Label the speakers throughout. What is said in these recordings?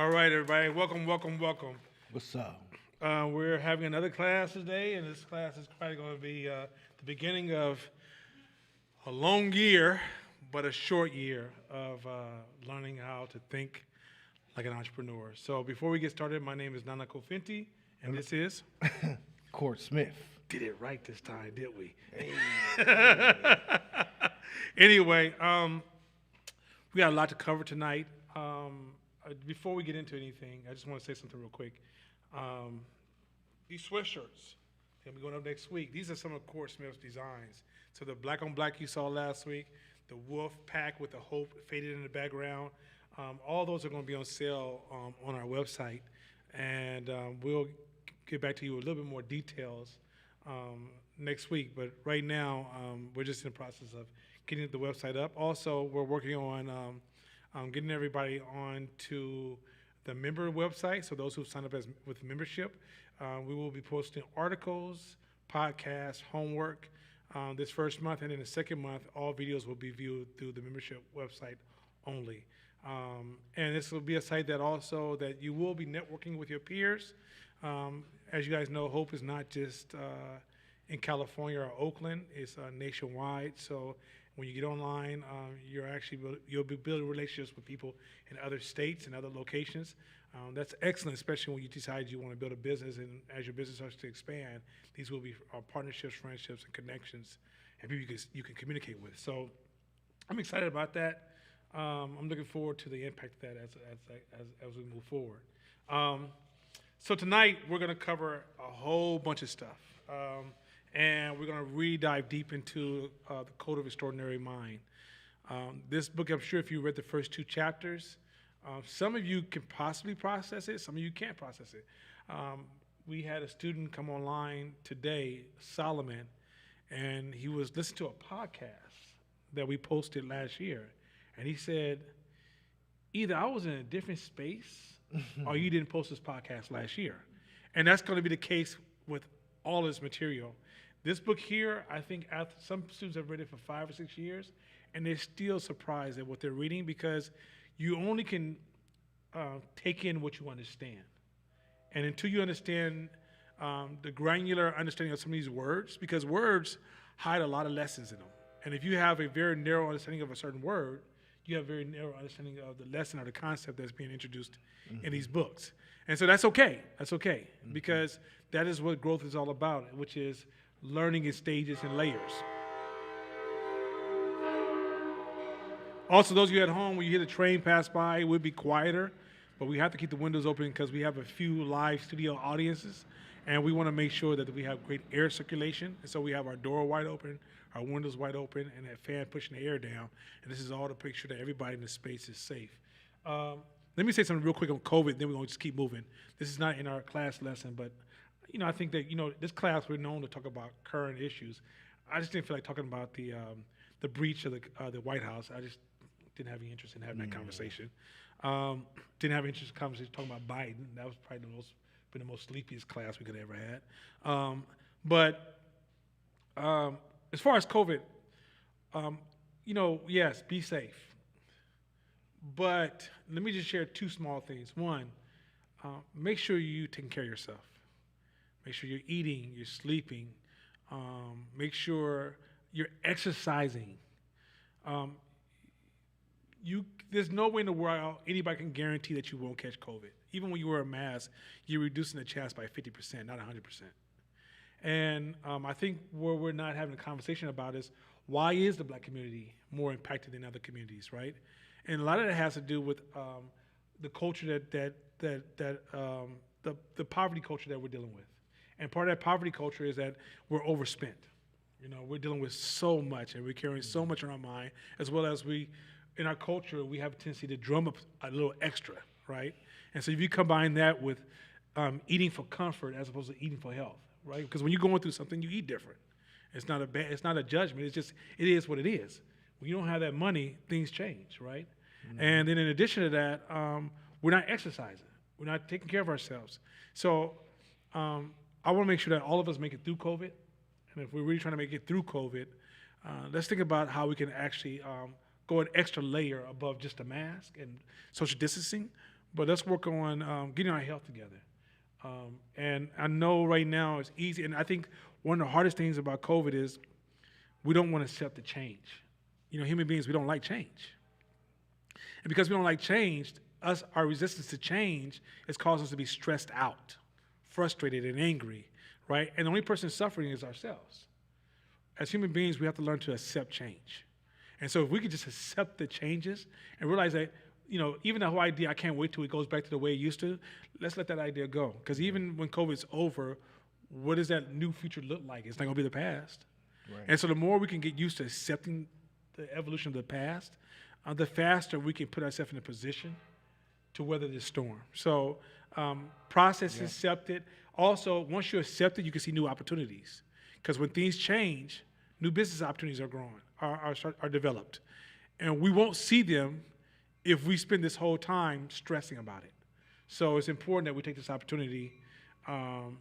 Speaker 1: All right, everybody. Welcome, welcome, welcome.
Speaker 2: What's up?
Speaker 1: We're having another class today, and this class is probably going to be the beginning of a long year, but a short year of learning how to think like an entrepreneur. So before we get started, my name is Nana Kofinti, and this is...
Speaker 2: Court Smith.
Speaker 1: Did it right this time, did we? Anyway, we got a lot to cover tonight. Before we get into anything, I just want to say something real quick. These sweatshirts, they'll be going up next week. These are some of Court Smith's designs. So the black on black you saw last week, the wolf pack with the hope faded in the background, all those are going to be on sale on our website. And we'll get back to you with a little bit more details next week. But right now, we're just in the process of getting the website up. Also, we're working on getting everybody on to the member website. So those who sign up with membership, we will be posting articles, podcasts, homework this first month. And in the second month, all videos will be viewed through the membership website only. And this will be a site that you will be networking with your peers. As you guys know, Hope is not just in California or Oakland, it's nationwide. So when you get online, you'll be building relationships with people in other states and other locations. That's excellent, especially when you decide you want to build a business, and as your business starts to expand, these will be partnerships, friendships, and connections, and people you can communicate with. So I'm excited about that. I'm looking forward to the impact of that as we move forward. So tonight we're going to cover a whole bunch of stuff. And we're going to really dive deep into the Code of Extraordinary Mind. This book, I'm sure if you read the first two chapters, some of you can possibly process it, some of you can't process it. We had a student come online today, Solomon, and he was listening to a podcast that we posted last year. And he said, either I was in a different space or you didn't post this podcast last year. And that's going to be the case with all this material. This book here, I think after some students have read it for 5 or 6 years, and they're still surprised at what they're reading because you only can take in what you understand. And until you understand the granular understanding of some of these words, because words hide a lot of lessons in them. And if you have a very narrow understanding of a certain word, you have a very narrow understanding of the lesson or the concept that's being introduced in these books. And so that's okay. That's okay, because that is what growth is all about, which is learning in stages and layers. Also, those of you at home, when you hear the train pass by, it would be quieter, but we have to keep the windows open because we have a few live studio audiences, and we want to make sure that we have great air circulation. And so we have our door wide open, our windows wide open, and that fan pushing the air down. And this is all to make sure that everybody in the space is safe. Let me say something real quick on COVID, then we're going to just keep moving. This is not in our class lesson, but I think that, this class, we're known to talk about current issues. I just didn't feel like talking about the breach of the White House. I just didn't have any interest in having that conversation. Didn't have interest in conversation talking about Biden. That was probably the most sleepiest class we could have ever had. But as far as COVID, yes, be safe. But let me just share two small things. One, make sure you're taking care of yourself. Make sure you're eating, you're sleeping. Make sure you're exercising. There's no way in the world anybody can guarantee that you won't catch COVID. Even when you wear a mask, you're reducing the chance by 50%, not 100%. And I think where we're not having a conversation about is, why is the black community more impacted than other communities, right? And a lot of that has to do with the culture the poverty culture that we're dealing with. And part of that poverty culture is that we're overspent. We're dealing with so much, and we're carrying so much on our mind, as well as in our culture, we have a tendency to drum up a little extra, right? And so if you combine that with eating for comfort as opposed to eating for health, right? Because when you're going through something, you eat different. It's not a judgment. It's just, it is what it is. When you don't have that money, things change, right? And then in addition to that, we're not exercising. We're not taking care of ourselves. So I want to make sure that all of us make it through COVID. And if we're really trying to make it through COVID, let's think about how we can actually go an extra layer above just a mask and social distancing, but let's work on getting our health together. And I know right now it's easy, and I think one of the hardest things about COVID is we don't want to accept the change. Human beings, we don't like change. And because we don't like change, our resistance to change has caused us to be stressed out, frustrated, and angry, right? And the only person suffering is ourselves. As human beings, we have to learn to accept change. And so if we could just accept the changes and realize that, even the whole idea, I can't wait till it goes back to the way it used to, let's let that idea go. Because even when COVID's over, what does that new future look like? It's not going to be the past. Right. And so the more we can get used to accepting the evolution of the past, the faster we can put ourselves in a position to weather this storm. So process, accept it. Also, once you accept it, you can see new opportunities. Because when things change, new business opportunities are growing, are developed. And we won't see them if we spend this whole time stressing about it. So it's important that we take this opportunity to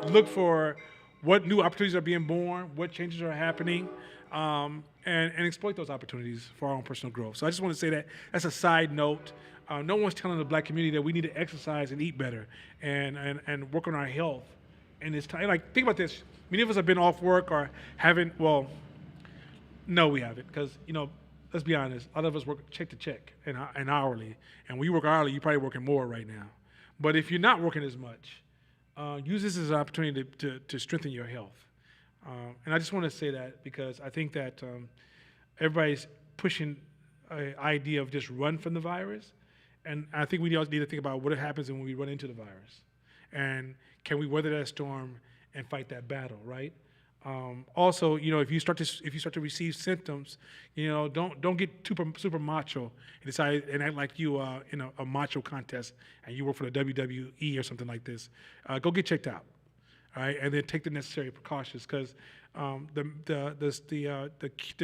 Speaker 1: look for what new opportunities are being born, what changes are happening, and exploit those opportunities for our own personal growth. So I just want to say that that's a side note. No one's telling the Black community that we need to exercise and eat better and work on our health. And it's time. Like, think about this. Many of us have been off work or haven't. Well, no, we haven't, because let's be honest. A lot of us work check to check and hourly. And when you work hourly, you're probably working more right now. But if you're not working as much, use this as an opportunity to strengthen your health. And I just want to say that because I think that everybody's pushing an idea of just run from the virus. And I think we also need to think about what happens when we run into the virus. And can we weather that storm and fight that battle, right? Also, if you start to receive symptoms, don't get super macho and decide and act like you in a macho contest and you work for the WWE or something like this. Go get checked out, all right, and then take the necessary precautions because the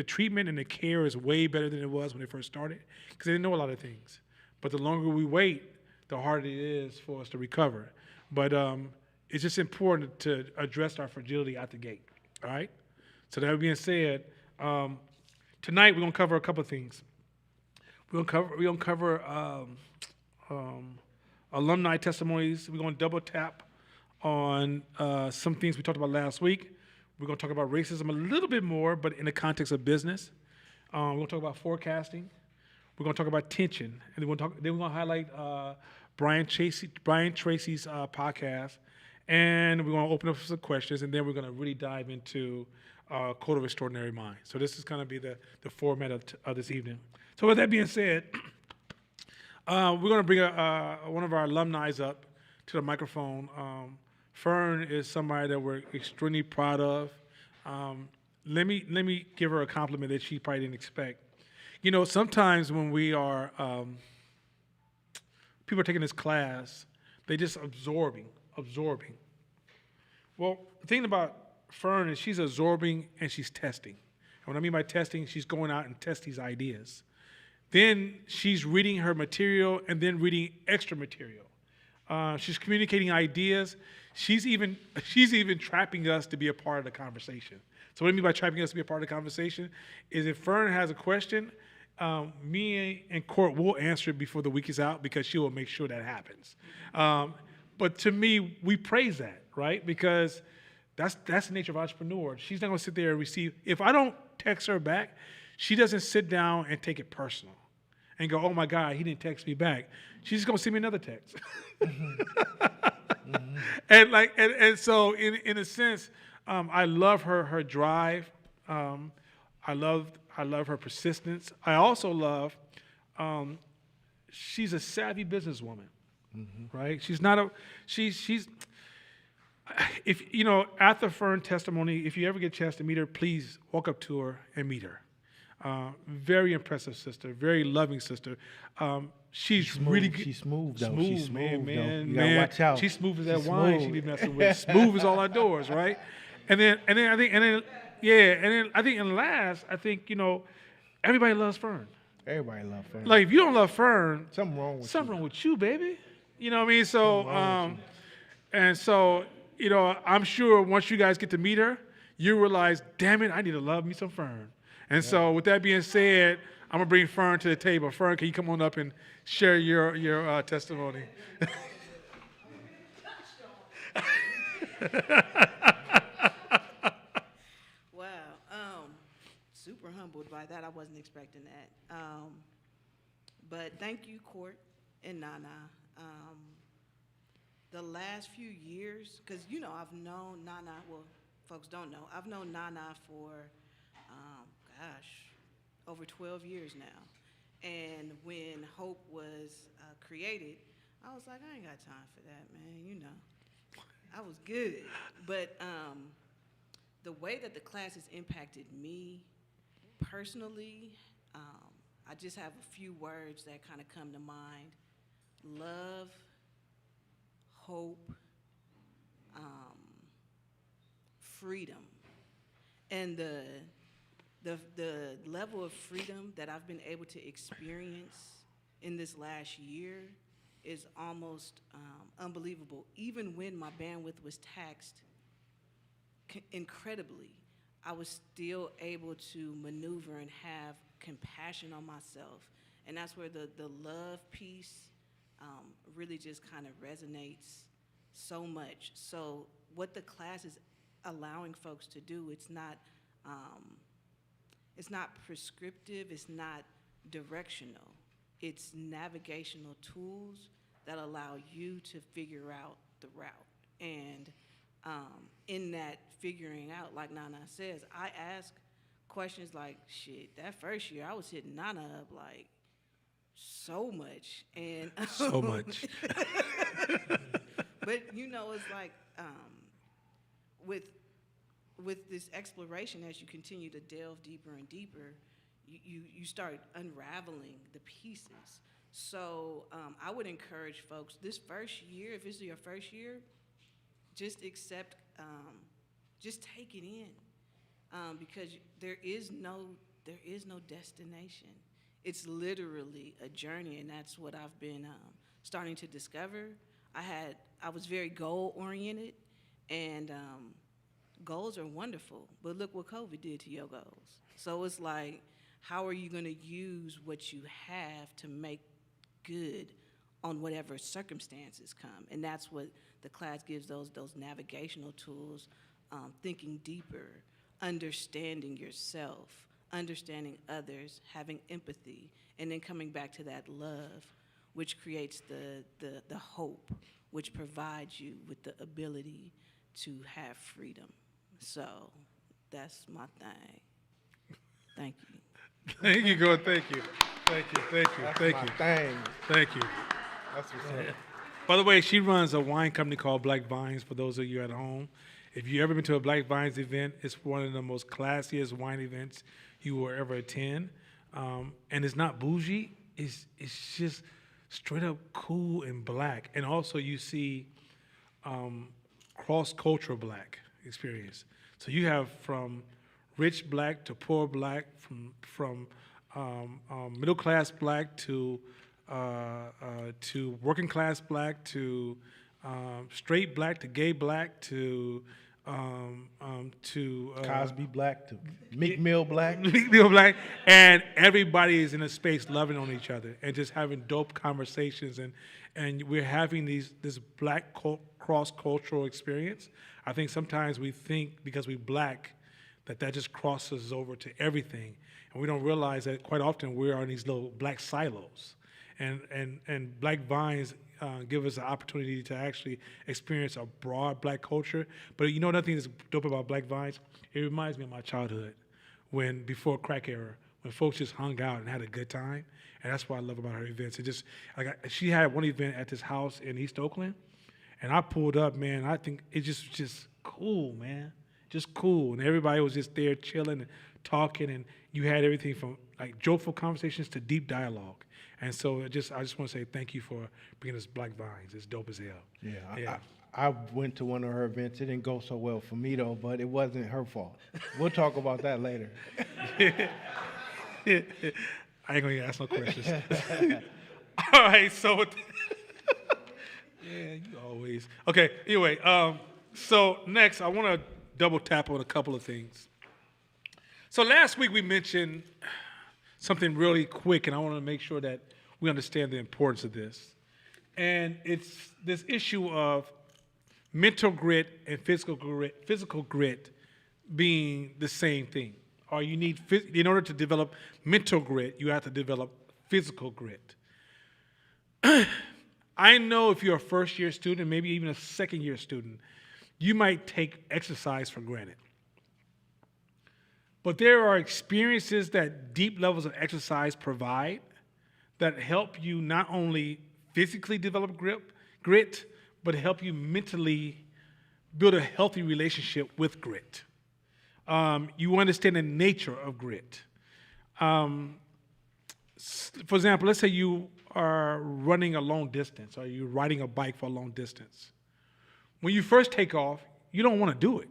Speaker 1: treatment and the care is way better than it was when they first started because they didn't know a lot of things. But the longer we wait, the harder it is for us to recover. But it's just important to address our fragility out the gate. All right. So that being said, tonight we're gonna cover a couple of things. We're gonna cover alumni testimonies. We're gonna double tap on some things we talked about last week. We're gonna talk about racism a little bit more, but in the context of business. We're gonna talk about forecasting. We're gonna talk about tension, and we're gonna highlight Brian Tracy's podcast. And we're going to open up some questions, and then we're going to really dive into Code of Extraordinary Mind. So this is going to be the format of this evening. So with that being said, we're going to bring one of our alumni up to the microphone. Fern is somebody that we're extremely proud of. Let me give her a compliment that she probably didn't expect. Sometimes when we are people are taking this class, they just absorbing. Well, the thing about Fern is she's absorbing and she's testing. And what I mean by testing, she's going out and testing these ideas. Then she's reading her material and then reading extra material. She's communicating ideas. She's even trapping us to be a part of the conversation. So what I mean by trapping us to be a part of the conversation is if Fern has a question, me and Court will answer it before the week is out because she will make sure that happens. But to me, we praise that, right? Because that's the nature of entrepreneur. She's not going to sit there and receive. If I don't text her back, she doesn't sit down and take it personal and go, "Oh my God, he didn't text me back." She's just going to send me another text. Mm-hmm. And so in a sense, I love her drive. I love her persistence. I also love she's a savvy businesswoman. Mm-hmm. Right? She's if after Fern testimony, if you ever get a chance to meet her, please walk up to her and meet her. Very impressive sister, very loving sister. She's
Speaker 2: smooth.
Speaker 1: really
Speaker 2: She's smooth though.
Speaker 1: Smooth,
Speaker 2: she's smooth,
Speaker 1: man.
Speaker 2: You gotta watch out.
Speaker 1: She's smooth as that wine she be messing with. Smooth as all outdoors, right? And then I think in last, I think everybody loves Fern.
Speaker 2: Everybody loves Fern.
Speaker 1: Like if you don't love Fern,
Speaker 2: something wrong with you,
Speaker 1: baby. You know what I mean? So, and so, I'm sure once you guys get to meet her, you realize, damn it, I need to love me some Fern. And so with that being said, I'm gonna bring Fern to the table. Fern, can you come on up and share your testimony?
Speaker 3: Wow. Super humbled by that. I wasn't expecting that. But thank you, Court and Nana. The last few years, because, I've known Nana, well, folks don't know, I've known Nana for, over 12 years now. And when Hope was created, I was like, I ain't got time for that, man, I was good. But the way that the class has impacted me personally, I just have a few words that kind of come to mind. Love, hope, freedom. And the level of freedom that I've been able to experience in this last year is almost unbelievable. Even when my bandwidth was taxed incredibly, I was still able to maneuver and have compassion on myself. And that's where the love piece really just kind of resonates so much. So what the class is allowing folks to do, it's not prescriptive, it's not directional. It's navigational tools that allow you to figure out the route. And in that figuring out, like Nana says, I ask questions like, shit, that first year I was hitting Nana up like so much. And
Speaker 1: So much.
Speaker 3: but it's like with this exploration, as you continue to delve deeper and deeper, you start unraveling the pieces. So I would encourage folks, this first year, if it's your first year, just accept, just take it in, because there is no destination. It's literally a journey, and that's what I've been starting to discover. I was very goal oriented, and goals are wonderful, but look what COVID did to your goals. So it's like, how are you going to use what you have to make good on whatever circumstances come? And that's what the class gives those navigational tools, thinking deeper, understanding yourself, understanding others, having empathy, and then coming back to that love, which creates the hope, which provides you with the ability to have freedom. So that's my thing. Thank you.
Speaker 1: Thank you, God. Thank you. Thank you.
Speaker 2: That's
Speaker 1: Thank
Speaker 2: my
Speaker 1: you.
Speaker 2: thing.
Speaker 1: Thank you.
Speaker 2: That's what's up.
Speaker 1: By the way, she runs a wine company called Black Vines, for those of you at home. If you've ever been to a Black Vines event, it's one of the most classiest wine events you will ever attend. And it's not bougie. It's just straight up cool and black. And also you see cross-cultural black experience. So you have from rich black to poor black, from middle-class black to working class black to straight black to gay black to
Speaker 2: Cosby black to Meek Mill black.
Speaker 1: Meek Mill black, and everybody is in a space loving on each other and just having dope conversations, and we're having this black cross-cultural experience. I think sometimes we think because we're black that just crosses over to everything, and we don't realize that quite often we're in these little black silos. And Black Vines give us the opportunity to actually experience a broad black culture. But another thing that's dope about Black Vines, it reminds me of my childhood, before crack era, when folks just hung out and had a good time. And that's what I love about her events. It just, she had one event at this house in East Oakland, and I pulled up, man. I think it just cool, man. Just cool. And everybody was just there chilling and talking, and you had everything from like joyful conversations to deep dialogue. And so I just want to say thank you for bringing us Black Vines. It's dope as hell.
Speaker 2: Yeah. I went to one of her events. It didn't go so well for me, though, but it wasn't her fault. We'll talk about that later.
Speaker 1: I ain't going to ask no questions. All right, so... yeah, you always... Okay, anyway, so next, I want to double tap on a couple of things. So last week we mentioned something really quick, and I want to make sure that we understand the importance of this. And it's this issue of mental grit and physical grit being the same thing. Or you need, in order to develop mental grit, you have to develop physical grit. I know if you're a first-year student, maybe even a second-year student, you might take exercise for granted. But there are experiences that deep levels of exercise provide that help you not only physically develop grit, but help you mentally build a healthy relationship with grit. You understand the nature of grit. For example, let's say you are running a long distance or you're riding a bike for a long distance. When you first take off, you don't want to do it.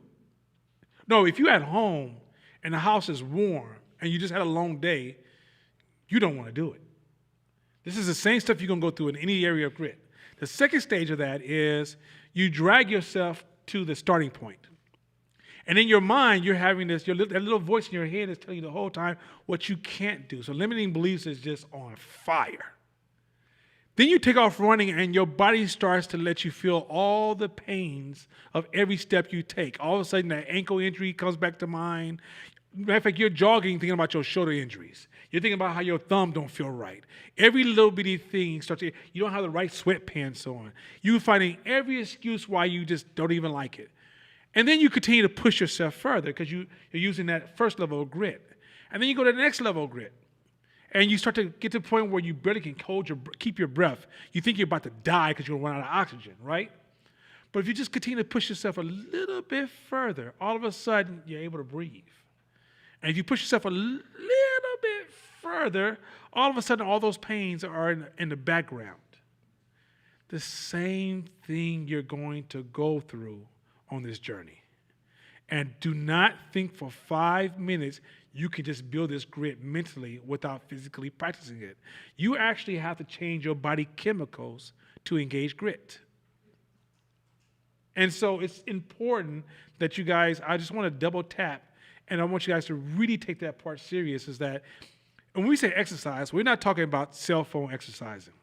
Speaker 1: No, if you're at home and the house is warm and you just had a long day, you don't want to do it. This is the same stuff you're going to go through in any area of grit. The second stage of that is you drag yourself to the starting point. And in your mind, you're having this, that little voice in your head is telling you the whole time what you can't do. So limiting beliefs is just on fire. Then you take off running and your body starts to let you feel all the pains of every step you take. All of a sudden, that ankle injury comes back to mind. Matter of fact, you're jogging thinking about your shoulder injuries. You're thinking about how your thumb don't feel right. Every little bitty thing starts to, you don't have the right sweatpants on. You're finding every excuse why you just don't even like it. And then you continue to push yourself further because you're using that first level of grit. And then you go to the next level of grit. And you start to get to the point where you barely can keep your breath. You think you're about to die because you're going to run out of oxygen, right? But if you just continue to push yourself a little bit further, all of a sudden you're able to breathe. And if you push yourself a little bit further, all of a sudden all those pains are in the background. The same thing you're going to go through on this journey. And do not think for 5 minutes you can just build this grit mentally without physically practicing it. You actually have to change your body chemicals to engage grit. And so it's important that you guys, I just want to double tap, and I want you guys to really take that part serious, is that when we say exercise, we're not talking about cell phone exercising.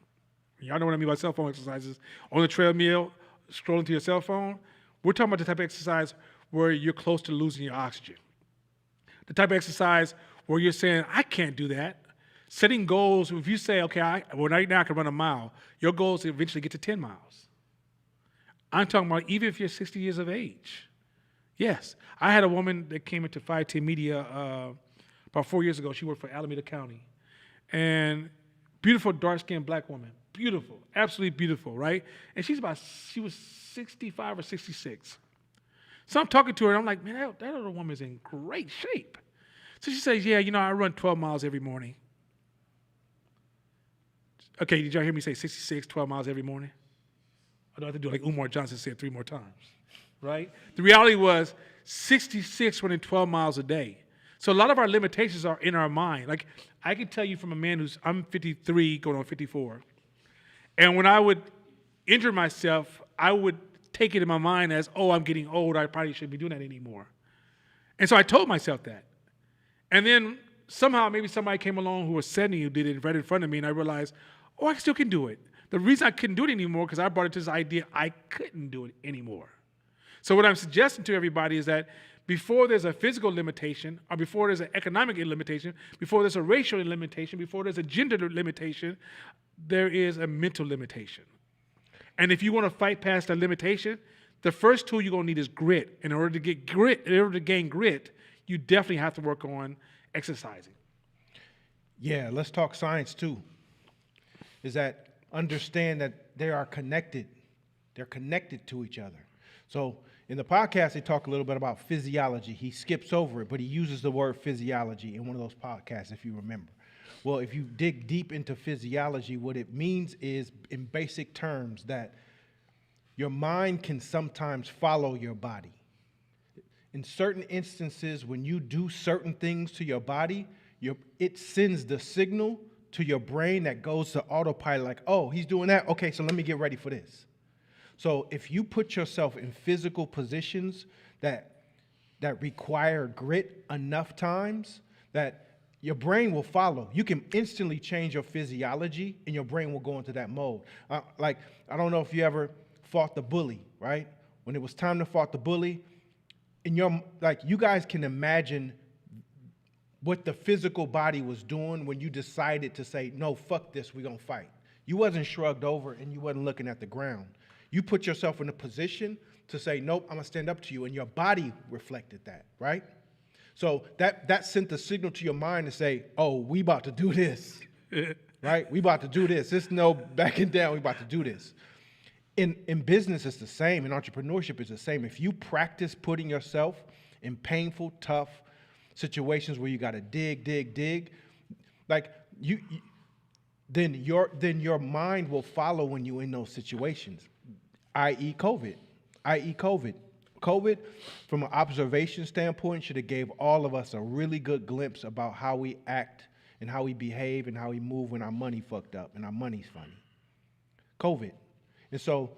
Speaker 1: Y'all know what I mean by cell phone exercises. On the treadmill, scrolling to your cell phone. We're talking about the type of exercise where you're close to losing your oxygen. The type of exercise where you're saying, I can't do that. Setting goals, if you say, okay, right now I can run a mile, your goal is to eventually get to 10 miles. I'm talking about even if you're 60 years of age. Yes. I had a woman that came into 510 Media about 4 years ago. She worked for Alameda County. And beautiful, dark-skinned black woman. Beautiful. Absolutely beautiful, right? And she was 65 or 66. So I'm talking to her, and I'm like, man, that other woman's in great shape. So she says, yeah, I run 12 miles every morning. Okay, did y'all hear me say 66, 12 miles every morning? I don't have to do like Umar Johnson said 3 more times, right? The reality was 66 running 12 miles a day. So a lot of our limitations are in our mind. Like, I can tell you from a man I'm 53 going on 54. And when I would injure myself, I would take it in my mind as, I'm getting old, I probably shouldn't be doing that anymore. And so I told myself that. And then somehow maybe somebody came along who was 70 who did it right in front of me, and I realized, I still can do it. The reason I couldn't do it anymore because I brought it to this idea I couldn't do it anymore. So what I'm suggesting to everybody is that before there's a physical limitation, or before there's an economic limitation, before there's a racial limitation, before there's a gender limitation, there is a mental limitation. And if you want to fight past that limitation, the first tool you're going to need is grit. In order to gain grit, you definitely have to work on exercising.
Speaker 2: Yeah, let's talk science too. Is that understand that they are connected. They're connected to each other. So in the podcast, they talk a little bit about physiology. He skips over it, but he uses the word physiology in one of those podcasts, if you remember. Well, if you dig deep into physiology, what it means is, in basic terms, that your mind can sometimes follow your body. In certain instances, when you do certain things to your body, it sends the signal to your brain that goes to autopilot, like, he's doing that. Okay, so let me get ready for this. So if you put yourself in physical positions that require grit enough times, that your brain will follow. You can instantly change your physiology, and your brain will go into that mode. Like, I don't know if you ever fought the bully, right? When it was time to fight the bully, you guys can imagine what the physical body was doing when you decided to say, no, fuck this, we're going to fight. You wasn't shrugged over and you wasn't looking at the ground. You put yourself in a position to say, nope, I'm going to stand up to you, and your body reflected that, right? So that sent the signal to your mind to say, oh, we about to do this, right? We about to do this. There's no backing down. We about to do this. In business, it's the same. In entrepreneurship, it's the same. If you practice putting yourself in painful, tough situations where you got to dig, like then your mind will follow when you're in those situations, i.e. COVID. COVID, from an observation standpoint, should have gave all of us a really good glimpse about how we act and how we behave and how we move when our money fucked up and our money's funny. COVID. And so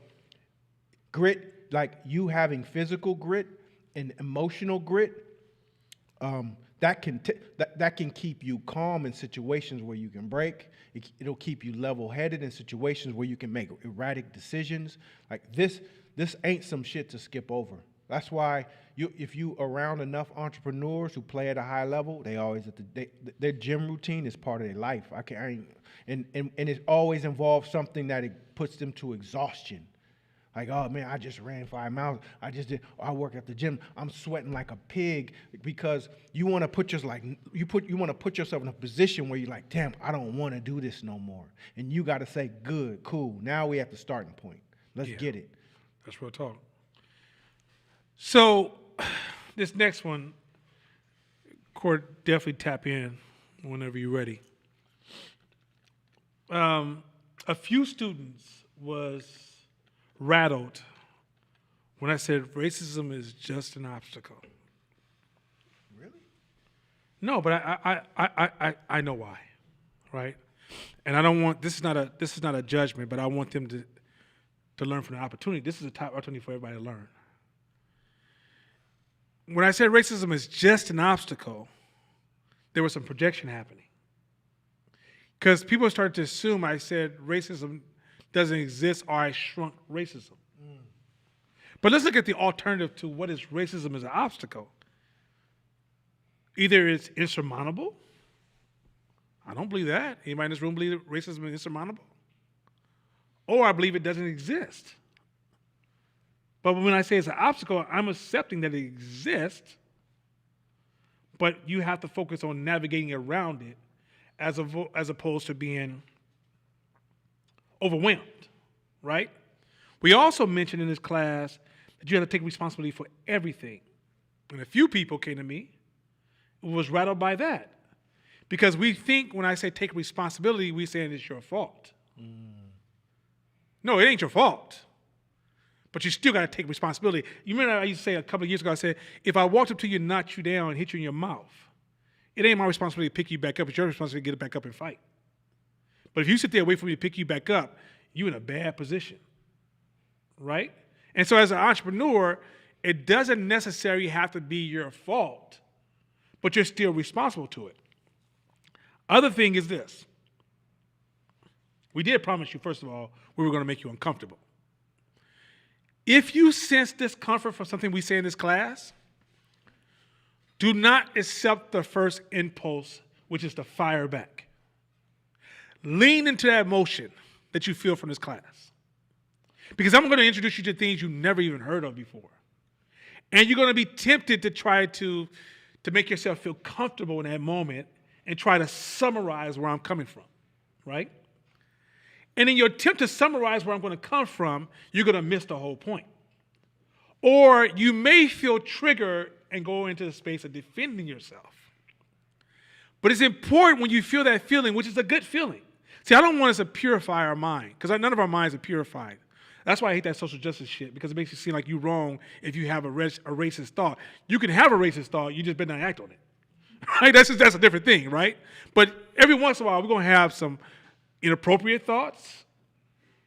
Speaker 2: grit, like you having physical grit and emotional grit, that can keep you calm in situations where you can break. It'll keep you level-headed in situations where you can make erratic decisions. Like this ain't some shit to skip over. That's why if you around enough entrepreneurs who play at a high level, they always their gym routine is part of their life. And it always involves something that it puts them to exhaustion. Like, oh man, I just ran 5 miles. I work at the gym. I'm sweating like a pig, because you want to put yourself in a position where you're like, damn, I don't want to do this no more. And you got to say, good, cool. Now we at the starting point. Let's get it.
Speaker 1: That's real talk. So this next one, Court, definitely tap in whenever you're ready. A few students was rattled when I said racism is just an obstacle.
Speaker 2: Really?
Speaker 1: No, but I know why, right? And I don't want, this is not a judgment, but I want them to learn from the opportunity. This is a top opportunity for everybody to learn. When I said racism is just an obstacle, there was some projection happening. Because people started to assume I said racism doesn't exist, or I shrunk racism. But let's look at the alternative to what is racism as an obstacle. Either it's insurmountable. I don't believe that. Anybody in this room believe that racism is insurmountable? Or I believe it doesn't exist. But when I say it's an obstacle, I'm accepting that it exists, but you have to focus on navigating around it as opposed to being overwhelmed, right? We also mentioned in this class that you have to take responsibility for everything. And a few people came to me and was rattled by that. Because we think when I say take responsibility, we're saying it's your fault. No, it ain't your fault. But you still got to take responsibility. You remember I used to say a couple of years ago, I said, if I walked up to you, knocked you down, and hit you in your mouth, it ain't my responsibility to pick you back up. It's your responsibility to get it back up and fight. But if you sit there and wait for me to pick you back up, you're in a bad position, right? And so as an entrepreneur, it doesn't necessarily have to be your fault, but you're still responsible to it. Other thing is this. We did promise you, first of all, we were going to make you uncomfortable. If you sense discomfort from something we say in this class, do not accept the first impulse, which is to fire back. Lean into that emotion that you feel from this class. Because I'm going to introduce you to things you've never even heard of before. And you're going to be tempted to try to make yourself feel comfortable in that moment and try to summarize where I'm coming from, right? And in your attempt to summarize where I'm going to come from, you're going to miss the whole point. Or you may feel triggered and go into the space of defending yourself. But it's important when you feel that feeling, which is a good feeling. See, I don't want us to purify our mind, because none of our minds are purified. That's why I hate that social justice shit, because it makes you seem like you're wrong if you have a racist thought. You can have a racist thought, you just better not act on it. Right? That's a different thing, right? But every once in a while, we're going to have some inappropriate thoughts.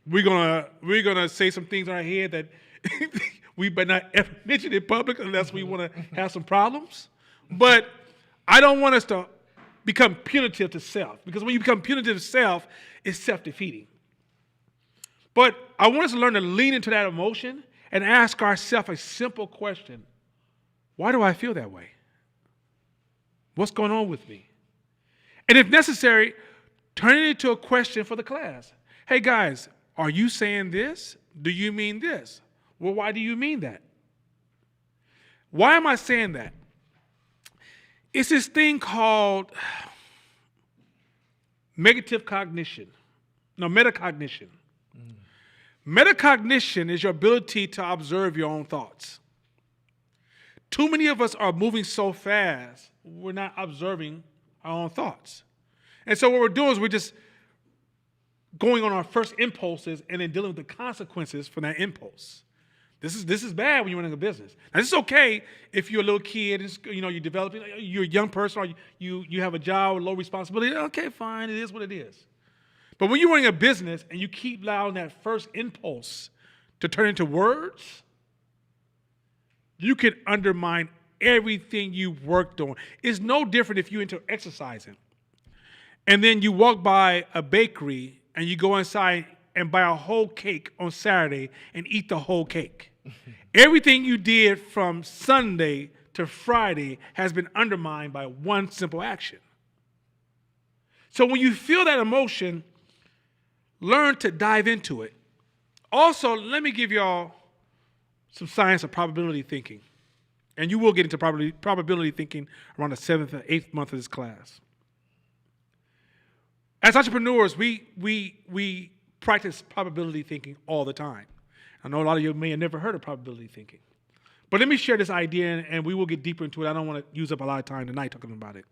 Speaker 1: We're gonna say some things in our head that we better not ever mention in public unless we want to have some problems. But I don't want us to become punitive to self. Because when you become punitive to self, it's self-defeating. But I want us to learn to lean into that emotion and ask ourselves a simple question. Why do I feel that way? What's going on with me? And if necessary, turn it into a question for the class. Hey guys, are you saying this? Do you mean this? Well, why do you mean that? Why am I saying that? It's this thing called metacognition. Metacognition is your ability to observe your own thoughts. Too many of us are moving so fast, we're not observing our own thoughts. And so what we're doing is we're just going on our first impulses and then dealing with the consequences from that impulse. This is bad when you're running a business. Now, this is okay if you're a little kid, you're developing, you're a young person, or you have a job with low responsibility. Okay, fine, it is what it is. But when you're running a business and you keep allowing that first impulse to turn into words, you can undermine everything you worked on. It's no different if you're into exercising. And then you walk by a bakery and you go inside and buy a whole cake on Saturday and eat the whole cake. Everything you did from Sunday to Friday has been undermined by one simple action. So when you feel that emotion, learn to dive into it. Also, let me give y'all some science of probability thinking. And you will get into probability thinking around the 7th or 8th month of this class. As entrepreneurs, we practice probability thinking all the time. I know a lot of you may have never heard of probability thinking. But let me share this idea, and we will get deeper into it. I don't want to use up a lot of time tonight talking about it.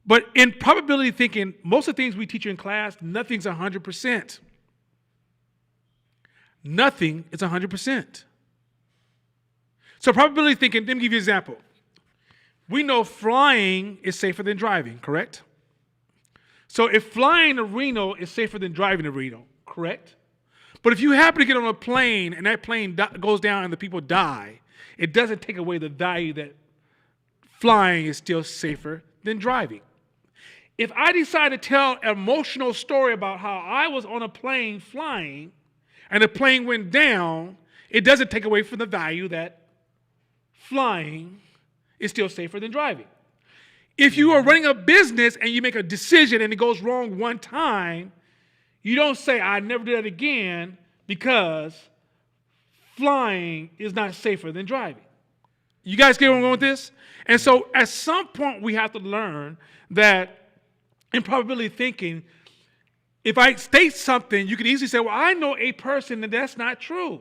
Speaker 1: But in probability thinking, most of the things we teach you in class, nothing's 100%. Nothing is 100%. So probability thinking, let me give you an example. We know flying is safer than driving, correct? So if flying to Reno is safer than driving to Reno, correct? But if you happen to get on a plane and that plane goes down and the people die, it doesn't take away the value that flying is still safer than driving. If I decide to tell an emotional story about how I was on a plane flying and the plane went down, it doesn't take away from the value that flying is still safer than driving. If you are running a business and you make a decision and it goes wrong one time, you don't say, I never do that again, because flying is not safer than driving. You guys get where I'm going with this? And so at some point we have to learn that in probability thinking, if I state something, you can easily say, well, I know a person, and that's not true.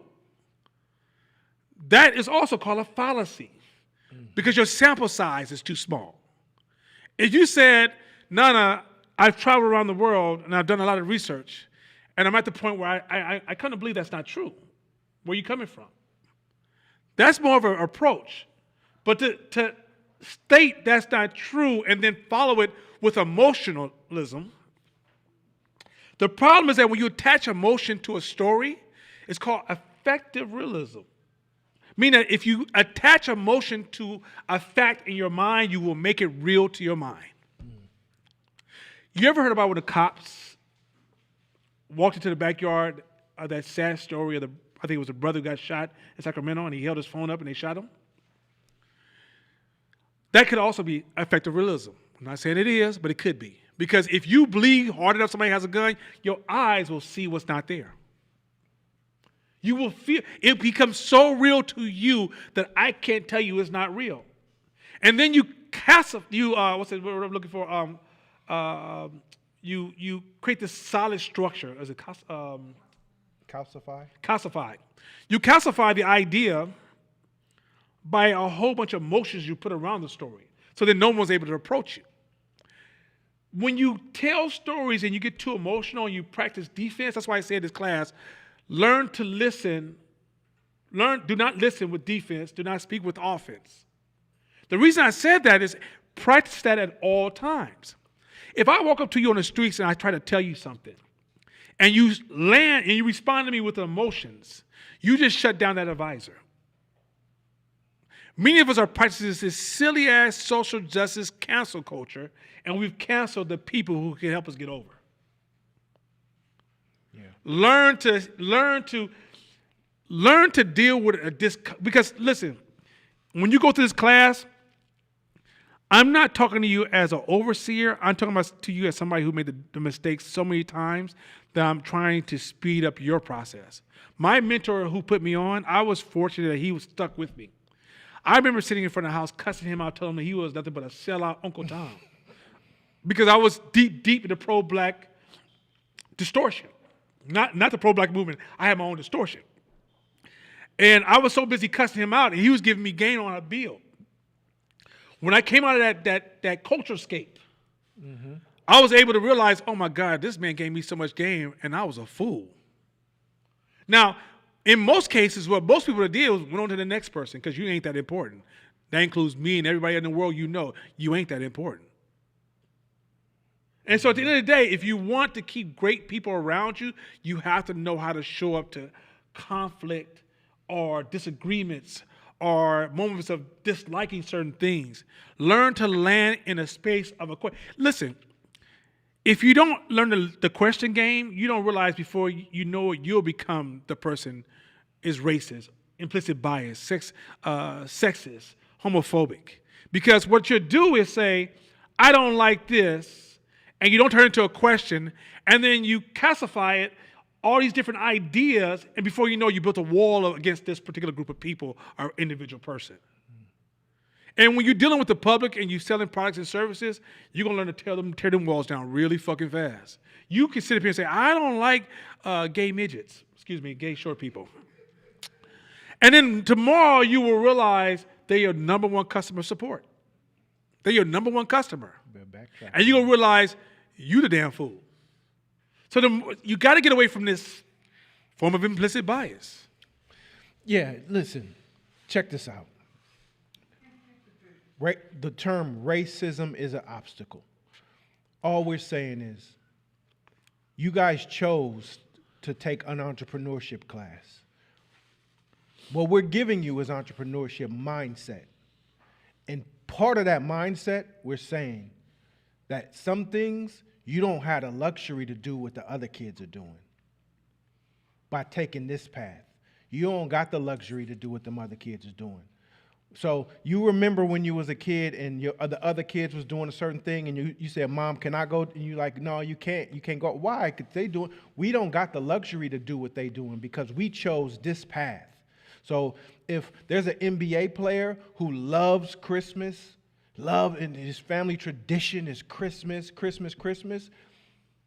Speaker 1: That is also called a fallacy, because your sample size is too small. If you said, Nana, I've traveled around the world and I've done a lot of research, and I'm at the point where I kind of believe that's not true. Where are you coming from? That's more of an approach. But to state that's not true and then follow it with emotionalism, the problem is that when you attach emotion to a story, it's called affective realism. Meaning that if you attach emotion to a fact in your mind, you will make it real to your mind. You ever heard about when the cops walked into the backyard of that sad story of I think it was the brother who got shot in Sacramento, and he held his phone up and they shot him? That could also be affective realism. I'm not saying it is, but it could be. Because if you bleed hard enough somebody has a gun, your eyes will see what's not there. You will feel, it becomes so real to you that I can't tell you it's not real. And then you what's the word I'm looking for? You create this solid structure. Is it
Speaker 2: Calcify?
Speaker 1: Calcify. You calcify the idea by a whole bunch of emotions you put around the story, so that no one's able to approach you. When you tell stories and you get too emotional and you practice defense, that's why I say in this class, learn to listen. Do not listen with defense. Do not speak with offense. The reason I said that is practice that at all times. If I walk up to you on the streets and I try to tell you something, and you land and you respond to me with emotions, you just shut down that advisor. Many of us are practicing this silly-ass social justice cancel culture, and we've canceled the people who can help us get over.
Speaker 2: Yeah.
Speaker 1: Learn to deal with because listen, when you go through this class, I'm not talking to you as an overseer. I'm talking to you as somebody who made the mistakes so many times that I'm trying to speed up your process. My mentor who put me on, I was fortunate that he was stuck with me. I remember sitting in front of the house, cussing him out, telling him he was nothing but a sellout Uncle Tom. Because I was deep in the pro-black distortion. Not the pro-black movement. I had my own distortion. And I was so busy cussing him out, and he was giving me game on a bill. When I came out of that culture scape, I was able to realize, oh my God, this man gave me so much game, and I was a fool. Now, in most cases, what most people did was went on to the next person because you ain't that important. That includes me and everybody in the world you know. You ain't that important. And so at the end of the day, if you want to keep great people around you, you have to know how to show up to conflict or disagreements or moments of disliking certain things. Learn to land in a space of a question. Listen, if you don't learn the question game, you don't realize before you know it, you'll become the person is racist, implicit bias, sexist, homophobic. Because what you do is say, I don't like this, and you don't turn it into a question, and then you classify it, all these different ideas, and before you know, you built a wall against this particular group of people or individual person. And when you're dealing with the public and you're selling products and services, you're going to learn to tear them walls down really fucking fast. You can sit up here and say, I don't like gay midgets. Gay short people. And then tomorrow you will realize they're your number one customer support. They're your number one customer. And you're going to realize you the damn fool. So you got to get away from this form of implicit bias.
Speaker 2: Yeah, listen, check this out. The term racism is an obstacle. All we're saying is you guys chose to take an entrepreneurship class. What we're giving you is entrepreneurship mindset. And part of that mindset, we're saying that some things you don't have the luxury to do what the other kids are doing by taking this path. You don't got the luxury to do what the other kids are doing. So you remember when you was a kid and the other kids was doing a certain thing and you said, Mom, can I go? And you like, no, you can't. You can't go. Why? Because they do it. We don't got the luxury to do what they doing because we chose this path. So if there's an NBA player who loves Christmas, and his family tradition is Christmas,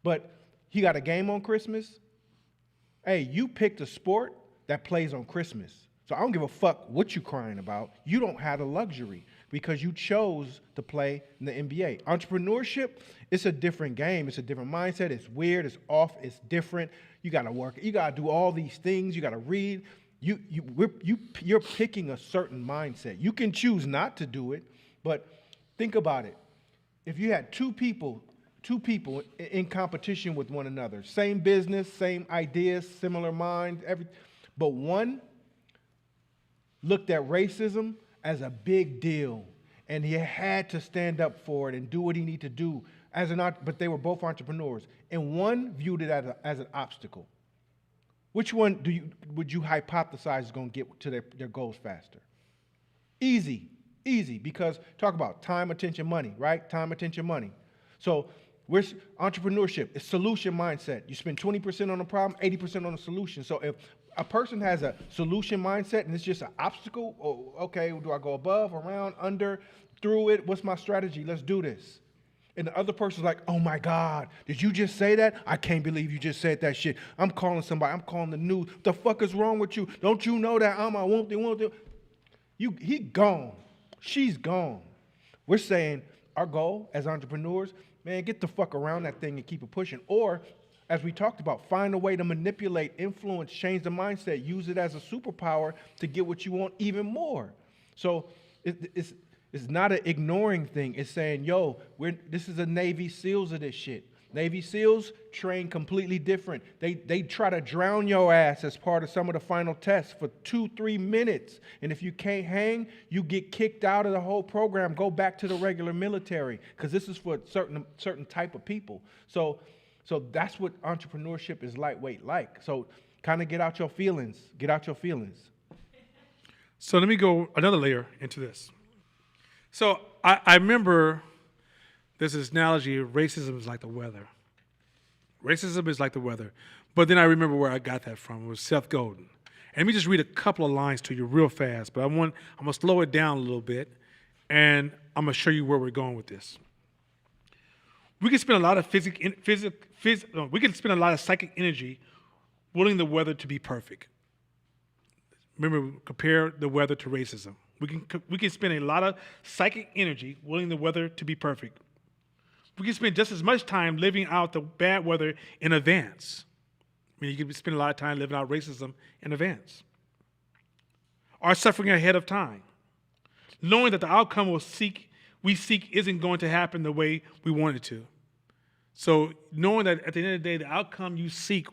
Speaker 2: but he got a game on Christmas, hey, you picked a sport that plays on Christmas. So I don't give a fuck what you crying about. You don't have the luxury because you chose to play in the NBA. Entrepreneurship, it's a different game. It's a different mindset. It's weird. It's off. It's different. You got to work. You got to do all these things. You got to read. You're picking a certain mindset. You can choose not to do it, but think about it. If you had two people in competition with one another, same business, same ideas, similar mind, but one looked at racism as a big deal, and he had to stand up for it and do what he needed to do. But they were both entrepreneurs, and one viewed it as an obstacle. Which one would you hypothesize is going to get to their goals faster? Easy, because talk about time, attention, money, right? Time, attention, money. So where's entrepreneurship? It's solution mindset. You spend 20% on a problem, 80% on a solution. So if a person has a solution mindset and it's just an obstacle, okay, do I go above, around, under, through it? What's my strategy? Let's do this. And the other person's like, oh my God, did you just say that? I can't believe you just said that shit. I'm calling somebody. I'm calling the news. The fuck is wrong with you? Don't you know that I won't do? He gone. She's gone. We're saying our goal as entrepreneurs, man, get the fuck around that thing and keep it pushing. Or, as we talked about, find a way to manipulate, influence, change the mindset, use it as a superpower to get what you want even more. So it's not an ignoring thing. It's saying, yo, this is a Navy SEALs of this shit. Navy SEALs train completely different. They try to drown your ass as part of some of the final tests for 2-3 minutes. And if you can't hang, you get kicked out of the whole program. Go back to the regular military, because this is for certain type of people. So that's what entrepreneurship is lightweight like. So kind of get out your feelings. Get out your feelings.
Speaker 1: So let me go another layer into this. So I remember there's this analogy, racism is like the weather. Racism is like the weather. But then I remember where I got that from. It was Seth Godin. And let me just read a couple of lines to you real fast, but I'm going to slow it down a little bit, and I'm going to show you where we're going with this. We can spend a lot of we can spend a lot of psychic energy willing the weather to be perfect. Remember, compare the weather to racism. We can spend a lot of psychic energy willing the weather to be perfect. We can spend just as much time living out the bad weather in advance. I mean, you can spend a lot of time living out racism in advance. Or suffering ahead of time, knowing that the outcome we seek isn't going to happen the way we want it to. So knowing that at the end of the day, the outcome you seek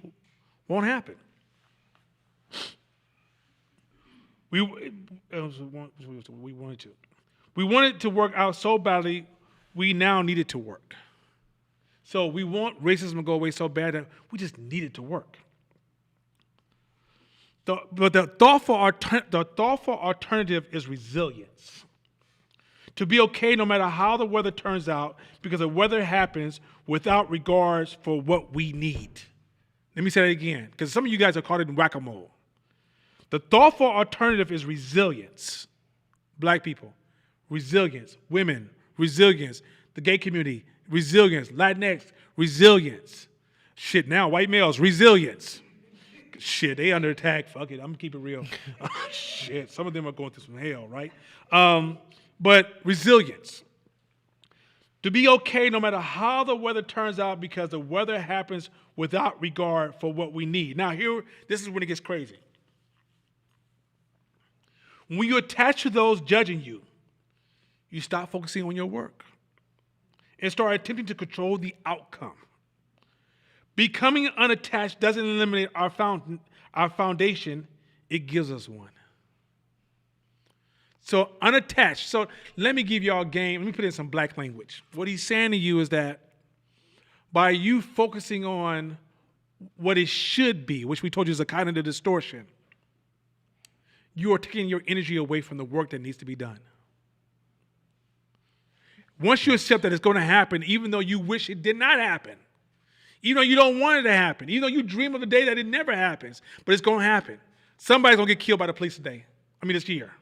Speaker 1: won't happen. We wanted to. We wanted to work out so badly, we now need it to work. So we want racism to go away so bad that we just need it to work. But the thoughtful alternative is resilience. To be okay no matter how the weather turns out, because the weather happens without regards for what we need. Let me say that again, because some of you guys are caught in whack-a-mole. The thoughtful alternative is resilience. Black people, resilience. Women, resilience. The gay community, resilience. Latinx, resilience. Shit, now white males, resilience. Shit, they under attack. Fuck it, I'm gonna keep it real. Shit, some of them are going through some hell, right? But resilience. To be okay no matter how the weather turns out, because the weather happens without regard for what we need. Now this is when it gets crazy. When you attach to those judging you, you stop focusing on your work and start attempting to control the outcome. Becoming unattached doesn't eliminate our foundation, it gives us one. So unattached. So let me give y'all a game. Let me put in some black language. What he's saying to you is that by you focusing on what it should be, which we told you is a kind of the distortion, you are taking your energy away from the work that needs to be done. Once you accept that it's going to happen, even though you wish it did not happen, even though you don't want it to happen, even though you dream of the day that it never happens, but it's going to happen. Somebody's going to get killed by the police this year.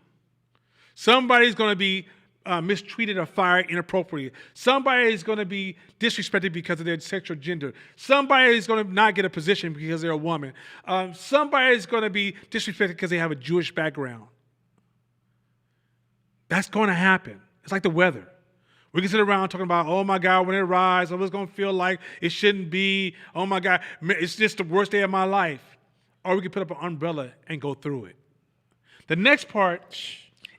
Speaker 1: Somebody's going to be mistreated or fired inappropriately. Somebody's going to be disrespected because of their sexual gender. Somebody's going to not get a position because they're a woman. Somebody's going to be disrespected because they have a Jewish background. That's going to happen. It's like the weather. We can sit around talking about, oh my God, when it rises, oh, it's going to feel like it shouldn't be. Oh my God, it's just the worst day of my life. Or we can put up an umbrella and go through it. The next part,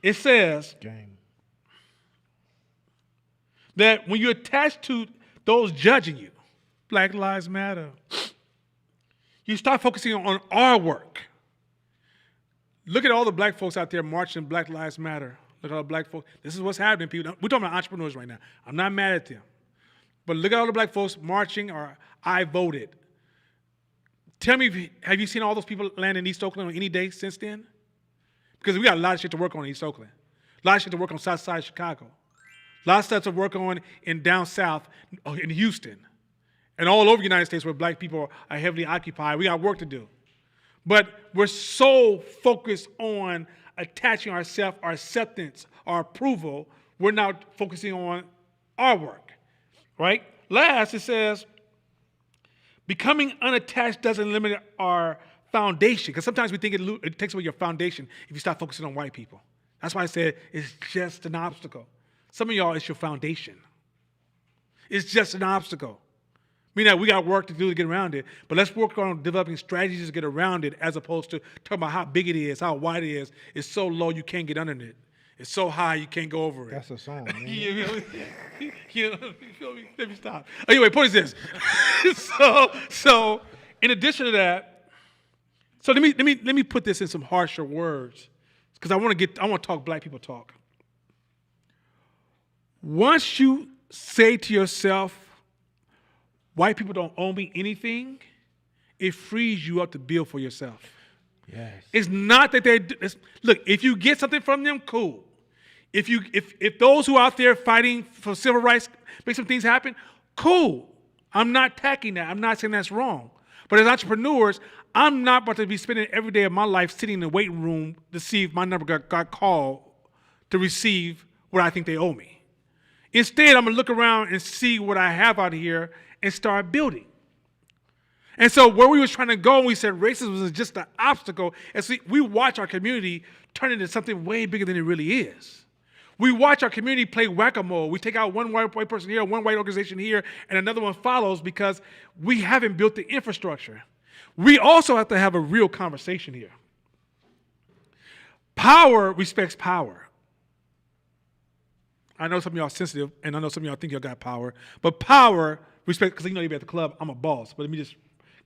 Speaker 1: it says that when you attach to those judging you, Black Lives Matter, you start focusing on our work. Look at all the black folks out there marching Black Lives Matter. Look at all the black folks. This is what's happening, people. We're talking about entrepreneurs right now. I'm not mad at them. But look at all the black folks marching or I voted. Tell me, have you seen all those people land in East Oakland on any day since then? Because we got a lot of shit to work on in East Oakland. A lot of shit to work on South Side Chicago. A lot of stuff to work on in down south, in Houston. And all over the United States where black people are heavily occupied. We got work to do. But we're so focused on attaching ourselves, our acceptance, our approval, we're not focusing on our work, right? Last, it says, becoming unattached doesn't eliminate our foundation, because sometimes we think it takes away your foundation if you start focusing on white people. That's why I said it's just an obstacle. Some of y'all, it's your foundation. It's just an obstacle. Meaning that we got work to do to get around it, but let's work on developing strategies to get around it as opposed to talking about how big it is, how wide it is. It's so low you can't get under it. It's so high you can't go over it.
Speaker 2: That's a song, man.
Speaker 1: You feel me? Let me stop. Anyway, point is this. so in addition to that, so let me put this in some harsher words, because I want to talk black people talk. Once you say to yourself, white people don't owe me anything, it frees you up to build for yourself.
Speaker 2: Yes.
Speaker 1: It's not that look, if you get something from them, cool. If those who are out there fighting for civil rights make some things happen, cool. I'm not attacking that. I'm not saying that's wrong. But as entrepreneurs, I'm not about to be spending every day of my life sitting in the waiting room to see if my number got called to receive what I think they owe me. Instead, I'm going to look around and see what I have out here and start building. And so where we was trying to go, we said racism was just an obstacle. And so we watch our community turn into something way bigger than it really is. We watch our community play whack-a-mole. We take out one white person here, one white organization here, and another one follows because we haven't built the infrastructure. We also have to have a real conversation here. Power respects power. I know some of y'all are sensitive, and I know some of y'all think y'all got power, but power respects, because you know you be at the club, I'm a boss, but let me just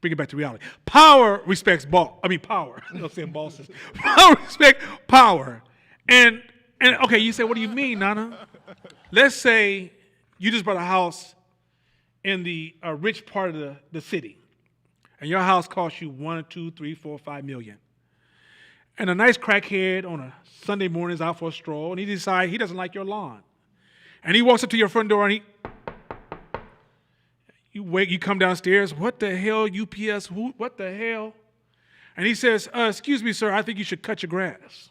Speaker 1: bring it back to reality. Power respects power. I'm not saying bosses. Power respects power. And okay, you say, what do you mean, Nana? Let's say you just bought a house in the rich part of the city, and your house costs you $1, $2, $3, $4, $5 million. And a nice crackhead on a Sunday morning is out for a stroll, and he decides he doesn't like your lawn. And he walks up to your front door, and you come downstairs, what the hell, UPS, what the hell? And he says, excuse me, sir, I think you should cut your grass.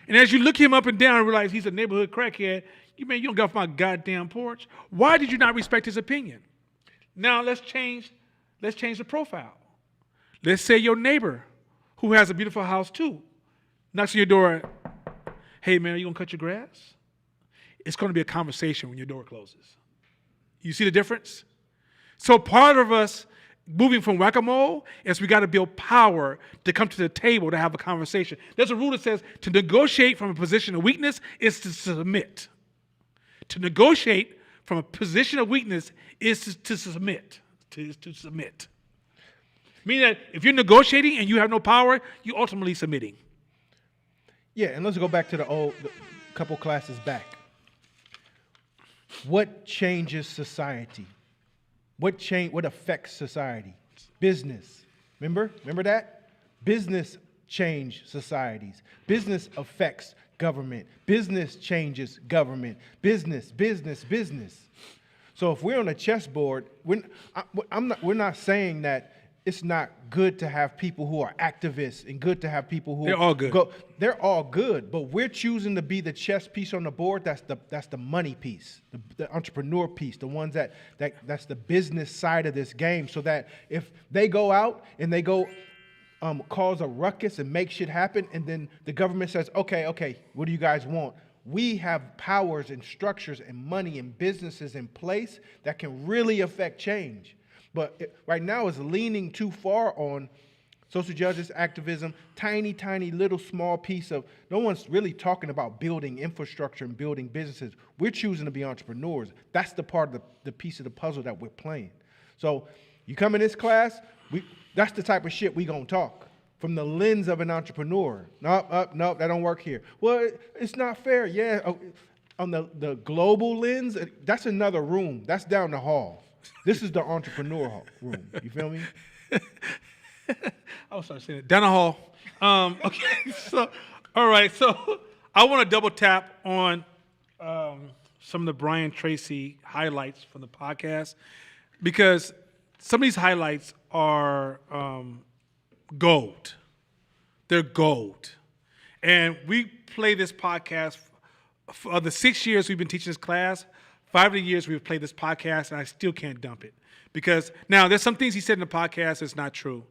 Speaker 1: And as you look him up and down and realize he's a neighborhood crackhead, you don't get off my goddamn porch. Why did you not respect his opinion? Now let's change the profile. Let's say your neighbor, who has a beautiful house too, knocks on your door, hey man, are you gonna cut your grass? It's gonna be a conversation when your door closes. You see the difference? So part of us moving from whack-a-mole is we gotta build power to come to the table to have a conversation. There's a rule that says to negotiate from a position of weakness is to submit. To negotiate from a position of weakness is to submit. To submit. Meaning that if you're negotiating and you have no power, you're ultimately submitting.
Speaker 2: Yeah, and let's go back to the couple classes back. What changes society? What affects society? Business. Remember that? Business change societies. Business affects government. Business changes government. Business. So if we're on a chessboard, we're not saying that it's not good to have people who are activists and good to have people who
Speaker 1: they're all good.
Speaker 2: They're all good, but we're choosing to be the chess piece on the board. That's the money piece, the entrepreneur piece, the ones that's the business side of this game. So that if they go out and they go cause a ruckus and make shit happen, and then the government says, okay, what do you guys want? We have powers and structures and money and businesses in place that can really affect change. But right now it's leaning too far on social justice activism, tiny little small piece of, no one's really talking about building infrastructure and building businesses. We're choosing to be entrepreneurs. That's the part of the piece of the puzzle that we're playing. So you come in this class, that's the type of shit we gonna talk from the lens of an entrepreneur. No, that don't work here. Well, it's not fair. Yeah, on the global lens, that's another room. That's down the hall. This is the entrepreneur room. You feel me?
Speaker 1: I was sorry to say that. Down the hall. Okay, so, all right. So I want to double tap on some of the Brian Tracy highlights from the podcast, because some of these highlights are gold. They're gold. And we play this podcast for the 6 years we've been teaching this class. 5 of the years we've played this podcast, and I still can't dump it. Because now there's some things he said in the podcast that's not true.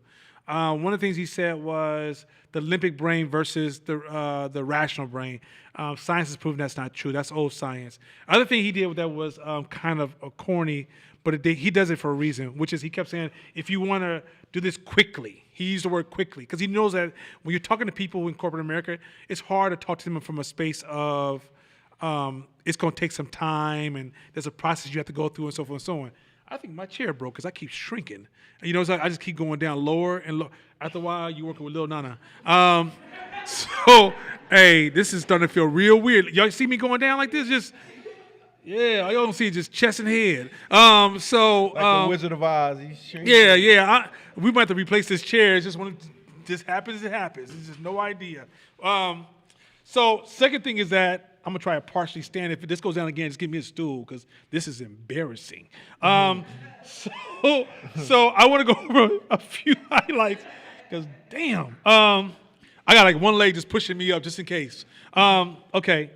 Speaker 1: One of the things he said was the limbic brain versus the rational brain. Science has proven that's not true. That's old science. Other thing he did that was kind of corny, but he does it for a reason, which is he kept saying, if you want to do this quickly, He used the word quickly because he knows that when you're talking to people in corporate America, it's hard to talk to them from a space of it's going to take some time and there's a process you have to go through and so forth and so on. I think my chair broke because I keep shrinking. You know, it's like I just keep going down lower and lower. After a while, you're working with Lil Nana. So, hey, this is starting to feel real weird. Y'all see me going down like this? Just, yeah, I don't see just chest and head.
Speaker 2: Like the Wizard of Oz.
Speaker 1: Yeah. We might have to replace this chair. It's just when it just happens, it happens. It's just no idea. So, second thing is that I'm going to try to partially stand. If this goes down again, just give me a stool because this is embarrassing. So I want to go over a few highlights because, damn. I got like one leg just pushing me up just in case. Okay.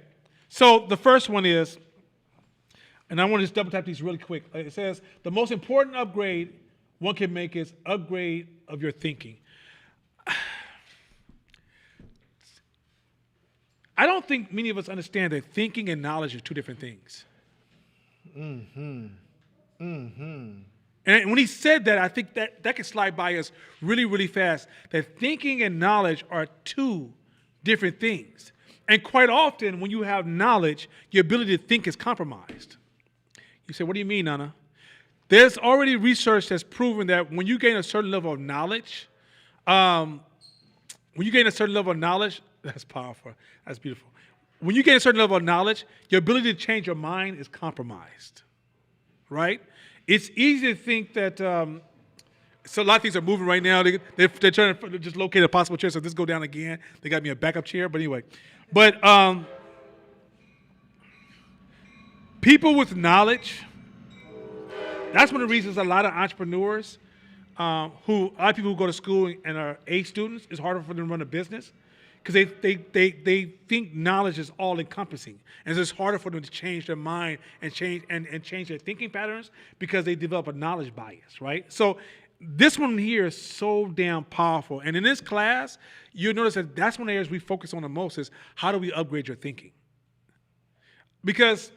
Speaker 1: So the first one is, and I want to just double tap these really quick. It says, the most important upgrade one can make is upgrade of your thinking. I don't think many of us understand that thinking and knowledge are two different things. And when he said that, I think that can slide by us really, really fast, that thinking and knowledge are two different things. And quite often, when you have knowledge, your ability to think is compromised. You say, what do you mean, Nana? There's already research that's proven that when you gain a certain level of knowledge, that's powerful. That's beautiful. When you gain a certain level of knowledge, your ability to change your mind is compromised, right? It's easy to think that, so a lot of things are moving right now. They're trying to just locate a possible chair, so if this go down again, they got me a backup chair, but anyway. But people with knowledge, that's one of the reasons a lot of entrepreneurs, a lot of people who go to school and are A students, it's harder for them to run a business. Because they think knowledge is all encompassing, and so it's harder for them to change their mind and change their thinking patterns because they develop a knowledge bias, right? So this one here is so damn powerful, and in this class, you'll notice that that's one of the areas we focus on the most is how do we upgrade your thinking? Because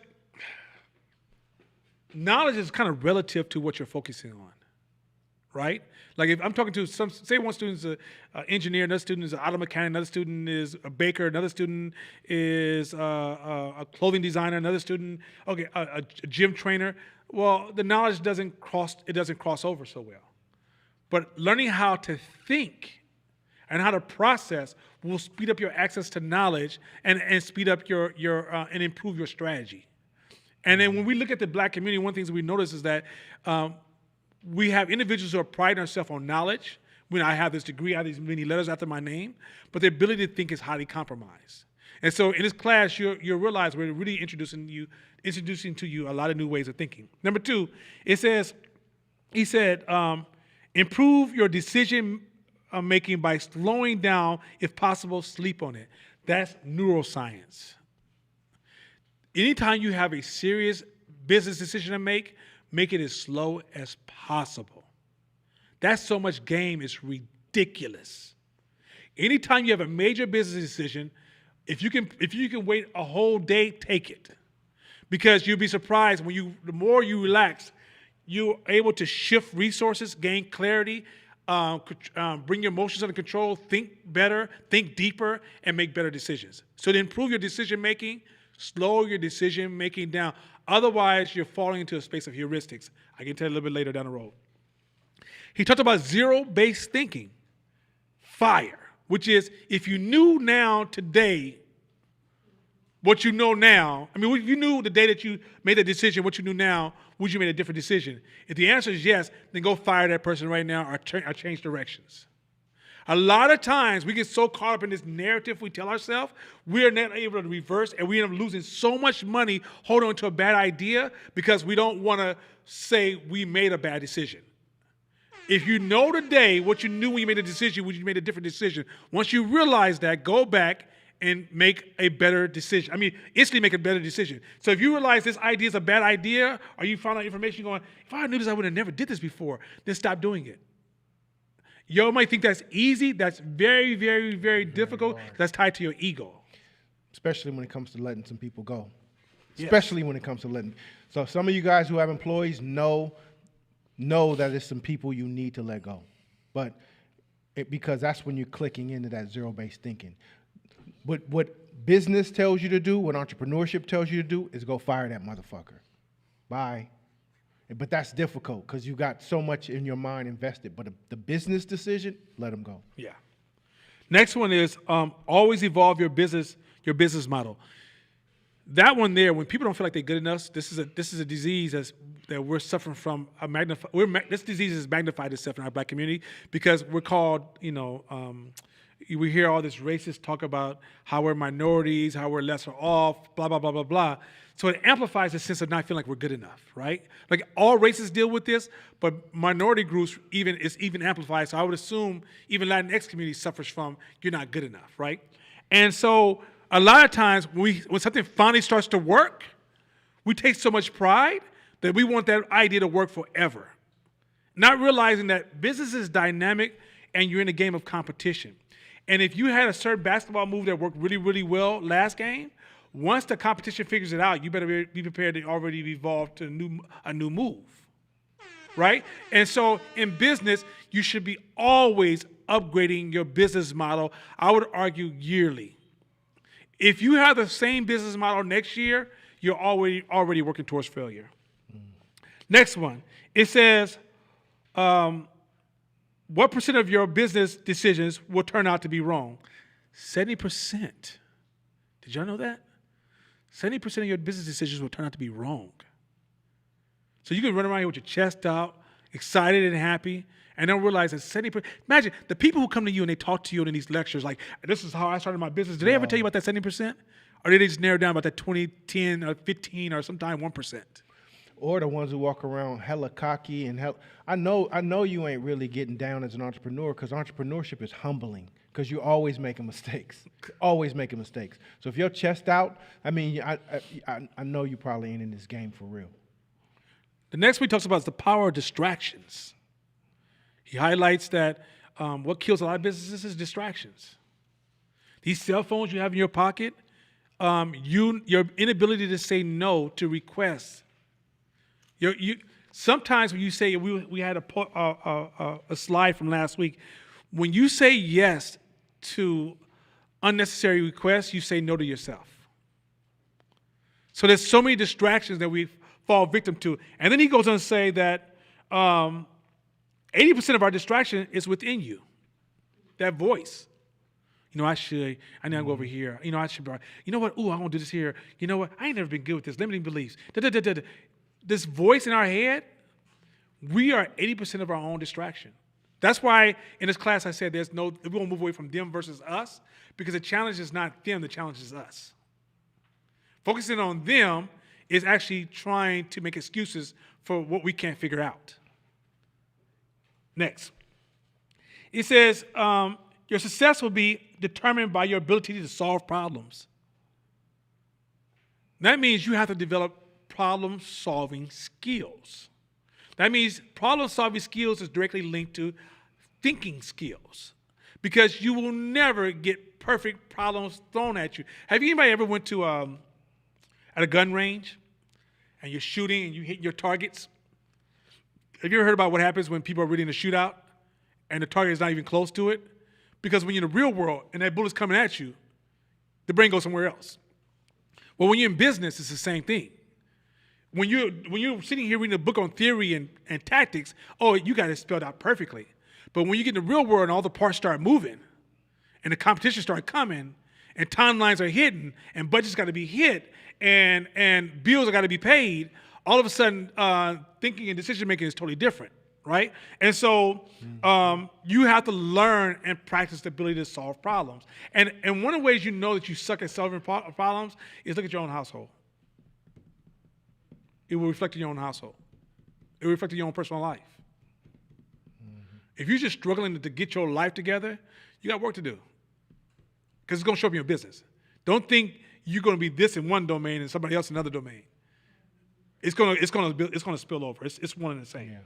Speaker 1: knowledge is kind of relative to what you're focusing on, right? Like if I'm talking to say one student's an engineer, another student is an auto mechanic, another student is a baker, another student is a clothing designer, another student, a gym trainer. Well, the knowledge doesn't cross over so well. But learning how to think and how to process will speed up your access to knowledge and speed up your and improve your strategy. And then when we look at the black community, one of the things we notice is that we have individuals who are priding themselves on knowledge. When I have this degree, I have these many letters after my name, but their ability to think is highly compromised. And so in this class, you'll realize we're really introducing to you a lot of new ways of thinking. Number two, he said, improve your decision making by slowing down, if possible, sleep on it. That's neuroscience. Anytime you have a serious business decision to make it as slow as possible. That's so much game, it's ridiculous. Anytime you have a major business decision, if you can wait a whole day, take it. Because you'll be surprised the more you relax, you're able to shift resources, gain clarity, bring your emotions under control, think better, think deeper, and make better decisions. So to improve your decision making, slow your decision making down. Otherwise, you're falling into a space of heuristics. I can tell you a little bit later down the road. He talked about zero-based thinking, FIRE, which is if you knew now today what you know now, if you knew the day that you made a decision, what you knew now, would you make a different decision? If the answer is yes, then go fire that person right now or change directions. A lot of times we get so caught up in this narrative we tell ourselves, we are not able to reverse, and we end up losing so much money holding on to a bad idea because we don't want to say we made a bad decision. If you know today what you knew when you made a decision, when you made a different decision, once you realize that, go back and make a better decision. Instantly make a better decision. So if you realize this idea is a bad idea, or you found out information going, if I knew this, I would have never did this before, then stop doing it. You might think that's easy. That's very, very, very difficult. That's tied to your ego.
Speaker 2: Especially when it comes to letting some people go.
Speaker 1: Yes.
Speaker 2: Especially when it comes to letting. So some of you guys who have employees know that there's some people you need to let go. But because that's when you're clicking into that zero-based thinking. What business tells you to do, what entrepreneurship tells you to do, is go fire that motherfucker. Bye. But that's difficult because you got so much in your mind invested. But the business decision, let them go.
Speaker 1: Yeah. Next one is always evolve your business model. That one there, when people don't feel like they're good enough, this is a disease that we're suffering from. This disease is magnified itself in our black community because we're called, we hear all this racist talk about how we're minorities, how we're lesser off, blah, blah, blah, blah, blah. So it amplifies the sense of not feeling like we're good enough, right? Like all races deal with this, but minority groups is even amplified. So I would assume even Latinx community suffers from you're not good enough, right? And so a lot of times when something finally starts to work, we take so much pride that we want that idea to work forever. Not realizing that business is dynamic and you're in a game of competition. And if you had a certain basketball move that worked really, really well last game, once the competition figures it out, you better be prepared to already evolve to a new move, right? And so in business, you should be always upgrading your business model, I would argue yearly. If you have the same business model next year, you're already working towards failure. Next one, it says, what percent of your business decisions will turn out to be wrong? 70%. Did y'all know that? 70% of your business decisions will turn out to be wrong. So you can run around here with your chest out, excited and happy, and don't realize that 70%. Imagine the people who come to you and they talk to you in these lectures like, this is how I started my business. Did they ever tell you about that 70%? Or did they just narrow down about that 20, 10, or 15, or sometimes 1%?
Speaker 2: Or the ones who walk around hella cocky and I know you ain't really getting down as an entrepreneur because entrepreneurship is humbling because you're always making mistakes, always making mistakes. So if your chest out, I mean, I know you probably ain't in this game for real.
Speaker 1: The next one he talks about is the power of distractions. He highlights that what kills a lot of businesses is distractions. These cell phones you have in your pocket, your inability to say no to requests. Sometimes when you say, we had a slide from last week, when you say yes to unnecessary requests, you say no to yourself. So there's so many distractions that we fall victim to. And then he goes on to say that 80% of our distraction is within you, that voice. I need to go over here. I should, you know what? Ooh, I want to do this here. You know what? I ain't never been good with this. Limiting beliefs. This voice in our head, we are 80% of our own distraction. That's why in this class I said we won't move away from them versus us, because the challenge is not them, the challenge is us. Focusing on them is actually trying to make excuses for what we can't figure out. Next. It says, your success will be determined by your ability to solve problems. That means you have to develop problem-solving skills. That means problem-solving skills is directly linked to thinking skills, because you will never get perfect problems thrown at you. Have anybody ever went to at a gun range and you're shooting and you hit your targets? Have you ever heard about what happens when people are really in a shootout and the target is not even close to it? Because when you're in the real world and that bullet's coming at you, the brain goes somewhere else. Well, when you're in business, it's the same thing. When you're sitting here reading a book on theory and tactics, you got it spelled out perfectly. But when you get in the real world and all the parts start moving and the competition start coming and timelines are hidden and budgets got to be hit and bills are got to be paid, all of a sudden thinking and decision making is totally different, right? And so you have to learn and practice the ability to solve problems. And one of the ways you know that you suck at solving problems is look at your own household. It will reflect in your own household. It will reflect in your own personal life. Mm-hmm. If you're just struggling to get your life together, you got work to do. Because it's going to show up in your business. Don't think you're going to be this in one domain and somebody else in another domain. It's going to spill over. It's one and the same. Yeah.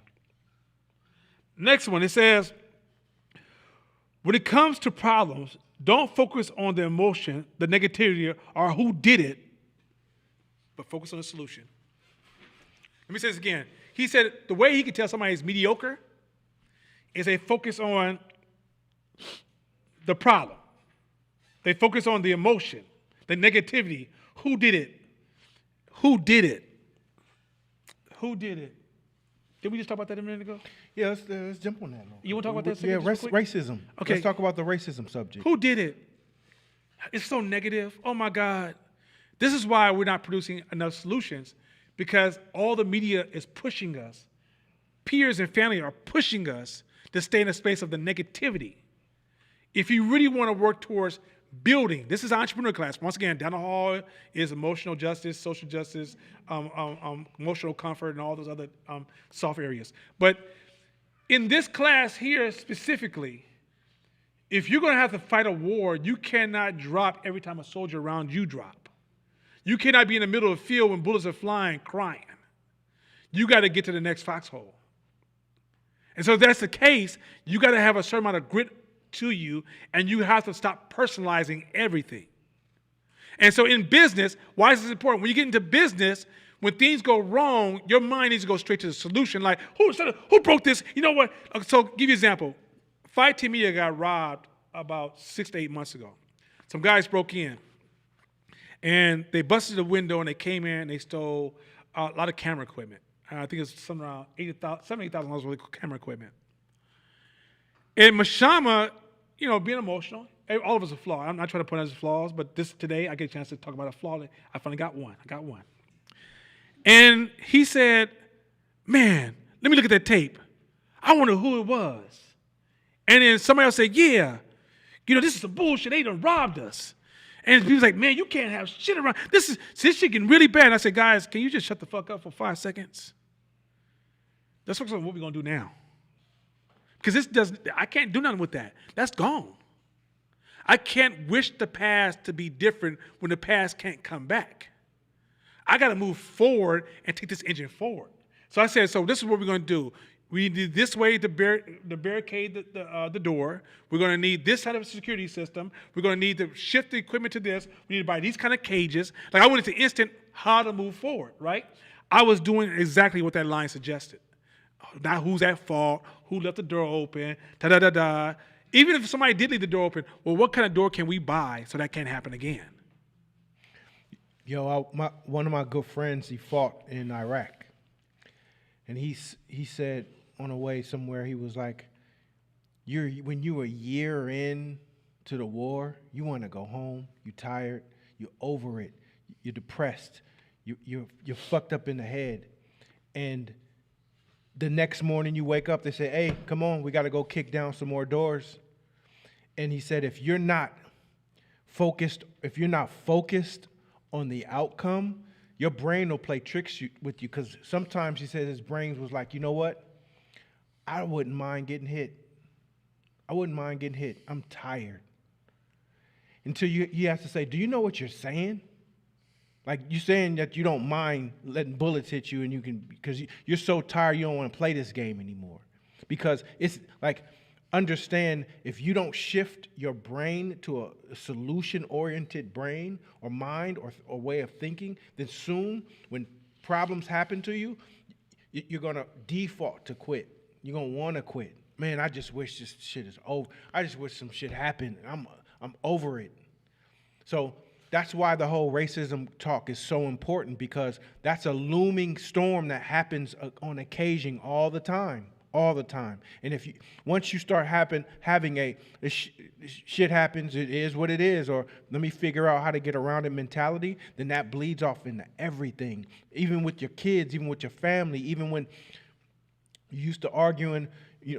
Speaker 1: Next one, it says, when it comes to problems, don't focus on the emotion, the negativity, or who did it, but focus on the solution. Let me say this again. He said the way he can tell somebody is mediocre is they focus on the problem. They focus on the emotion, the negativity. Who did it? Who did it? Who did it? Did we just talk about that a minute ago?
Speaker 2: Yeah, let's jump on that.
Speaker 1: You want to talk about that?
Speaker 2: Yeah,
Speaker 1: just real quick?
Speaker 2: racism.
Speaker 1: Okay.
Speaker 2: Let's talk about the racism subject.
Speaker 1: Who did it? It's so negative. Oh my God. This is why we're not producing enough solutions, because all the media is pushing us. Peers and family are pushing us to stay in a space of the negativity. If you really want to work towards building, this is entrepreneur class. Once again, down the hall is emotional justice, social justice, emotional comfort, and all those other soft areas. But in this class here specifically, if you're going to have to fight a war, you cannot drop every time a soldier around you drop. You cannot be in the middle of the field when bullets are flying crying. You got to get to the next foxhole. And so if that's the case, you got to have a certain amount of grit to you, and you have to stop personalizing everything. And so in business, why is this important? When you get into business, when things go wrong, your mind needs to go straight to the solution. Like, who broke this? You know what? So give you an example. Fight Team Media got robbed about 6 to 8 months ago. Some guys broke in, and they busted the window, and they came in, and they stole a lot of camera equipment. I think it's something around $78,000 worth of camera equipment. And Mashama, you know, being emotional, all of us are flawed. I'm not trying to point out his flaws, but today I get a chance to talk about a flaw. I finally got one. And he said, man, let me look at that tape. I wonder who it was. And then somebody else said, yeah, you know, this is some bullshit. They done robbed us. And people's like, man, you can't have shit around. This shit getting really bad. And I said, guys, can you just shut the fuck up for 5 seconds? Let's focus on what we're going to do now. Because I can't do nothing with that. That's gone. I can't wish the past to be different when the past can't come back. I got to move forward and take this engine forward. So I said, so this is what we're going to do. We need this way to barricade the door. We're going to need this kind of security system. We're going to need to shift the equipment to this. We need to buy these kind of cages. Like, I wanted to instant how to move forward, right? I was doing exactly what that line suggested. Not who's at fault, who left the door open, da-da-da-da. Even if somebody did leave the door open, well, what kind of door can we buy so that can't happen again?
Speaker 2: Yo, one of my good friends, he fought in Iraq. And he said on the way somewhere, he was like, when you're a year in to the war, you want to go home, you're tired, you're over it, you're depressed, you're fucked up in the head. And the next morning you wake up, they say, hey, come on, we got to go kick down some more doors. And he said, if you're not focused on the outcome, your brain will play tricks with you. Because sometimes he said his brain was like, you know what? I wouldn't mind getting hit. I'm tired. Until you have to say, do you know what you're saying? Like, you're saying that you don't mind letting bullets hit you, and because you're so tired you don't want to play this game anymore. Because it's like, understand, if you don't shift your brain to a solution-oriented brain or mind or way of thinking, then soon when problems happen to you, you're going to default to quit. You're going to want to quit. Man, I just wish this shit is over. I just wish some shit happened. I'm over it. So that's why the whole racism talk is so important, because that's a looming storm that happens on occasion all the time. And once you start having shit happens, it is what it is, or let me figure out how to get around it mentality, then that bleeds off into everything, even with your kids, even with your family, even when you used to arguing,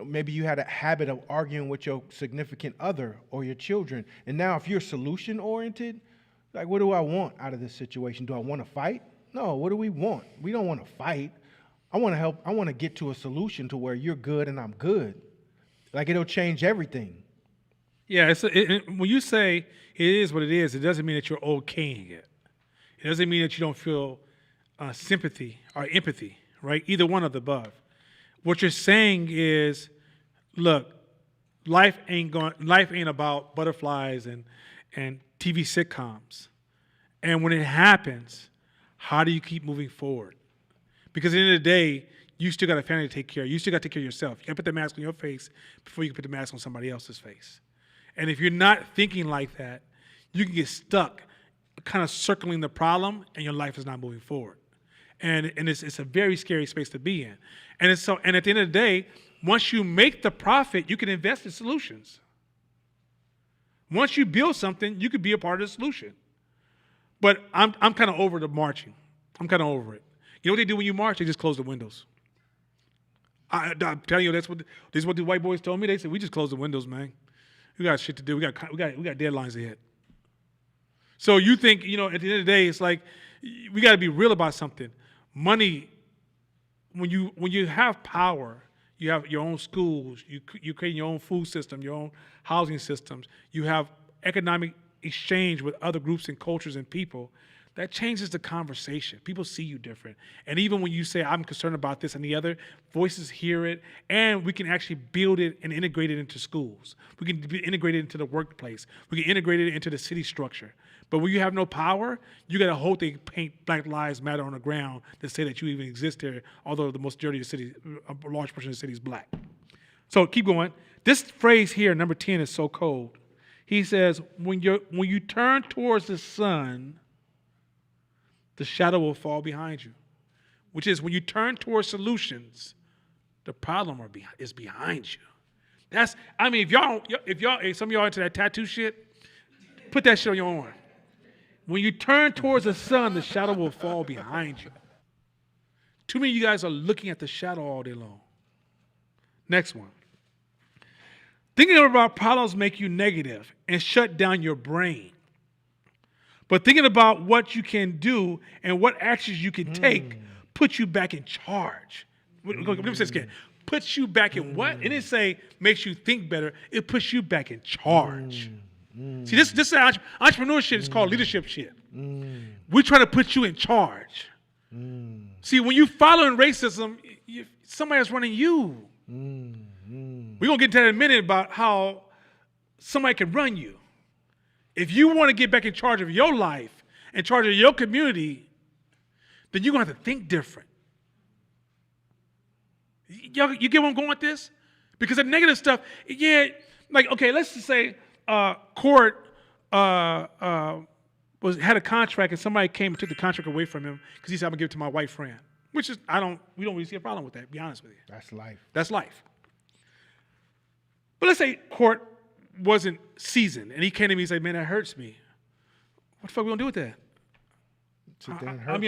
Speaker 2: maybe you had a habit of arguing with your significant other or your children. And now if you're solution oriented, like, what do I want out of this situation? Do I want to fight? No, what do we want? We don't want to fight. I want to help. I want to get to a solution to where you're good and I'm good. Like, it'll change everything.
Speaker 1: Yeah, when you say it is what it is, it doesn't mean that you're okaying it. It doesn't mean that you don't feel sympathy or empathy, right? Either one of the above. What you're saying is, look, life ain't about butterflies and TV sitcoms. And when it happens, how do you keep moving forward? Because at the end of the day, you still got a family to take care of. You still got to take care of yourself. You got to put the mask on your face before you can put the mask on somebody else's face. And if you're not thinking like that, you can get stuck kind of circling the problem and your life is not moving forward. And it's a very scary space to be in. And at the end of the day, once you make the profit, you can invest in solutions. Once you build something, you could be a part of the solution. But I'm kind of over the marching. I'm kind of over it. You know what they do when you march? They just close the windows. I'm telling you, this is what the white boys told me. They said, we just close the windows, man. We got shit to do. We got deadlines ahead. So you think, at the end of the day, it's like we got to be real about something. Money, when you have power, you have your own schools, you create your own food system, your own housing systems, you have economic exchange with other groups and cultures and people, that changes the conversation. People see you different. And even when you say, I'm concerned about this and the other, voices hear it, and we can actually build it and integrate it into schools. We can integrate it into the workplace. We can integrate it into the city structure. But when you have no power, you got to hope they paint Black Lives Matter on the ground to say that you even exist here, although the majority of the city, a large portion of the city is black. So keep going. This phrase here, number 10, is so cold. He says, when you turn towards the sun, the shadow will fall behind you. Which is when you turn towards solutions, the problem is behind you. If some of y'all into that tattoo shit, put that shit on your arm. When you turn towards the sun, the shadow will fall behind you. Too many of you guys are looking at the shadow all day long. Next one. Thinking about problems make you negative and shut down your brain. But thinking about what you can do and what actions you can take puts you back in charge. Let me say this again. Puts you back in what? It didn't say makes you think better. It puts you back in charge. See, this is entrepreneurship is called leadership shit. We're trying to put you in charge. See, when you following racism, somebody's running you. We're going to get into that in a minute about how somebody can run you. If you want to get back in charge of your life, in charge of your community, then you're going to have to think different. You get where I'm going with this? Because the negative stuff, let's just say Court had a contract and somebody came and took the contract away from him because he said, I'm going to give it to my white friend. Which is, we don't really see a problem with that, to be honest with you. That's life. But let's say Court wasn't seasoned, and he came to me and said, man, that hurts me. What the fuck are we going to do with that?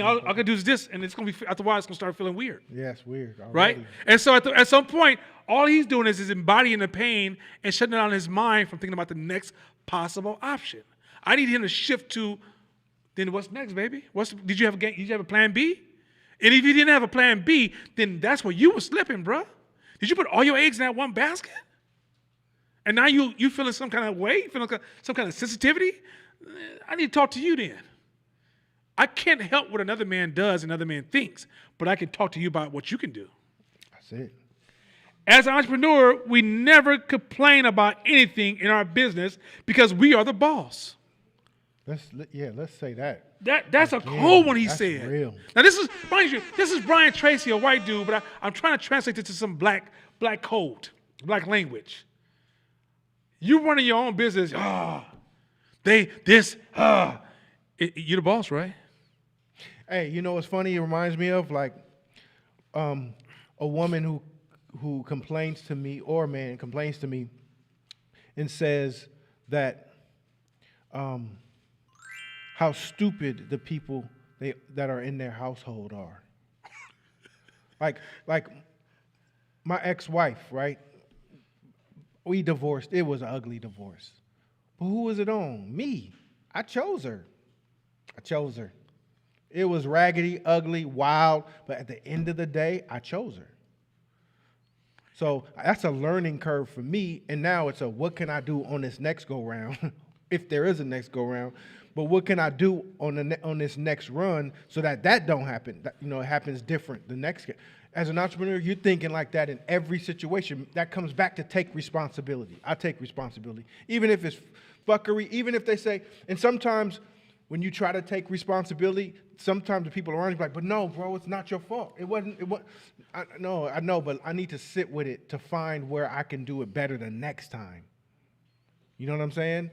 Speaker 1: All I can do is this, and it's going to be, after a while, it's going to start feeling weird.
Speaker 2: Yeah, it's weird. Already.
Speaker 1: Right? And so at some point, all he's doing is embodying the pain and shutting down his mind from thinking about the next possible option. I need him to shift to, then what's next, baby? Did you have a plan B? And if you didn't have a plan B, then that's where you were slipping, bro. Did you put all your eggs in that one basket? And now you feeling some kind of way, feeling some kind of sensitivity? I need to talk to you then. I can't help what another man does and another man thinks, but I can talk to you about what you can do.
Speaker 2: That's it.
Speaker 1: As an entrepreneur, we never complain about anything in our business because we are the boss.
Speaker 2: Let's say that.
Speaker 1: That's a cold one he
Speaker 2: that's
Speaker 1: said.
Speaker 2: Real.
Speaker 1: Now this is Brian Tracy, a white dude, but I'm trying to translate this to some black code, black language. You running your own business, you're the boss, right?
Speaker 2: Hey, you know what's funny? It reminds me of a woman who complains to me, or a man complains to me, and says that how stupid the people that are in their household are. like my ex-wife, right? We divorced. It was an ugly divorce. But who was it on? Me. I chose her. It was raggedy, ugly, wild, but at the end of the day, I chose her. So that's a learning curve for me, and now it's what can I do on this next go-round, if there is a next go-round, but what can I do on this next run so that don't happen, it happens different the next. As an entrepreneur, you're thinking like that in every situation. That comes back to take responsibility. I take responsibility. Even if it's fuckery, even if they say, and sometimes when you try to take responsibility, sometimes the people around you are like, but no, bro, it's not your fault. I know, but I need to sit with it to find where I can do it better the next time. You know what I'm saying?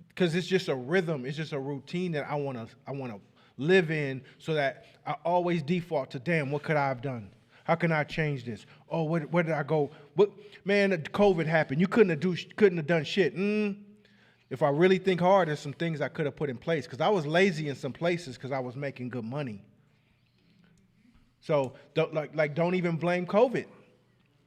Speaker 2: Because it's just a rhythm. It's just a routine that I wanna live in, so that I always default to, damn, what could I have done? How can I change this? Oh, where did I go? What, man, COVID happened. You couldn't have done shit. If I really think hard, there's some things I could have put in place, because I was lazy in some places because I was making good money. So don't even blame COVID.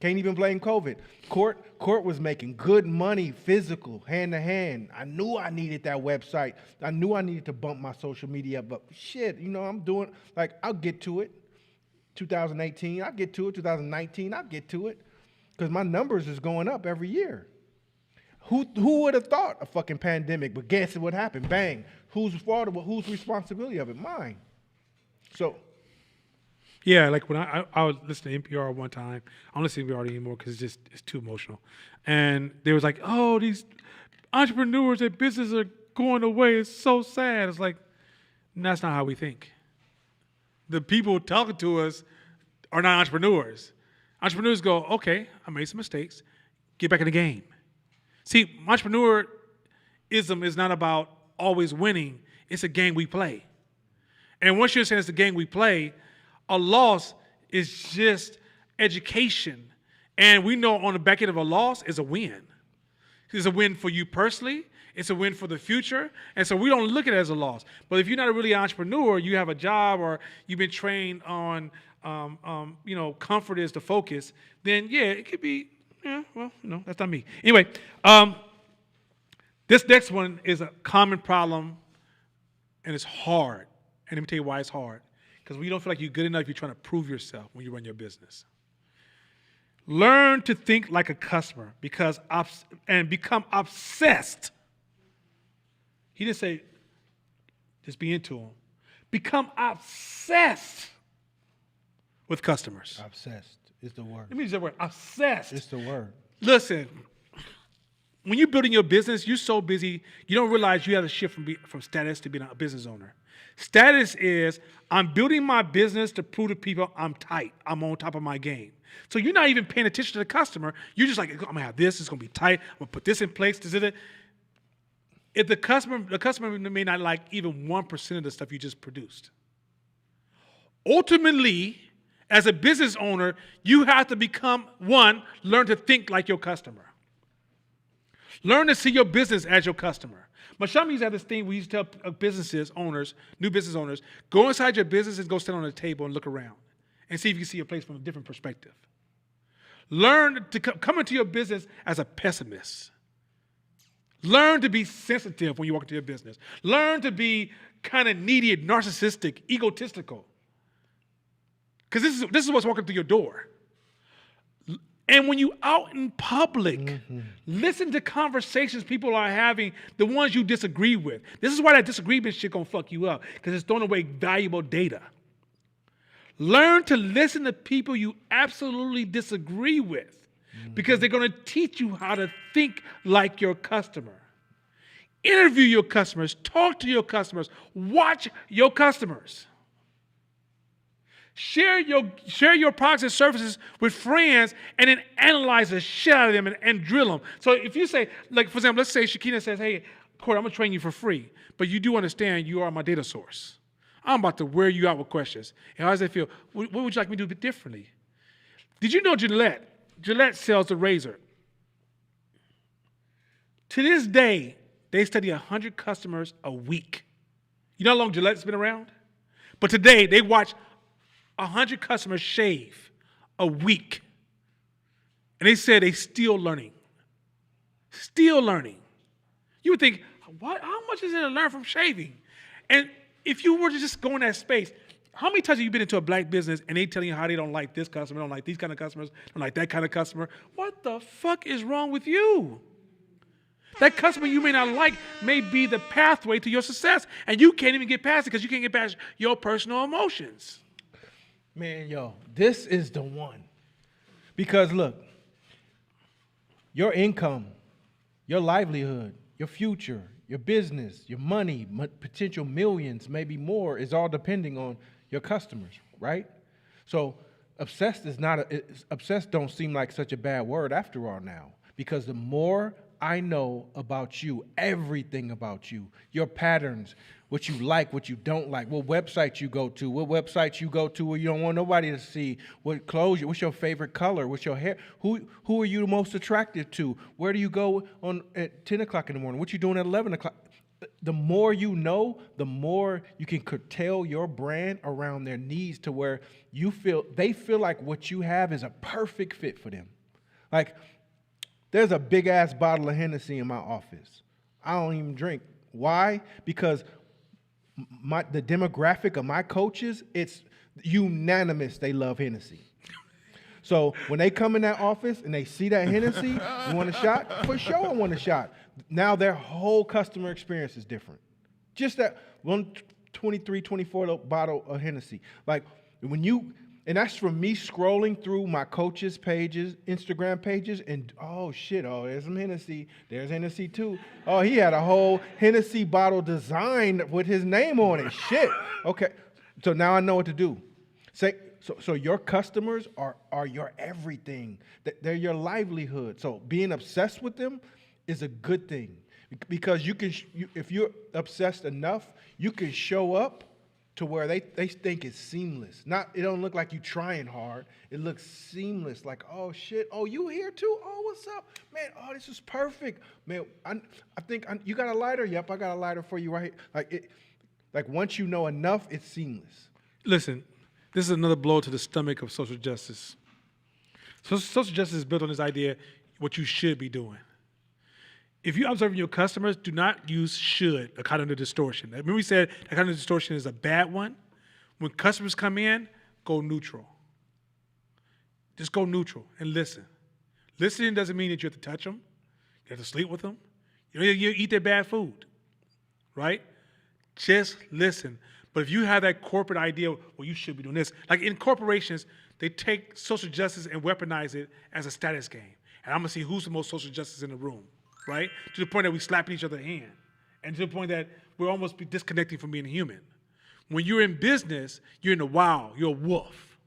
Speaker 2: Can't even blame COVID. Court was making good money, physical, hand to hand. I knew I needed that website. I knew I needed to bump my social media up, but shit, I'm doing, I'll get to it. 2018, I'll get to it. 2019, I'll get to it. Because my numbers is going up every year. Who would have thought a fucking pandemic? But guess what happened? Bang. Whose fault? Whose responsibility of it? Mine. So.
Speaker 1: Yeah, like when I was listening to NPR one time. I don't listen to NPR anymore because it's too emotional. And they was like, oh, these entrepreneurs and businesses are going away. It's so sad. It's like, that's not how we think. The people talking to us are not entrepreneurs. Entrepreneurs go, okay, I made some mistakes. Get back in the game. See, entrepreneurism is not about always winning. It's a game we play. And once you're saying it's a game we play, a loss is just education. And we know on the back end of a loss is a win. It's a win for you personally. It's a win for the future. And so we don't look at it as a loss. But if you're not a really entrepreneur, you have a job or you've been trained on, comfort is the focus, then yeah, it could be, that's not me. Anyway, this next one is a common problem and it's hard. And let me tell you why it's hard. Because when you don't feel like you're good enough, you're trying to prove yourself when you run your business. Learn to think like a customer and become obsessed. He didn't say, just be into them. Become obsessed with customers.
Speaker 2: Obsessed is the word.
Speaker 1: Let me use that word, obsessed.
Speaker 2: It's the word.
Speaker 1: Listen, when you're building your business, you're so busy, you don't realize you have to shift from status to being a business owner. Status is, I'm building my business to prove to people I'm tight. I'm on top of my game. So you're not even paying attention to the customer. You're just like, I'm going to have this. It's going to be tight. I'm going to put this in place. If the customer may not like even 1% of the stuff you just produced. Ultimately, as a business owner, you have to learn to think like your customer. Learn to see your business as your customer. Mashami used to have this thing we used to tell new business owners, go inside your business and go stand on the table and look around and see if you can see your place from a different perspective. Learn to come into your business as a pessimist. Learn to be sensitive when you walk into your business. Learn to be kind of needy, narcissistic, egotistical. Because this is what's walking through your door. And when you out in public, listen to conversations people are having, the ones you disagree with. This is why that disagreement shit gonna fuck you up, because it's throwing away valuable data. Learn to listen to people you absolutely disagree with, because they're gonna teach you how to think like your customer. Interview your customers, talk to your customers, watch your customers. Share your products and services with friends and then analyze the shit out of them and drill them. So if you say, like, for example, let's say Shakina says, hey, Corey, I'm going to train you for free, but you do understand you are my data source. I'm about to wear you out with questions. And how does that feel? What would you like me to do a bit differently? Did you know Gillette sells a razor? To this day, they study 100 customers a week. You know how long Gillette's been around? But today, they watch 100 customers shave a week. And they said they still learning. Still learning. You would think, what? How much is it to learn from shaving? And if you were to just go in that space, how many times have you been into a black business and they telling you how they don't like this customer, don't like these kind of customers, don't like that kind of customer? What the fuck is wrong with you? That customer you may not like may be the pathway to your success, and you can't even get past it because you can't get past your personal emotions.
Speaker 2: Man, yo, this is the one. Because look, your income, your livelihood, your future, your business, your money, potential millions, maybe more, is all depending on your customers, right? So obsessed don't seem like such a bad word after all now, because the more I know about you, everything about you, your patterns, what you like, what you don't like, what websites you go to, where you don't want nobody to see, what clothes, what's your favorite color, what's your hair, who are you most attracted to, where do you go on at 10 o'clock in the morning, what you doing at 11 o'clock. The more you know, the more you can curtail your brand around their needs to where they feel like what you have is a perfect fit for them. Like, there's a big ass bottle of Hennessy in my office. I don't even drink. Why? Because the demographic of my coaches, it's unanimous they love Hennessy. So when they come in that office and they see that Hennessy, you want a shot? For sure I want a shot. Now their whole customer experience is different. Just that 123, 24 bottle of Hennessy. Like and that's from me scrolling through my coaches' pages, Instagram pages, and oh shit, there's some Hennessy. There's Hennessy too. Oh, he had a whole Hennessy bottle design with his name on it. Shit. Okay. So now I know what to do. So your customers are your everything. They're your livelihood. So being obsessed with them is a good thing because if you're obsessed enough, you can show up to where they think it's seamless. It don't look like you trying hard. It looks seamless. Like, oh shit, oh you here too? Oh, what's up, man? Oh, this is perfect, man. I think you got a lighter? Yep, I got a lighter for you right here. Like once you know enough, it's seamless.
Speaker 1: Listen. This is another blow to the stomach of social justice. So social justice is built on this idea, what you should be doing. If you're observing your customers, do not use should, a cognitive distortion. Remember we said that cognitive distortion is a bad one? When customers come in, go neutral. Just go neutral and listen. Listening doesn't mean that you have to touch them. You have to sleep with them. You eat their bad food, right? Just listen. But if you have that corporate idea, well, you should be doing this. Like in corporations, they take social justice and weaponize it as a status game. And I'm going to see who's the most social justice in the room, right? To the point that we slap each other's hand. And to the point that we're almost disconnecting from being human. When you're in business, you're in the wild. You're a wolf.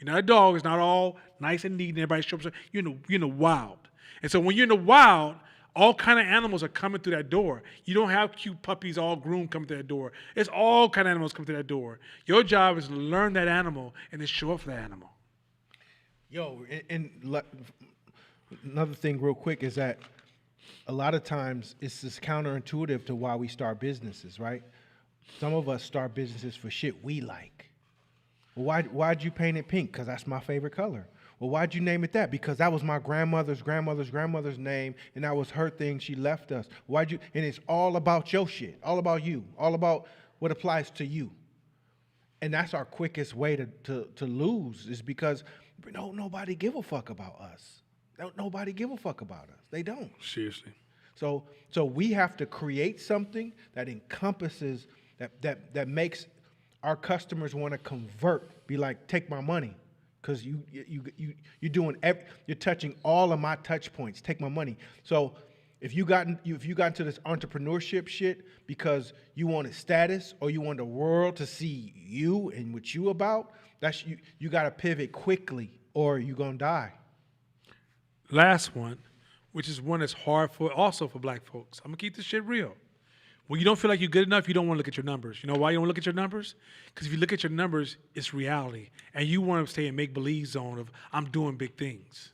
Speaker 1: You're not a dog. It's not all nice and neat and everybody shows up. You're in the wild. And so when you're in the wild, all kind of animals are coming through that door. You don't have cute puppies all groomed coming through that door. It's all kind of animals coming through that door. Your job is to learn that animal and then show up for that animal.
Speaker 2: Yo, and another thing real quick is that a lot of times it's just counterintuitive to why we start businesses, right? Some of us start businesses for shit we like. Well, why'd you paint it pink? Because that's my favorite color. Well, why'd you name it that? Because that was my grandmother's name, and that was her thing. She left us. And it's all about your shit, all about you, all about what applies to you. And that's our quickest way to lose is because nobody give a fuck about us. Nobody give a fuck about us. They don't.
Speaker 1: Seriously.
Speaker 2: So we have to create something that encompasses, that makes our customers want to convert, be like, take my money. Because you're touching all of my touch points. Take my money. So if you got into this entrepreneurship shit because you wanted status or you want the world to see you and what you about, that's you got to pivot quickly or you're gonna die.
Speaker 1: Last one, which is one that's hard for black folks. I'm gonna keep this shit real. When you don't feel like you're good enough, you don't want to look at your numbers. You know why you don't look at your numbers? Because if you look at your numbers, it's reality. And you want to stay in make-believe zone of, I'm doing big things.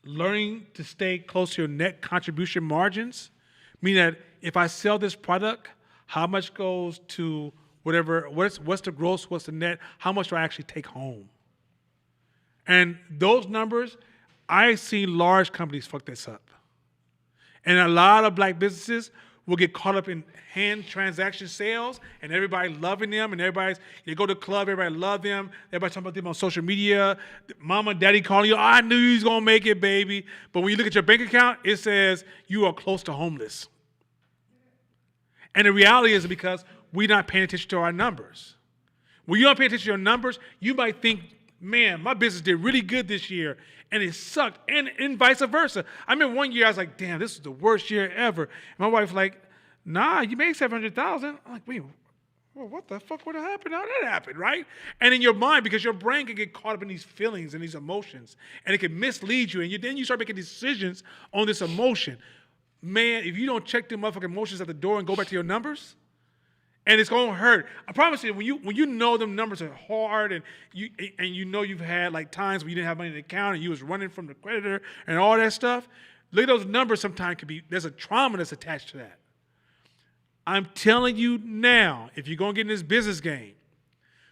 Speaker 1: Learning to stay close to your net contribution margins, meaning that if I sell this product, how much goes to whatever, what's the gross, what's the net, how much do I actually take home? And those numbers, I've seen large companies fuck this up. And a lot of black businesses will get caught up in hand transaction sales and everybody loving them and they go to the club, everybody love them, everybody talking about them on social media, mama and daddy calling you, I knew you was gonna make it, baby. But when you look at your bank account, it says you are close to homeless. And the reality is because we're not paying attention to our numbers. When you don't pay attention to your numbers, you might think, man, my business did really good this year, and it sucked, and vice versa. I remember one year I was like, damn, this is the worst year ever. And my wife like, nah, you made $700,000. I'm like, wait, well, what the fuck would have happened? How did that happen, right? And in your mind, because your brain can get caught up in these feelings and these emotions, and it can mislead you, and then you start making decisions on this emotion. Man, if you don't check them motherfucking emotions at the door and go back to your numbers, and it's gonna hurt. I promise you, when you know them numbers are hard, and you know you've had like times where you didn't have money in the account and you was running from the creditor and all that stuff. Look at those numbers. Sometimes there's a trauma that's attached to that. I'm telling you now, if you're gonna get in this business game,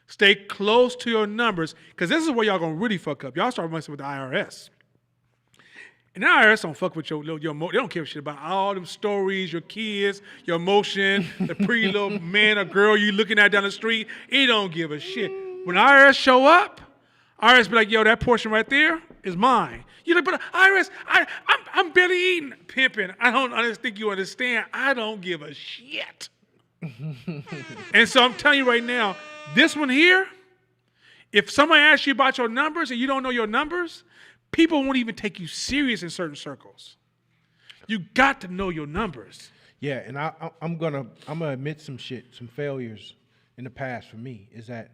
Speaker 1: stay close to your numbers, because this is where y'all gonna really fuck up. Y'all start messing with the IRS. And the IRS don't fuck with your they don't care shit about all them stories, your kids, your emotion, the pretty little man or girl you looking at down the street. It don't give a shit. When the IRS show up, IRS be like, yo, that portion right there is mine. You're like, but IRS, I'm barely eating. Pimping, I don't think you understand. I don't give a shit. And so I'm telling you right now, this one here, if somebody asks you about your numbers and you don't know your numbers, people won't even take you serious in certain circles. You got to know your numbers.
Speaker 2: Yeah, and I'm gonna admit some failures in the past for me is that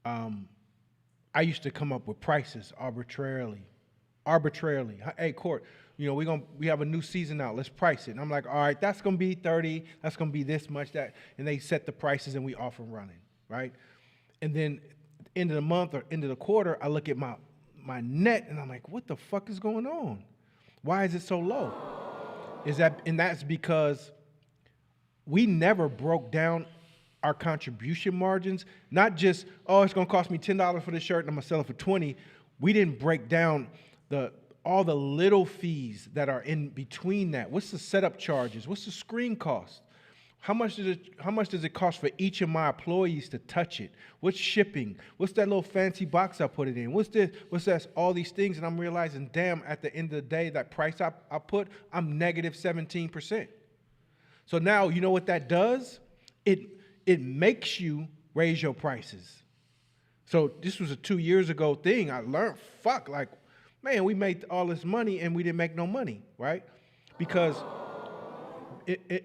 Speaker 2: I used to come up with prices arbitrarily. Hey, Court, we have a new season out. Let's price it. And I'm like, all right, that's gonna be 30. That's gonna be this much. And they set the prices and we off and running, right? And then end of the month or end of the quarter, I look at my net and I'm like, what the fuck is going on? Why is it so low? And that's because we never broke down our contribution margins. Not just, it's gonna cost me $10 for this shirt and I'm gonna sell it for 20. We didn't break down all the little fees that are in between that. What's the setup charges? What's the screen cost? How much does it cost for each of my employees to touch it? What's shipping? What's that little fancy box I put it in? What's this? What's that? All these things, and I'm realizing, damn, at the end of the day, that price I put, I'm negative 17%. So now, you know what that does? It makes you raise your prices. So this was a 2 years ago thing. I learned, man, we made all this money and we didn't make no money, right? Because,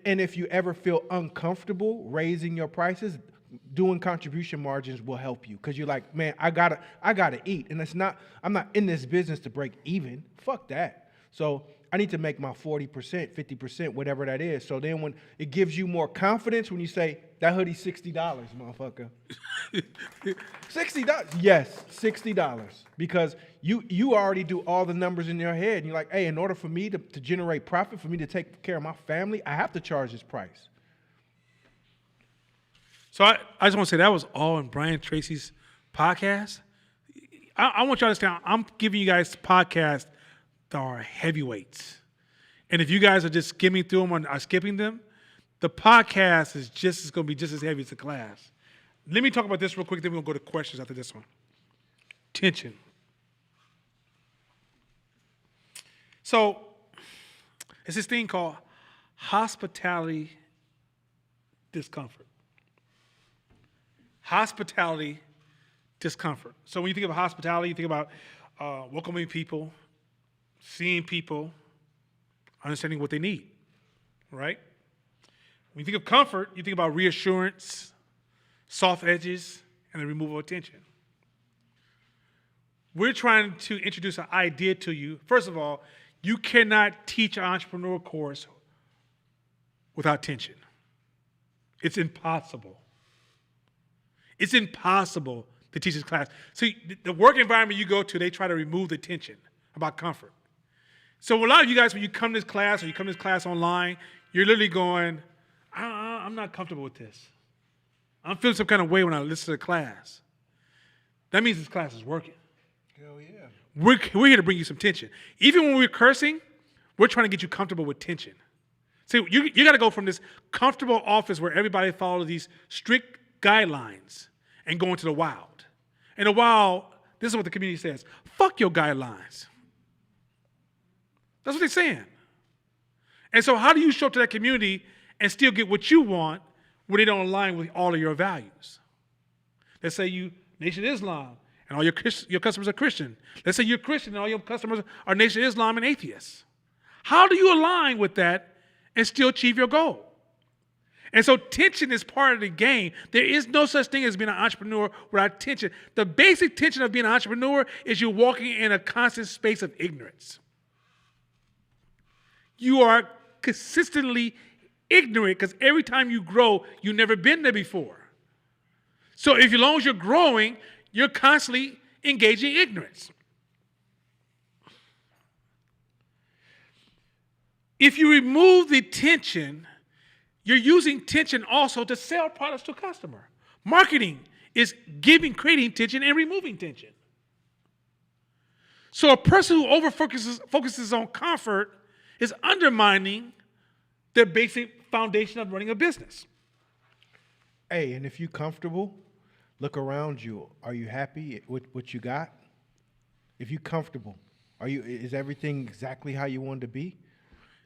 Speaker 2: and if you ever feel uncomfortable raising your prices, doing contribution margins will help you. Because you're like, man, I gotta eat. And I'm not in this business to break even. Fuck that. So I need to make my 40%, 50%, whatever that is. So then when it gives you more confidence when you say, that hoodie's $60, motherfucker. $60? Yes, $60. Because you already do all the numbers in your head. And you're like, hey, in order for me to generate profit, for me to take care of my family, I have to charge this price.
Speaker 1: So I just want to say that was all in Brian Tracy's podcast. I want you to understand, I'm giving you guys podcasts that are heavyweights. And if you guys are just skimming through them or skipping them, the podcast is going to be just as heavy as the class. Let me talk about this real quick, then we'll go to questions after this one. Tension. So it's this thing called hospitality discomfort. Hospitality discomfort. So when you think of hospitality, you think about welcoming people, seeing people, understanding what they need, right? When you think of comfort, you think about reassurance, soft edges, and the removal of tension. We're trying to introduce an idea to you. First of all, you cannot teach an entrepreneurial course without tension. It's impossible. It's impossible to teach this class. See, the work environment you go to, they try to remove the tension about comfort. So a lot of you guys, when you come to this class or you come to this class online, you're literally going, I'm not comfortable with this. I'm feeling some kind of way when I listen to the class. That means this class is working.
Speaker 2: Hell yeah.
Speaker 1: We're here to bring you some tension. Even when we're cursing, we're trying to get you comfortable with tension. See, you got to go from this comfortable office where everybody follows these strict guidelines and go into the wild. In the wild, this is what the community says, fuck your guidelines. That's what they're saying. And so how do you show up to that community and still get what you want when they don't align with all of your values? Let's say you Nation Islam and all your customers are Christian. Let's say you're Christian and all your customers are Nation Islam and atheists. How do you align with that and still achieve your goal? And so tension is part of the game. There is no such thing as being an entrepreneur without tension. The basic tension of being an entrepreneur is you're walking in a constant space of ignorance. You are consistently ignorant because every time you grow, you've never been there before. So if as long as you're growing, you're constantly engaging ignorance. If you remove the tension, you're using tension also to sell products to a customer. Marketing is creating tension and removing tension. So a person who focuses on comfort is undermining the basic foundation of running a business.
Speaker 2: Hey, and if you're comfortable, look around you. Are you happy with what you got? If you're comfortable, is everything exactly how you want it to be?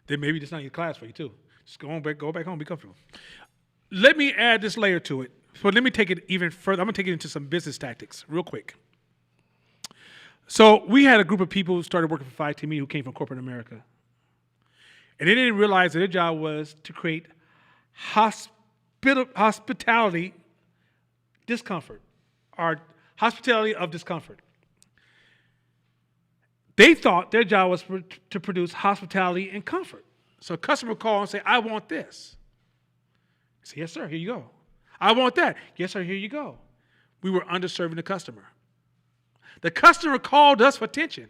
Speaker 1: Then maybe this is not your class for you too. Just go back home, be comfortable. Let me add this layer to it. So let me take it even further. I'm gonna take it into some business tactics real quick. So we had a group of people who started working for 5TME who came from corporate America. And they didn't realize that their job was to create hospitality discomfort, or hospitality of discomfort. They thought their job was to produce hospitality and comfort. So a customer would call and say, I want this. I say, yes, sir, here you go. I want that. Yes, sir, here you go. We were underserving the customer. The customer called us for attention.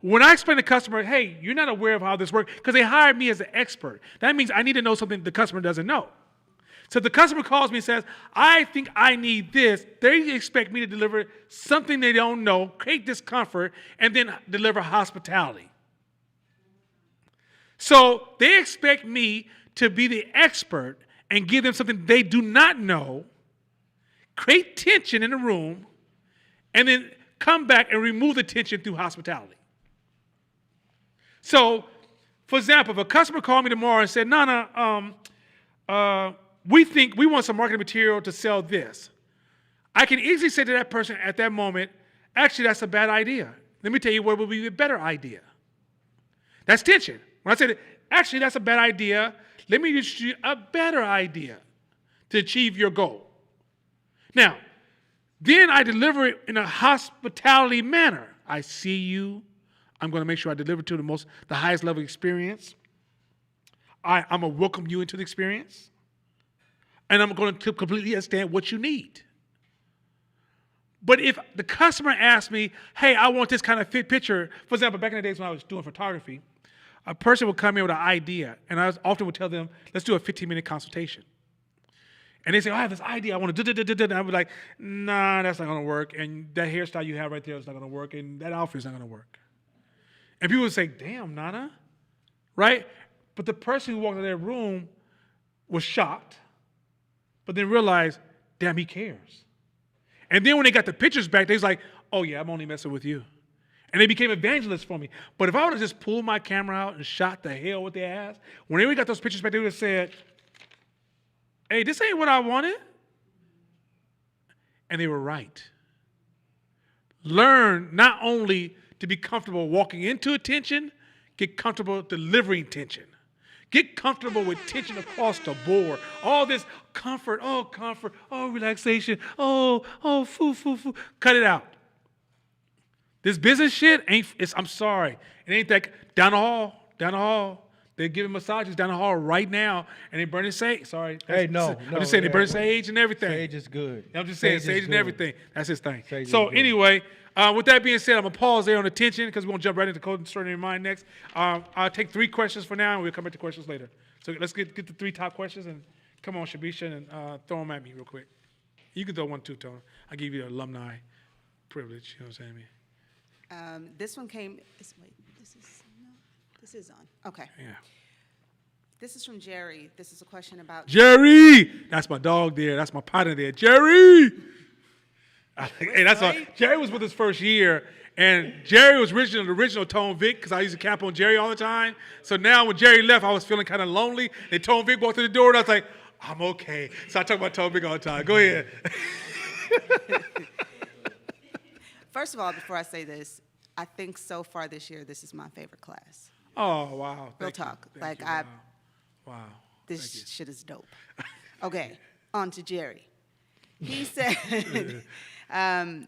Speaker 1: When I explain to the customer, hey, you're not aware of how this works, because they hired me as an expert. That means I need to know something the customer doesn't know. So if the customer calls me and says, I think I need this, they expect me to deliver something they don't know, create discomfort, and then deliver hospitality. So they expect me to be the expert and give them something they do not know, create tension in the room, and then come back and remove the tension through hospitality. So, for example, if a customer called me tomorrow and said, Nana, we want some marketing material to sell this. I can easily say to that person at that moment, actually, that's a bad idea. Let me tell you what would be a better idea. That's tension. When I said, actually, that's a bad idea, let me just you a better idea to achieve your goal. Now, then I deliver it in a hospitality manner. I see you. I'm going to make sure I deliver to the highest level experience. I'm going to welcome you into the experience. And I'm going to completely understand what you need. But if the customer asks me, hey, I want this kind of picture, for example, back in the days when I was doing photography, a person would come in with an idea, and I often would tell them, let's do a 15-minute consultation. And they say, oh, I have this idea, I want to do. And I would be like, nah, that's not going to work. And that hairstyle you have right there is not going to work. And that outfit's not going to work. And people would say, damn, Nana, right? But the person who walked in that room was shocked, but then realized, damn, he cares. And then when they got the pictures back, they was like, oh yeah, I'm only messing with you. And they became evangelists for me. But if I would have just pulled my camera out and shot the hell with their ass, when they got those pictures back, they would have said, hey, this ain't what I wanted. And they were right. Learn not only to be comfortable walking into attention, get comfortable delivering tension. Get comfortable with tension across the board. All this comfort, oh, relaxation, oh, foo. Cut it out. This business shit I'm sorry, it ain't that, down the hall. They're giving massages down the hall right now, and they burning sage. Sorry.
Speaker 2: Hey,
Speaker 1: I'm just saying, they burn sage and everything.
Speaker 2: Sage is good.
Speaker 1: I'm just saying, sage and everything. That's his thing.
Speaker 2: So
Speaker 1: anyway, with that being said, I'm going to pause there on the tension because we're going to jump right into code and starting in mind next. I'll take 3 questions for now, and we'll come back to questions later. So let's get the 3 top questions, and come on, Shabisha, and throw them at me real quick. You can throw one too, Tony. I'll give you the alumni privilege, you know what I'm saying?
Speaker 4: This one came, this is on. Okay.
Speaker 1: Yeah.
Speaker 4: This is from Jerry. This is a question about
Speaker 1: Jerry! That's my dog there. That's my partner there. Jerry! Hey, Jerry was with us first year, and Jerry was the original Tone Vic, because I used to cap on Jerry all the time. So now when Jerry left, I was feeling kind of lonely, and Tone Vic walked through the door, and I was like, I'm okay. So I talk about Tone Vic all the time. Go ahead.
Speaker 4: First of all, before I say this, I think so far this year, this is my favorite class.
Speaker 1: Oh, wow.
Speaker 4: Real talk.
Speaker 1: Thank you. Wow.
Speaker 4: This shit is dope. Okay, on to Jerry. He said,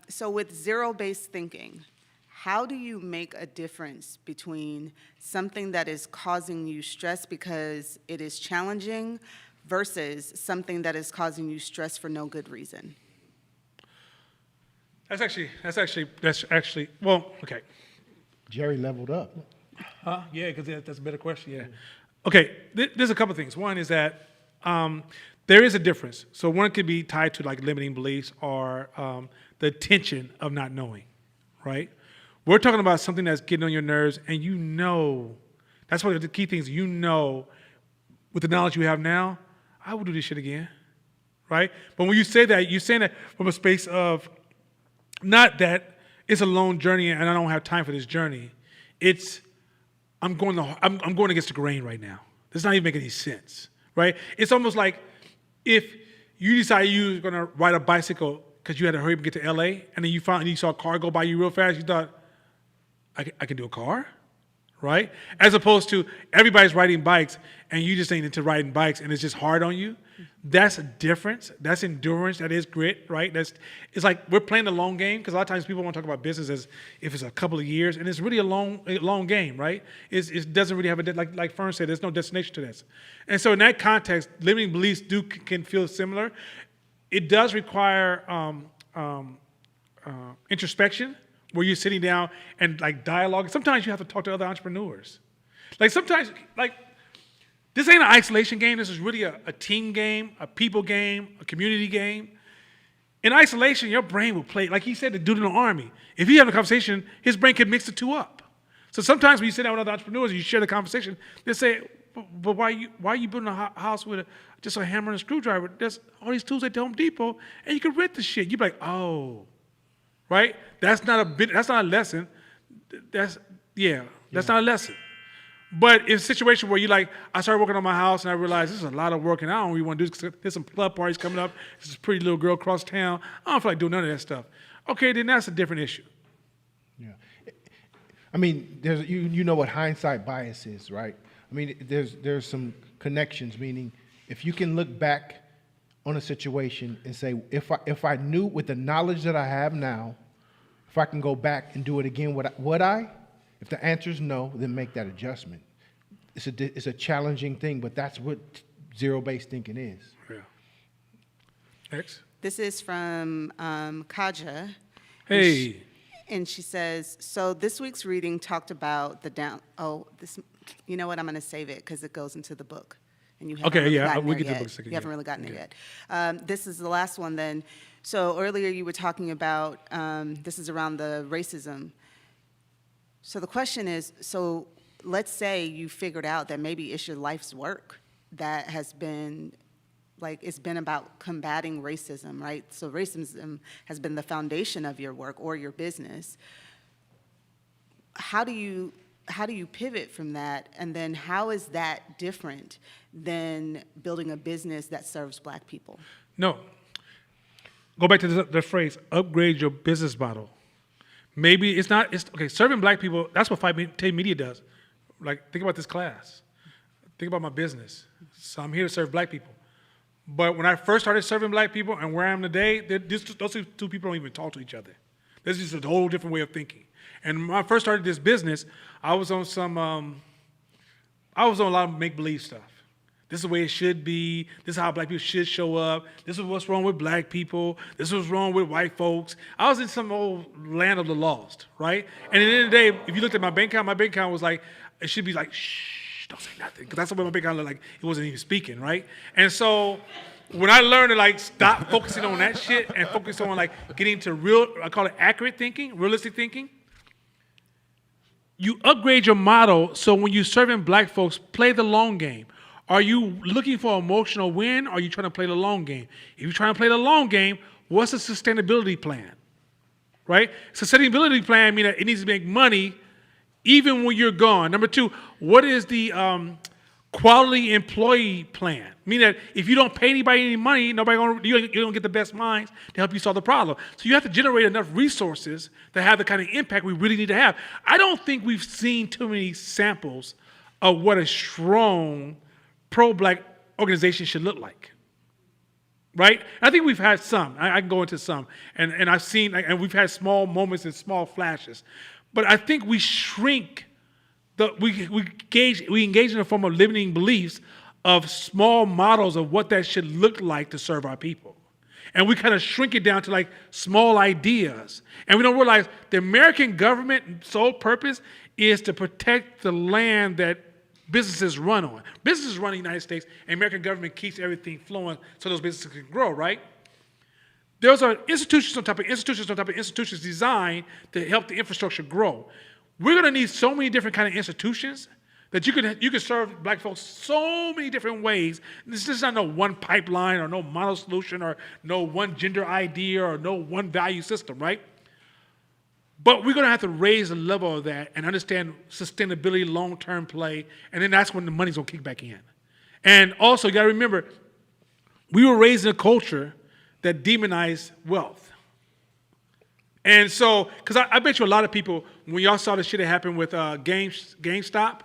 Speaker 4: so with zero-based thinking, how do you make a difference between something that is causing you stress because it is challenging versus something that is causing you stress for no good reason?
Speaker 1: That's actually, well, okay.
Speaker 2: Jerry leveled up.
Speaker 1: Yeah, because that's a better question, yeah. Okay, there's a couple things. One is that there is a difference. So one could be tied to like limiting beliefs or the tension of not knowing, right? We're talking about something that's getting on your nerves and you know, that's one of the key things, you know, with the knowledge you have now, I will do this shit again, right? But when you say that, you're saying that from a space of not that it's a long journey and I don't have time for this journey. It's I'm going against the grain right now. This not even making any sense, right? It's almost like if you decide you were going to ride a bicycle because you had to hurry up and get to LA, and then you saw a car go by you real fast, you thought, I can do a car, right? As opposed to everybody's riding bikes and you just ain't into riding bikes and it's just hard on you. That's a difference. That's endurance. That is grit, right? It's like we're playing the long game, because a lot of times people want to talk about business as if it's a couple of years, and it's really a long game, right? It doesn't really have like Fern said, there's no destination to this. And so in that context, limiting beliefs can feel similar. It does require introspection, where you're sitting down and like dialogue. Sometimes you have to talk to other entrepreneurs. Like sometimes, like, this ain't an isolation game. This is really a team game, a people game, a community game. In isolation, your brain will play, like he said, the dude in the army. If you have a conversation, his brain could mix the two up. So sometimes when you sit down with other entrepreneurs and you share the conversation, they say, but why are you building a house with just a hammer and a screwdriver? There's all these tools at Home Depot, and you can rent the shit. You'd be like, oh, right? That's not a lesson. That's not a lesson. But in a situation where I started working on my house and I realized this is a lot of work and I don't really want to do this because there's some club parties coming up. There's this pretty little girl across town. I don't feel like doing none of that stuff. Okay, then that's a different issue.
Speaker 2: Yeah. I mean, you know what hindsight bias is, right? I mean, there's some connections, meaning if you can look back on a situation and say, if I knew with the knowledge that I have now, if I can go back and do it again, would I? If the answer is no, then make that adjustment. It's a challenging thing, but that's what zero-based thinking is.
Speaker 1: Yeah. Next.
Speaker 4: This is from Kaja.
Speaker 1: Hey.
Speaker 4: And she says, so this week's reading talked about you know what, I'm going to save it because it goes into the book. And you haven't really gotten
Speaker 1: we
Speaker 4: there
Speaker 1: get
Speaker 4: yet.
Speaker 1: the book second.
Speaker 4: You haven't really gotten there yet. This is the last one then. So earlier you were talking about, this is around the racism. So the question is, so let's say you figured out that maybe it's your life's work that has been, it's been about combating racism, right? So racism has been the foundation of your work or your business. How do you pivot from that? And then how is that different than building a business that serves Black people?
Speaker 1: No. Go back to the phrase, upgrade your business model. Maybe it's okay, serving Black people, that's what 5K Media does. Like, think about this class. Think about my business. So I'm here to serve Black people. But when I first started serving Black people and where I am today, those two people don't even talk to each other. This is just a whole different way of thinking. And when I first started this business, I was on a lot of make-believe stuff. This is the way it should be. This is how Black people should show up. This is what's wrong with Black people. This is what's wrong with white folks. I was in some old land of the lost, right? And at the end of the day, if you looked at my bank account was like, it should be like, shh, don't say nothing. Because that's the way my bank account looked like. It wasn't even speaking, right? And so when I learned to stop focusing on that shit and focus on getting to real, I call it accurate thinking, realistic thinking, you upgrade your model so when you're serving Black folks, play the long game. Are you looking for an emotional win, or are you trying to play the long game? If you're trying to play the long game, what's the sustainability plan, right? Sustainability plan means that it needs to make money even when you're gone. Number two, what is the quality employee plan? Meaning that if you don't pay anybody any money, you don't get the best minds to help you solve the problem. So you have to generate enough resources to have the kind of impact we really need to have. I don't think we've seen too many samples of what a strong pro-Black organization should look like. Right? I think we've had some. I can go into some. And I've seen, and we've had small moments and small flashes. But I think we shrink, we engage in a form of limiting beliefs of small models of what that should look like to serve our people. And we kind of shrink it down to like small ideas. And we don't realize the American government sole purpose is to protect the land that businesses run on. Businesses run in the United States, and American government keeps everything flowing so those businesses can grow, right? Those are institutions on top of institutions on top of institutions designed to help the infrastructure grow. We're going to need so many different kind of institutions that you can serve black folks so many different ways. This is not no one pipeline or no model solution or no one gender idea or no one value system, right? But we're going to have to raise the level of that and understand sustainability, long-term play, and then that's when the money's going to kick back in. And also, you got to remember, we were raised in a culture that demonized wealth. And so, because I bet you a lot of people, when y'all saw the shit that happened with GameStop,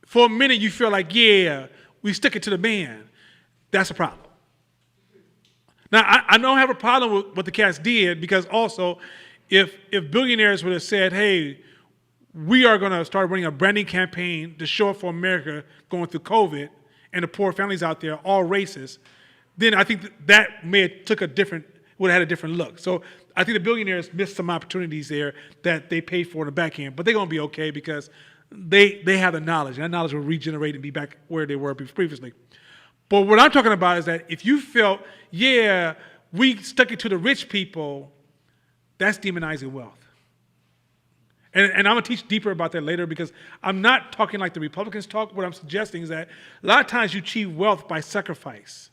Speaker 1: for a minute you feel like, yeah, we stick it to the man. That's a problem. Now, I don't have a problem with what the cats did, because also, if billionaires would have said, hey, we are going to start running a branding campaign to show up for America going through COVID and the poor families out there, all races, then I think that may have would have had a different look. So I think the billionaires missed some opportunities there that they paid for in the back end, but they're going to be okay because they have the knowledge, and that knowledge will regenerate and be back where they were previously. But what I'm talking about is that if you felt, yeah, we stuck it to the rich people, that's demonizing wealth. And I'm going to teach deeper about that later, because I'm not talking like the Republicans talk. What I'm suggesting is that a lot of times you achieve wealth by sacrifice.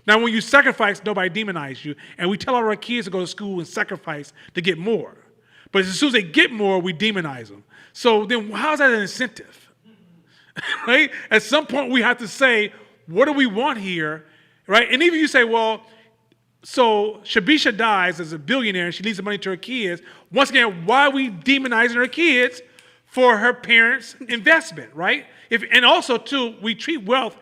Speaker 1: Now, when you sacrifice, nobody demonizes you. And we tell all our kids to go to school and sacrifice to get more. But as soon as they get more, we demonize them. So then how's that an incentive? Right? At some point, we have to say, what do we want here? Right? And even you say, well, so Shabisha dies as a billionaire and she leaves the money to her kids. Once again, why are we demonizing her kids for her parents' investment, right? And also, too, we treat wealth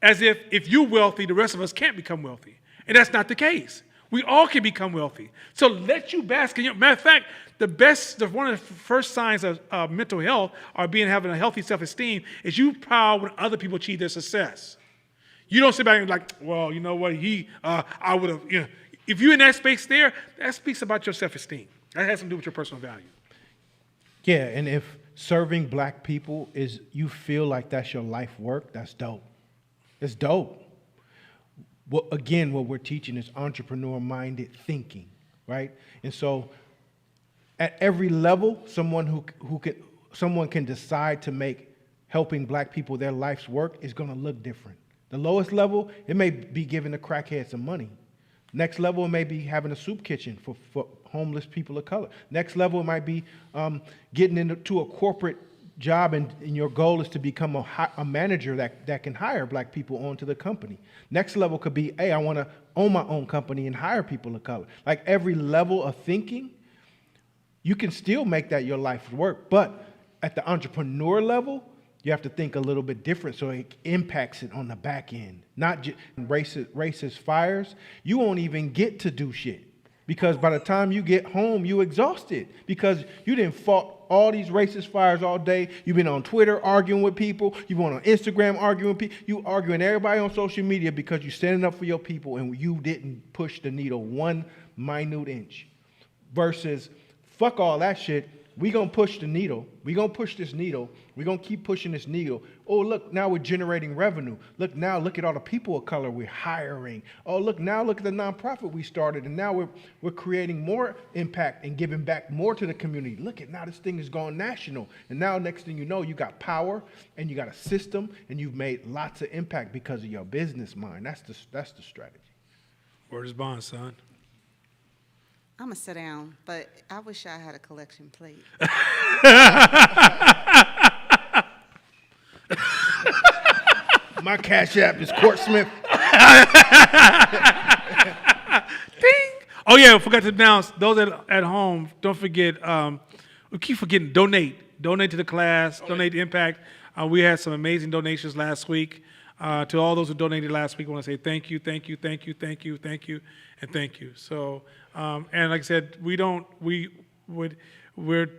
Speaker 1: as if you're wealthy, the rest of us can't become wealthy. And that's not the case. We all can become wealthy. So let you bask in your, matter of fact, one of the first signs of mental health or having a healthy self-esteem is you proud when other people achieve their success. You don't sit back and be like, well, you know what, I would have, you know. If you're in that space there, that speaks about your self-esteem. That has something to do with your personal value.
Speaker 2: Yeah, and if serving black people is, you feel like that's your life work, that's dope. It's dope. What we're teaching is entrepreneur-minded thinking, right? And so at every level, someone can decide to make helping black people their life's work is going to look different. The lowest level, it may be giving the crackhead some money. Next level, it may be having a soup kitchen for homeless people of color. Next level, it might be getting into a corporate job, and your goal is to become a manager that can hire black people onto the company. Next level could be, hey, I want to own my own company and hire people of color. Like every level of thinking, you can still make that your life's work. But at the entrepreneur level, you have to think a little bit different so it impacts it on the back end. Not just racist fires. You won't even get to do shit, because by the time you get home, you exhausted because you didn't fought all these racist fires all day. You've been on Twitter arguing with people. You've been on Instagram arguing with people. You arguing everybody on social media because you're standing up for your people and you didn't push the needle one minute inch. Versus, fuck all that shit. We gonna push the needle. We gonna push this needle. We gonna keep pushing this needle. Oh, look, now we're generating revenue. Look at all the people of color we're hiring. Oh, look at the nonprofit we started, and now we're creating more impact and giving back more to the community. Look at now this thing is going national. And now next thing you know, you got power and you got a system and you've made lots of impact because of your business mind. That's the strategy.
Speaker 1: Word is bond, son.
Speaker 4: I'm going to sit down, but I wish I had a collection plate.
Speaker 2: My Cash App is Court Smith.
Speaker 1: Ding! Oh, yeah, I forgot to announce, those at home, don't forget, we keep forgetting, donate. Donate to the class, donate to Impact. We had some amazing donations last week. To all those who donated last week, I want to say thank you, thank you, thank you, thank you, thank you, and thank you. So, and like I said, we're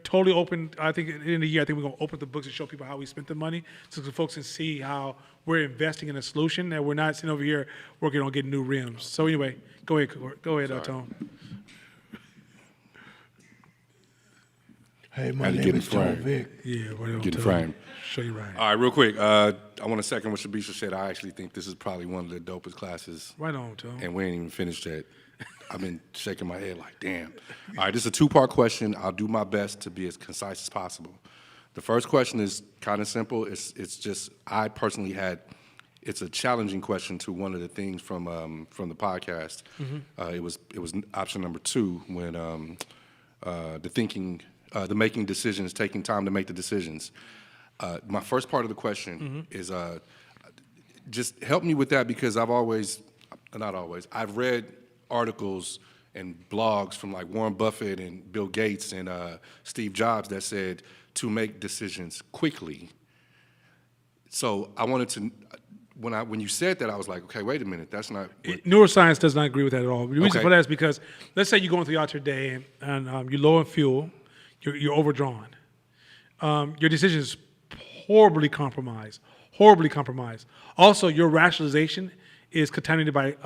Speaker 1: totally open. I think at the end of the year, I think we're going to open up the books and show people how we spent the money so the folks can see how we're investing in a solution, that we're not sitting over here working on getting new rims. So anyway, go ahead, Tone.
Speaker 2: Hey, my
Speaker 5: Had to
Speaker 2: name
Speaker 5: get
Speaker 2: is
Speaker 5: it
Speaker 2: Tom
Speaker 5: framed.
Speaker 2: Vic.
Speaker 1: Yeah, whatever.
Speaker 5: Get it framed.
Speaker 1: Show you right.
Speaker 5: All right, real quick. I want to second what Shabisha said. I actually think this is probably one of the dopest classes,
Speaker 1: Right on, Tone.
Speaker 5: and we ain't even finished yet. I've been shaking my head like, damn. All right, this is a two-part question. I'll do my best to be as concise as possible. The first question is kind of simple. It's just, I personally had, it's a challenging question to one of the things from the podcast. It was option number 2 when the making decisions, taking time to make the decisions. My first part of the question is just help me with that, because I've read articles and blogs from like Warren Buffett and Bill Gates and Steve Jobs that said to make decisions quickly. So I wanted to, when you said that, I was like, okay, wait a minute, that's not.
Speaker 1: Neuroscience does not agree with that at all. The reason
Speaker 5: Okay.
Speaker 1: for that is because, let's say you're going throughout your day and you're low in fuel, you're overdrawn. Your decision is horribly compromised. Also, your rationalization is contaminated by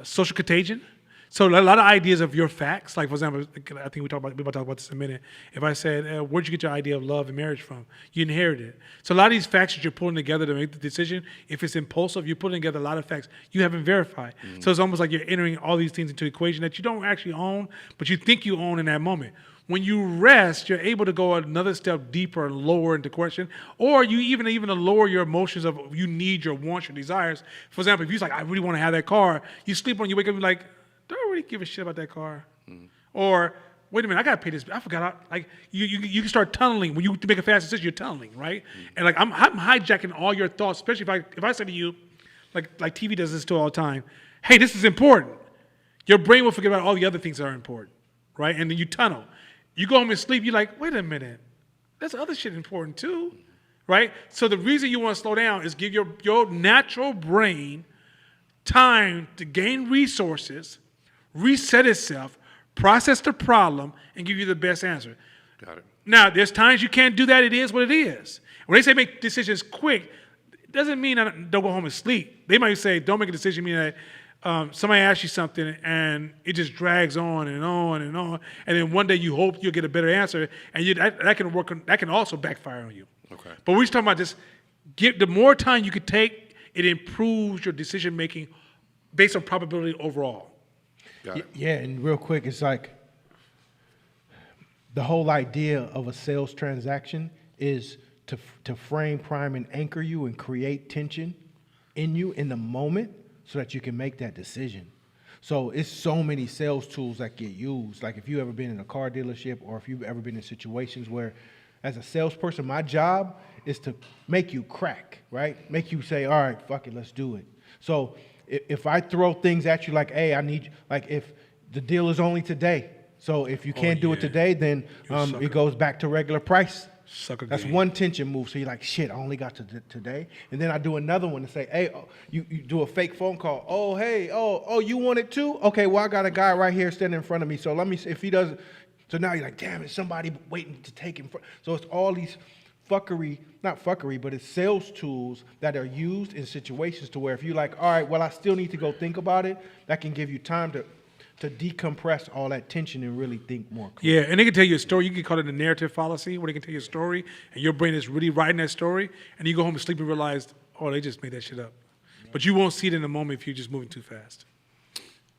Speaker 1: social contagion. So a lot of ideas of your facts, like for example, I think we're about to talk about this in a minute. If I said, where'd you get your idea of love and marriage from? You inherited it. So a lot of these facts that you're pulling together to make the decision, if it's impulsive, you're putting together a lot of facts you haven't verified. So it's almost like you're entering all these things into an equation that you don't actually own, but you think you own in that moment. When you rest, you're able to go another step deeper and lower into question, or you even to lower your emotions of you need, your wants, your desires. For example, if you're like, I really want to have that car, you sleep on, you wake up and you're like, do I really give a shit about that car? Or wait a minute, I gotta pay this. I forgot. Like you can start tunneling when you make a fast decision. You're tunneling, right? And like I'm hijacking all your thoughts, especially if I say to you, like TV does this too all the time. Hey, this is important. Your brain will forget about all the other things that are important, right? And then you tunnel. You go home and sleep. You're like, wait a minute, there's other shit important too, right? So the reason you want to slow down is give your natural brain time to gain resources, reset itself, process the problem, and give you the best answer.
Speaker 5: Got it.
Speaker 1: Now, there's times you can't do that. It is what it is. When they say make decisions quick, it doesn't mean don't go home and sleep. They might say don't make a decision, meaning that somebody asks you something and it just drags on and on and on, and then one day you hope you'll get a better answer, and that can also backfire on you.
Speaker 5: Okay.
Speaker 1: But we're just talking about the more time you could take, it improves your decision making based on probability overall.
Speaker 5: Got it.
Speaker 2: Yeah, and real quick, it's like the whole idea of a sales transaction is to frame, prime, and anchor you and create tension in you in the moment so that you can make that decision. So it's so many sales tools that get used. Like if you've ever been in a car dealership or if you've ever been in situations where as a salesperson, my job is to make you crack, right? Make you say, all right, fuck it, let's do it. So if I throw things at you like, hey, I need, like if the deal is only today, so if you can't do it today, then it goes back to regular price.
Speaker 1: Sucker
Speaker 2: That's
Speaker 1: game.
Speaker 2: one tension move. So you're like, shit, I only got to today. And then I do another one to say, hey, you do a fake phone call. Oh, hey, you want it too? Okay, well, I got a guy right here standing in front of me. So let me see if he doesn't. So now you're like, damn, it's somebody waiting to take him. So it's all these not fuckery, but it's sales tools that are used in situations to where if you're like, all right, well, I still need to go think about it, that can give you time to decompress all that tension and really think more clearly.
Speaker 1: Yeah, and they can tell you a story. You can call it a narrative fallacy, where they can tell you a story, and your brain is really writing that story, and you go home and sleep and realize, oh, they just made that shit up. But you won't see it in the moment if you're just moving too fast.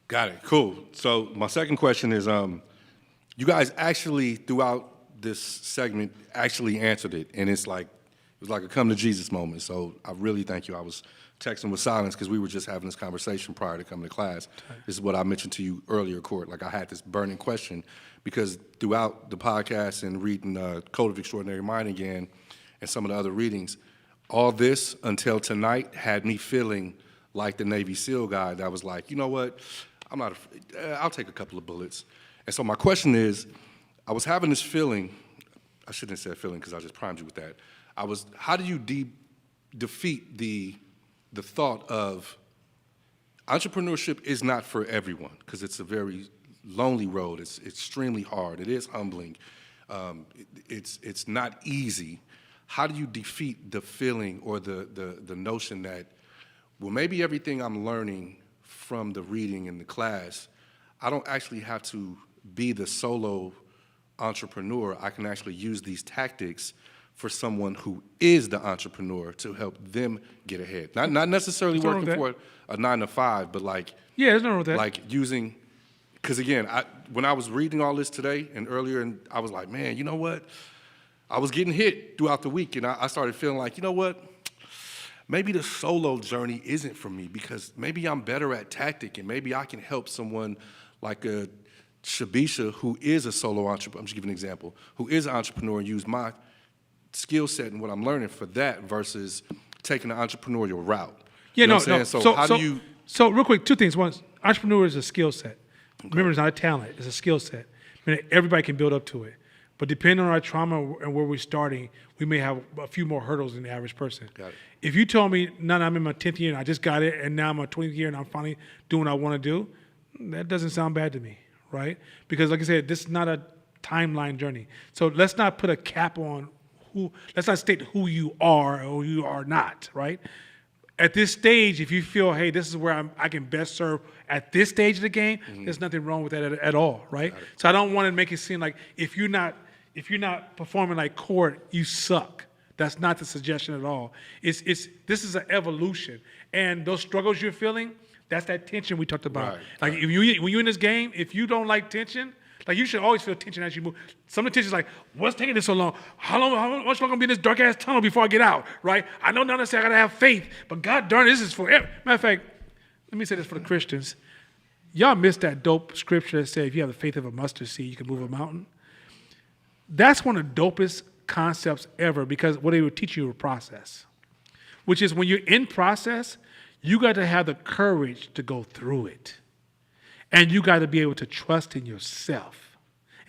Speaker 5: Got it. Cool. So my second question is, you guys actually throughout this segment actually answered it, and it was like a come to Jesus moment. So I really thank you. I was texting with silence because we were just having this conversation prior to coming to class. This is what I mentioned to you earlier, Court. Like I had this burning question because throughout the podcast and reading Code of Extraordinary Mind again and some of the other readings, all this until tonight had me feeling like the Navy SEAL guy that was like, you know what, I'm not afraid. I'll take a couple of bullets. And so my question is, I was having this feeling I shouldn't have said feeling because I just primed you with that. How do you defeat the thought of entrepreneurship is not for everyone because it's a very lonely road. It's extremely hard. It is humbling. It's not easy. How do you defeat the feeling or the notion that, well, maybe everything I'm learning from the reading in the class, I don't actually have to be the solo entrepreneur. I can actually use these tactics for someone who is the entrepreneur to help them get ahead. Not necessarily
Speaker 1: What's wrong
Speaker 5: working
Speaker 1: with
Speaker 5: for a 9 to 5, but like
Speaker 1: Yeah, there's nothing wrong with that.
Speaker 5: like using, because again, when I was reading all this today and earlier, and I was like, man, you know what? I was getting hit throughout the week, and I started feeling like, you know what? Maybe the solo journey isn't for me because maybe I'm better at tactic, and maybe I can help someone like a Shabisha who is a solo entrepreneur. I'm just giving an example. Who is an entrepreneur and use my skill set and what I'm learning for that versus taking the entrepreneurial route.
Speaker 1: Yeah,
Speaker 5: You know
Speaker 1: no,
Speaker 5: what I'm
Speaker 1: no.
Speaker 5: saying? So how do you?
Speaker 1: So real quick, two things. One, entrepreneur is a skill set. Remember, it's not a talent; it's a skill set. I mean, everybody can build up to it, but depending on our trauma and where we're starting, we may have a few more hurdles than the average person.
Speaker 5: Got it.
Speaker 1: If you told me, no, I'm in my 10th year and I just got it, and now I'm in my 20th year and I'm finally doing what I want to do, that doesn't sound bad to me, right? Because like I said, this is not a timeline journey. So let's not put a cap on let's not state who you are or who you are not, right? At this stage, if you feel, hey, this is where I can best serve at this stage of the game, there's nothing wrong with that at all, right? So I don't want to make it seem like if you're not performing like court, you suck. That's not the suggestion at all. This is an evolution, and those struggles you're feeling, that's that tension we talked about.
Speaker 5: Right,
Speaker 1: like when you're in this game, if you don't like tension, like you should always feel tension as you move. Some of the tension is like, what's taking this so long? How much longer gonna be in this dark ass tunnel before I get out? Right? I know now I gotta have faith, but God darn, this is for every. Matter of fact, let me say this for the Christians. Y'all missed that dope scripture that said if you have the faith of a mustard seed, you can move a mountain. That's one of the dopest concepts ever because what they will teach you a process, which is when you're in process, you got to have the courage to go through it. And you got to be able to trust in yourself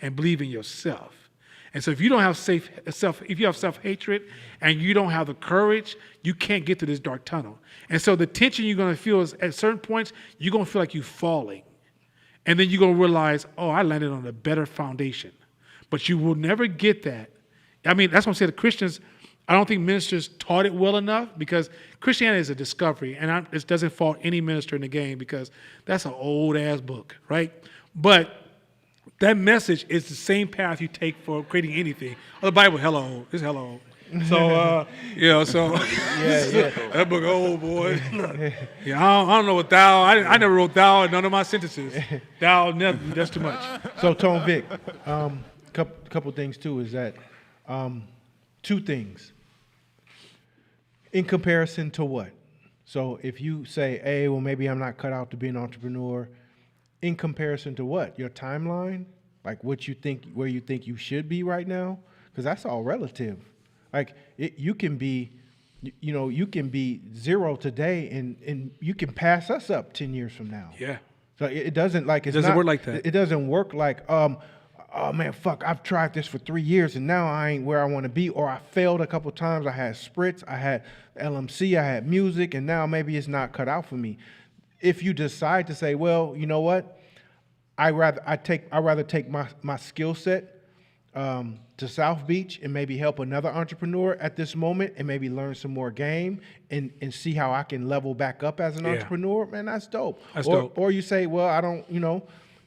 Speaker 1: and believe in yourself. And so if you don't have if you have self-hatred and you don't have the courage, you can't get through this dark tunnel. And so the tension you're going to feel is at certain points, you're going to feel like you're falling. And then you're going to realize, oh, I landed on a better foundation. But you will never get that. I mean, that's what I'm saying. The Christians, I don't think ministers taught it well enough because Christianity is a discovery, and it doesn't fault any minister in the game because that's an old-ass book, right? But that message is the same path you take for creating anything. Oh, the Bible, hella old. It's hella old. So,
Speaker 2: Yeah.
Speaker 1: that book old, boy. Yeah, I don't know what thou, I never wrote thou in none of my sentences. Thou, never, that's too much.
Speaker 2: So, Tone Vic, couple things too is that two things. In comparison to what? So if you say, hey, well, maybe I'm not cut out to be an entrepreneur, in comparison to what? Your timeline? Like what you think, where you think you should be right now? Because that's all relative. Like you can be, you can be 0 today and you can pass us up 10 years from now.
Speaker 1: Yeah.
Speaker 2: So it doesn't like, it
Speaker 1: doesn't work like that.
Speaker 2: It doesn't work like, oh man, fuck, I've tried this for 3 years and now I ain't where I want to be, or I failed a couple times. I had spritz, I had LMC, I had music, and now maybe it's not cut out for me. If you decide to say, well, you know what, I'd rather take my skill set to South Beach and maybe help another entrepreneur at this moment and maybe learn some more game and see how I can level back up as an entrepreneur, man, that's dope.
Speaker 1: That's dope.
Speaker 2: Or you say, well, I don't,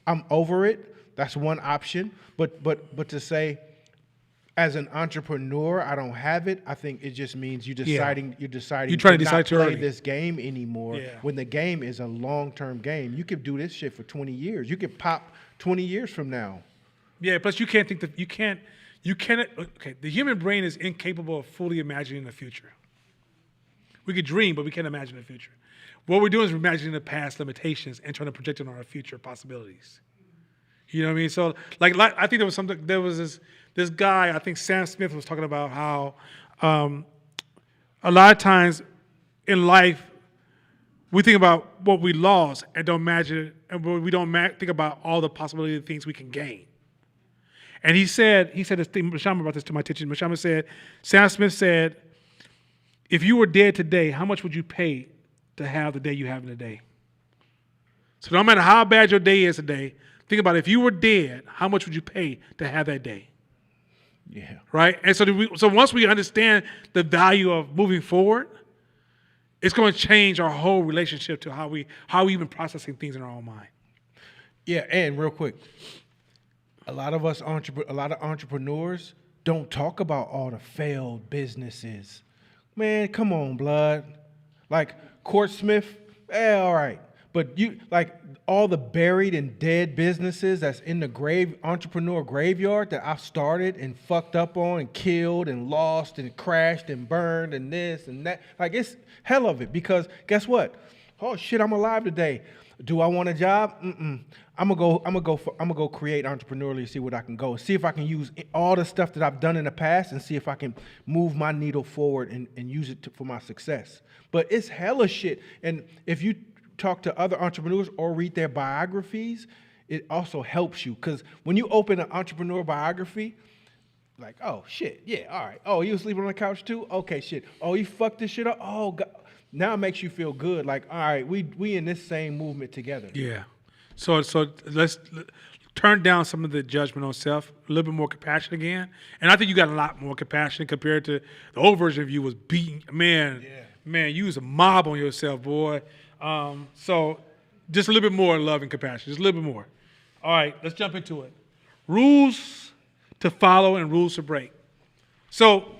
Speaker 2: I'm over it. That's one option, but to say, as an entrepreneur, I don't have it. I think it just means you're deciding
Speaker 1: You're trying to decide
Speaker 2: not
Speaker 1: too
Speaker 2: play
Speaker 1: early.
Speaker 2: this game anymore.
Speaker 1: Yeah.
Speaker 2: When the game is a long-term game, you could do this shit for 20 years. You could pop 20 years from now.
Speaker 1: Yeah, plus you can't think that you cannot, okay, the human brain is incapable of fully imagining the future. We could dream, but we can't imagine the future. What we're doing is we're imagining the past limitations and trying to project it on our future possibilities. You know what I mean? So, like I think there was this guy, I think Sam Smith was talking about how a lot of times in life, we think about what we lost and don't imagine, and we don't think about all the possibility of things we can gain. And he said this thing, Mashama brought this to my attention. Mashama said, Sam Smith said, if you were dead today, how much would you pay to have the day you have today? So no matter how bad your day is today, think about it. If you were dead, how much would you pay to have that day?
Speaker 2: Yeah.
Speaker 1: Right? And so once we understand the value of moving forward, it's going to change our whole relationship to how we even processing things in our own mind.
Speaker 2: Yeah, and real quick, a lot of entrepreneurs don't talk about all the failed businesses. Man, come on, blood. Like Court Smith, all right. But you like all the buried and dead businesses that's in the entrepreneur graveyard that I've started and fucked up on and killed and lost and crashed and burned and this and that. Like it's hell of it because guess what? Oh shit, I'm alive today. Do I want a job? I'm gonna go create entrepreneurially, see what I can go, see if I can use all the stuff that I've done in the past and see if I can move my needle forward and use it for my success. But it's hella shit. And if you talk to other entrepreneurs or read their biographies, it also helps you because when you open an entrepreneur biography, like, oh shit, yeah, all right. Oh, you was sleeping on the couch too? Okay, shit. Oh, you fucked this shit up? Oh God. Now it makes you feel good. Like, all right, we in this same movement together.
Speaker 1: Yeah. So let's turn down some of the judgment on self, a little bit more compassion again. And I think you got a lot more compassion compared to the old version of you was beating. Man, you was a mob on yourself, boy. So just a little bit more love and compassion, just a little bit more. All right, let's jump into it. Rules to follow and rules to break. So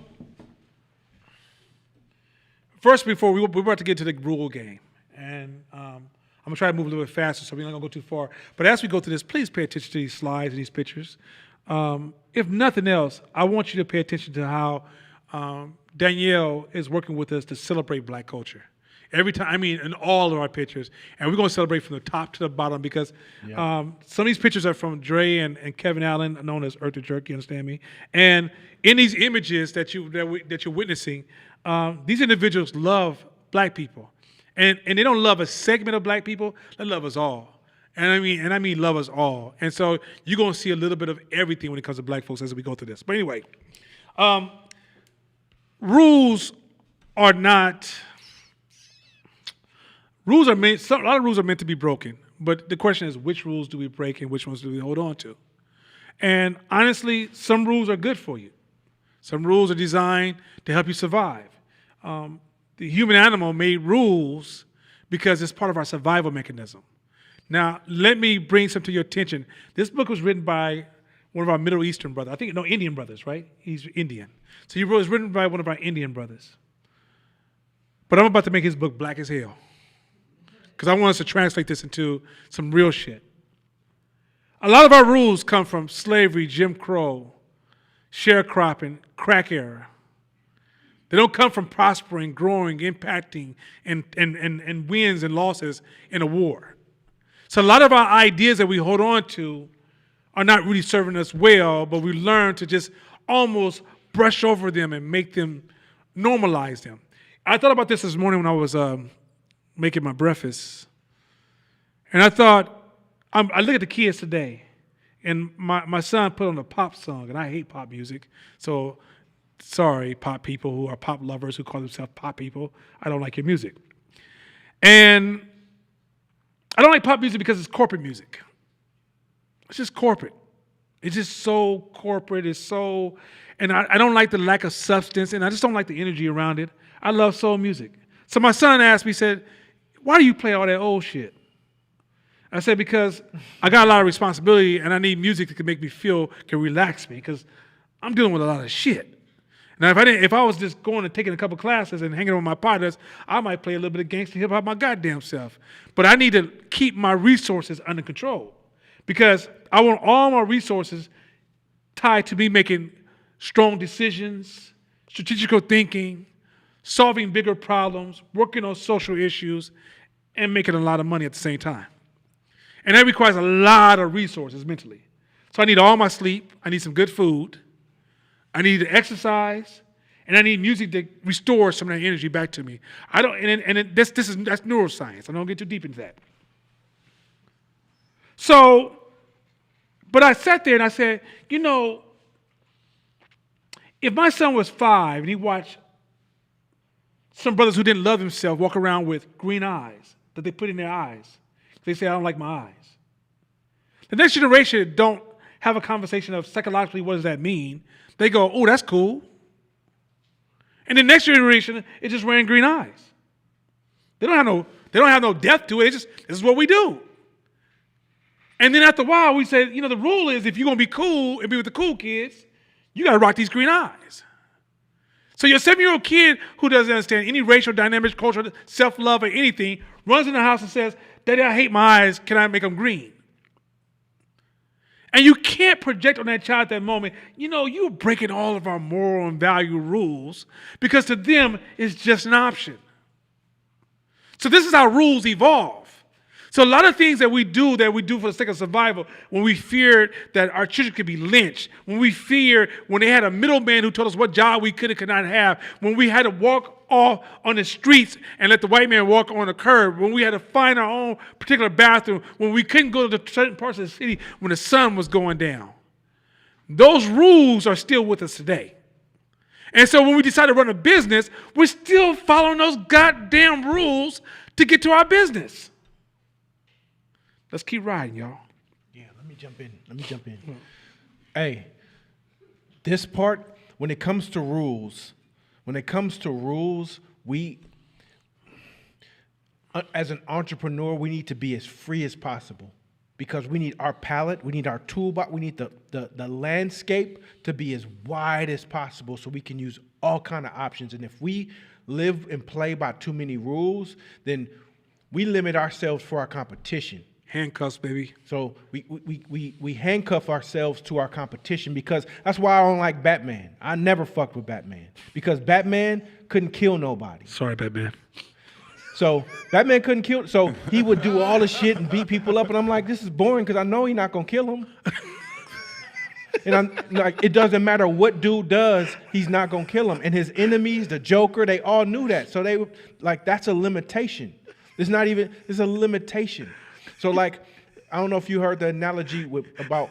Speaker 1: first, before we're about to get to the rule game, and I'm gonna try to move a little bit faster, so we're not gonna go too far. But as we go through this, please pay attention to these slides and these pictures. If nothing else, I want you to pay attention to how Danielle is working with us to celebrate Black culture. Every time, I mean, in all of our pictures, and we're gonna celebrate from the top to the bottom because some of these pictures are from Dre and Kevin Allen, known as Earth to Jerk. You understand me? And in these images that you're witnessing. These individuals love Black people, and they don't love a segment of Black people. They love us all, and I mean love us all. And so you're gonna see a little bit of everything when it comes to Black folks as we go through this. But anyway, rules are not. Rules are meant. A lot of rules are meant to be broken, but the question is, which rules do we break and which ones do we hold on to? And honestly, some rules are good for you. Some rules are designed to help you survive. The human animal made rules because it's part of our survival mechanism. Now, let me bring some to your attention. This book was written by one of our Middle Eastern brothers. Indian brothers, right? He's Indian. So it was written by one of our Indian brothers. But I'm about to make his book black as hell because I want us to translate this into some real shit. A lot of our rules come from slavery, Jim Crow, sharecropping, crack era. They don't come from prospering, growing, impacting, and wins and losses in a war. So a lot of our ideas that we hold on to are not really serving us well, but we learn to just almost brush over them and make them, normalize them. I thought about this morning when I was making my breakfast. And I thought, I look at the kids today, and my son put on a pop song, and I hate pop music. So sorry, pop people who are pop lovers who call themselves pop people. I don't like your music. And I don't like pop music because it's corporate music. It's just corporate. It's just so corporate. It's so, and I don't like the lack of substance, and I just don't like the energy around it. I love soul music. So my son asked me, he said, why do you play all that old shit? I said, because I got a lot of responsibility and I need music that can make me feel, can relax me, because I'm dealing with a lot of shit. Now, if I was just going and taking a couple classes and hanging out with my partners, I might play a little bit of gangster hip hop my goddamn self. But I need to keep my resources under control because I want all my resources tied to me making strong decisions, strategical thinking, solving bigger problems, working on social issues, and making a lot of money at the same time. And that requires a lot of resources mentally. So I need all my sleep, I need some good food, I need to exercise, and I need music that restores some of that energy back to me. That's neuroscience. I don't get too deep into that. So But I sat there and I said, you know, if my son was 5 and he watched some brothers who didn't love themselves walk around with green eyes that they put in their eyes, they say, I don't like my eyes. The next generation don't have a conversation of psychologically what does that mean. They go, oh, that's cool. And the next generation is just wearing green eyes. They don't have no depth to it. It's just, this is what we do. And then after a while, we say, you know, the rule is if you're going to be cool and be with the cool kids, you got to rock these green eyes. So your 7-year-old kid who doesn't understand any racial dynamics, culture, self-love, or anything, runs in the house and says, Daddy, I hate my eyes. Can I make them green? And you can't project on that child at that moment, you know, you're breaking all of our moral and value rules because to them, it's just an option. So this is how rules evolve. So a lot of things that we do for the sake of survival, when we feared that our children could be lynched, when we feared when they had a middleman who told us what job we could and could not have, when we had to walk off on the streets and let the white man walk on the curb, when we had to find our own particular bathroom, when we couldn't go to certain parts of the city when the sun was going down. Those rules are still with us today. And so when we decide to run a business, we're still following those goddamn rules to get to our business. Let's keep riding, y'all.
Speaker 2: Yeah, let me jump in. Hey, this part, when it comes to rules, we, as an entrepreneur, we need to be as free as possible because we need our palette, we need our toolbox, we need the landscape to be as wide as possible so we can use all kind of options. And if we live and play by too many rules, then we limit ourselves for our competition.
Speaker 1: Handcuffs, baby.
Speaker 2: So we handcuff ourselves to our competition because that's why I don't like Batman. I never fucked with Batman because Batman couldn't kill nobody.
Speaker 1: Sorry, Batman.
Speaker 2: So Batman couldn't kill, so he would do all the shit and beat people up, and I'm like, this is boring because I know he's not gonna kill him. And I'm like, it doesn't matter what dude does, he's not gonna kill him. And his enemies, the Joker, they all knew that. So they were like, that's a limitation. It's a limitation. So like, I don't know if you heard the analogy about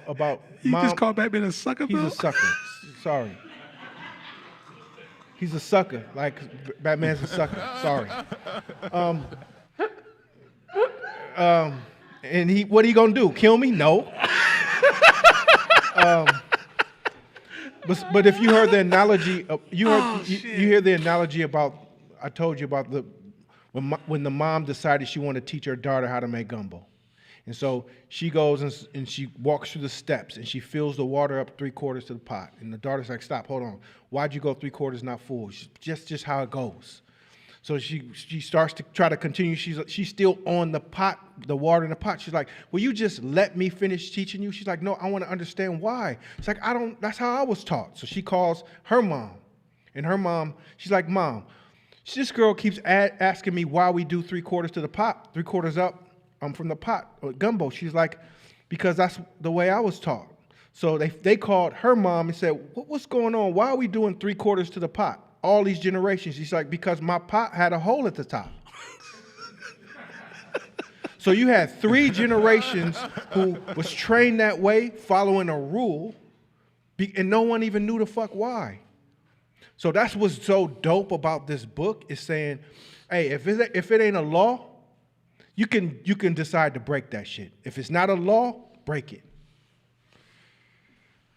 Speaker 1: You
Speaker 2: mom.
Speaker 1: just called Batman a sucker,
Speaker 2: He's
Speaker 1: bro?
Speaker 2: a sucker. Sorry. He's a sucker. Like Batman's a sucker. Sorry. And what he gonna do? Kill me? No. But if you heard the analogy, you hear the analogy about I told you about when the mom decided she wanted to teach her daughter how to make gumbo. And so she goes and she walks through the steps and she fills the water up 3/4 to the pot. And the daughter's like, stop, hold on. Why'd you go 3/4 not full? Just how it goes. So she starts to try to continue. She's still on the pot, the water in the pot. She's like, will you just let me finish teaching you? She's like, no, I want to understand why. It's like, that's how I was taught. So she calls her mom. And her mom, she's like, Mom, this girl keeps asking me why we do 3/4 to the pot, 3/4 up. From the pot or gumbo. She's like, because that's the way I was taught. So they called her mom and said, what's going on? Why are we doing 3/4 to the pot? All these generations. She's like, because my pot had a hole at the top. So you had 3 generations who was trained that way, following a rule, and no one even knew the fuck why. So that's what's so dope about this book is saying, hey, if it ain't a law, you can decide to break that shit. If it's not a law, break it.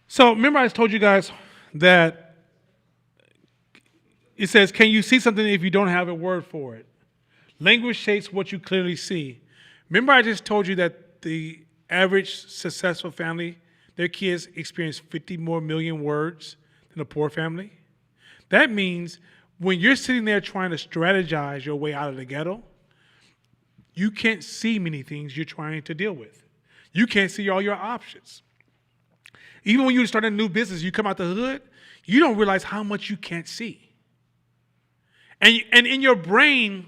Speaker 1: So remember I told you guys that it says, can you see something if you don't have a word for it? Language shapes what you clearly see. Remember I just told you that the average successful family, their kids experience 50 more million words than a poor family? That means when you're sitting there trying to strategize your way out of the ghetto, you can't see many things you're trying to deal with. You can't see all your options. Even when you start a new business, you come out the hood, you don't realize how much you can't see. And in your brain,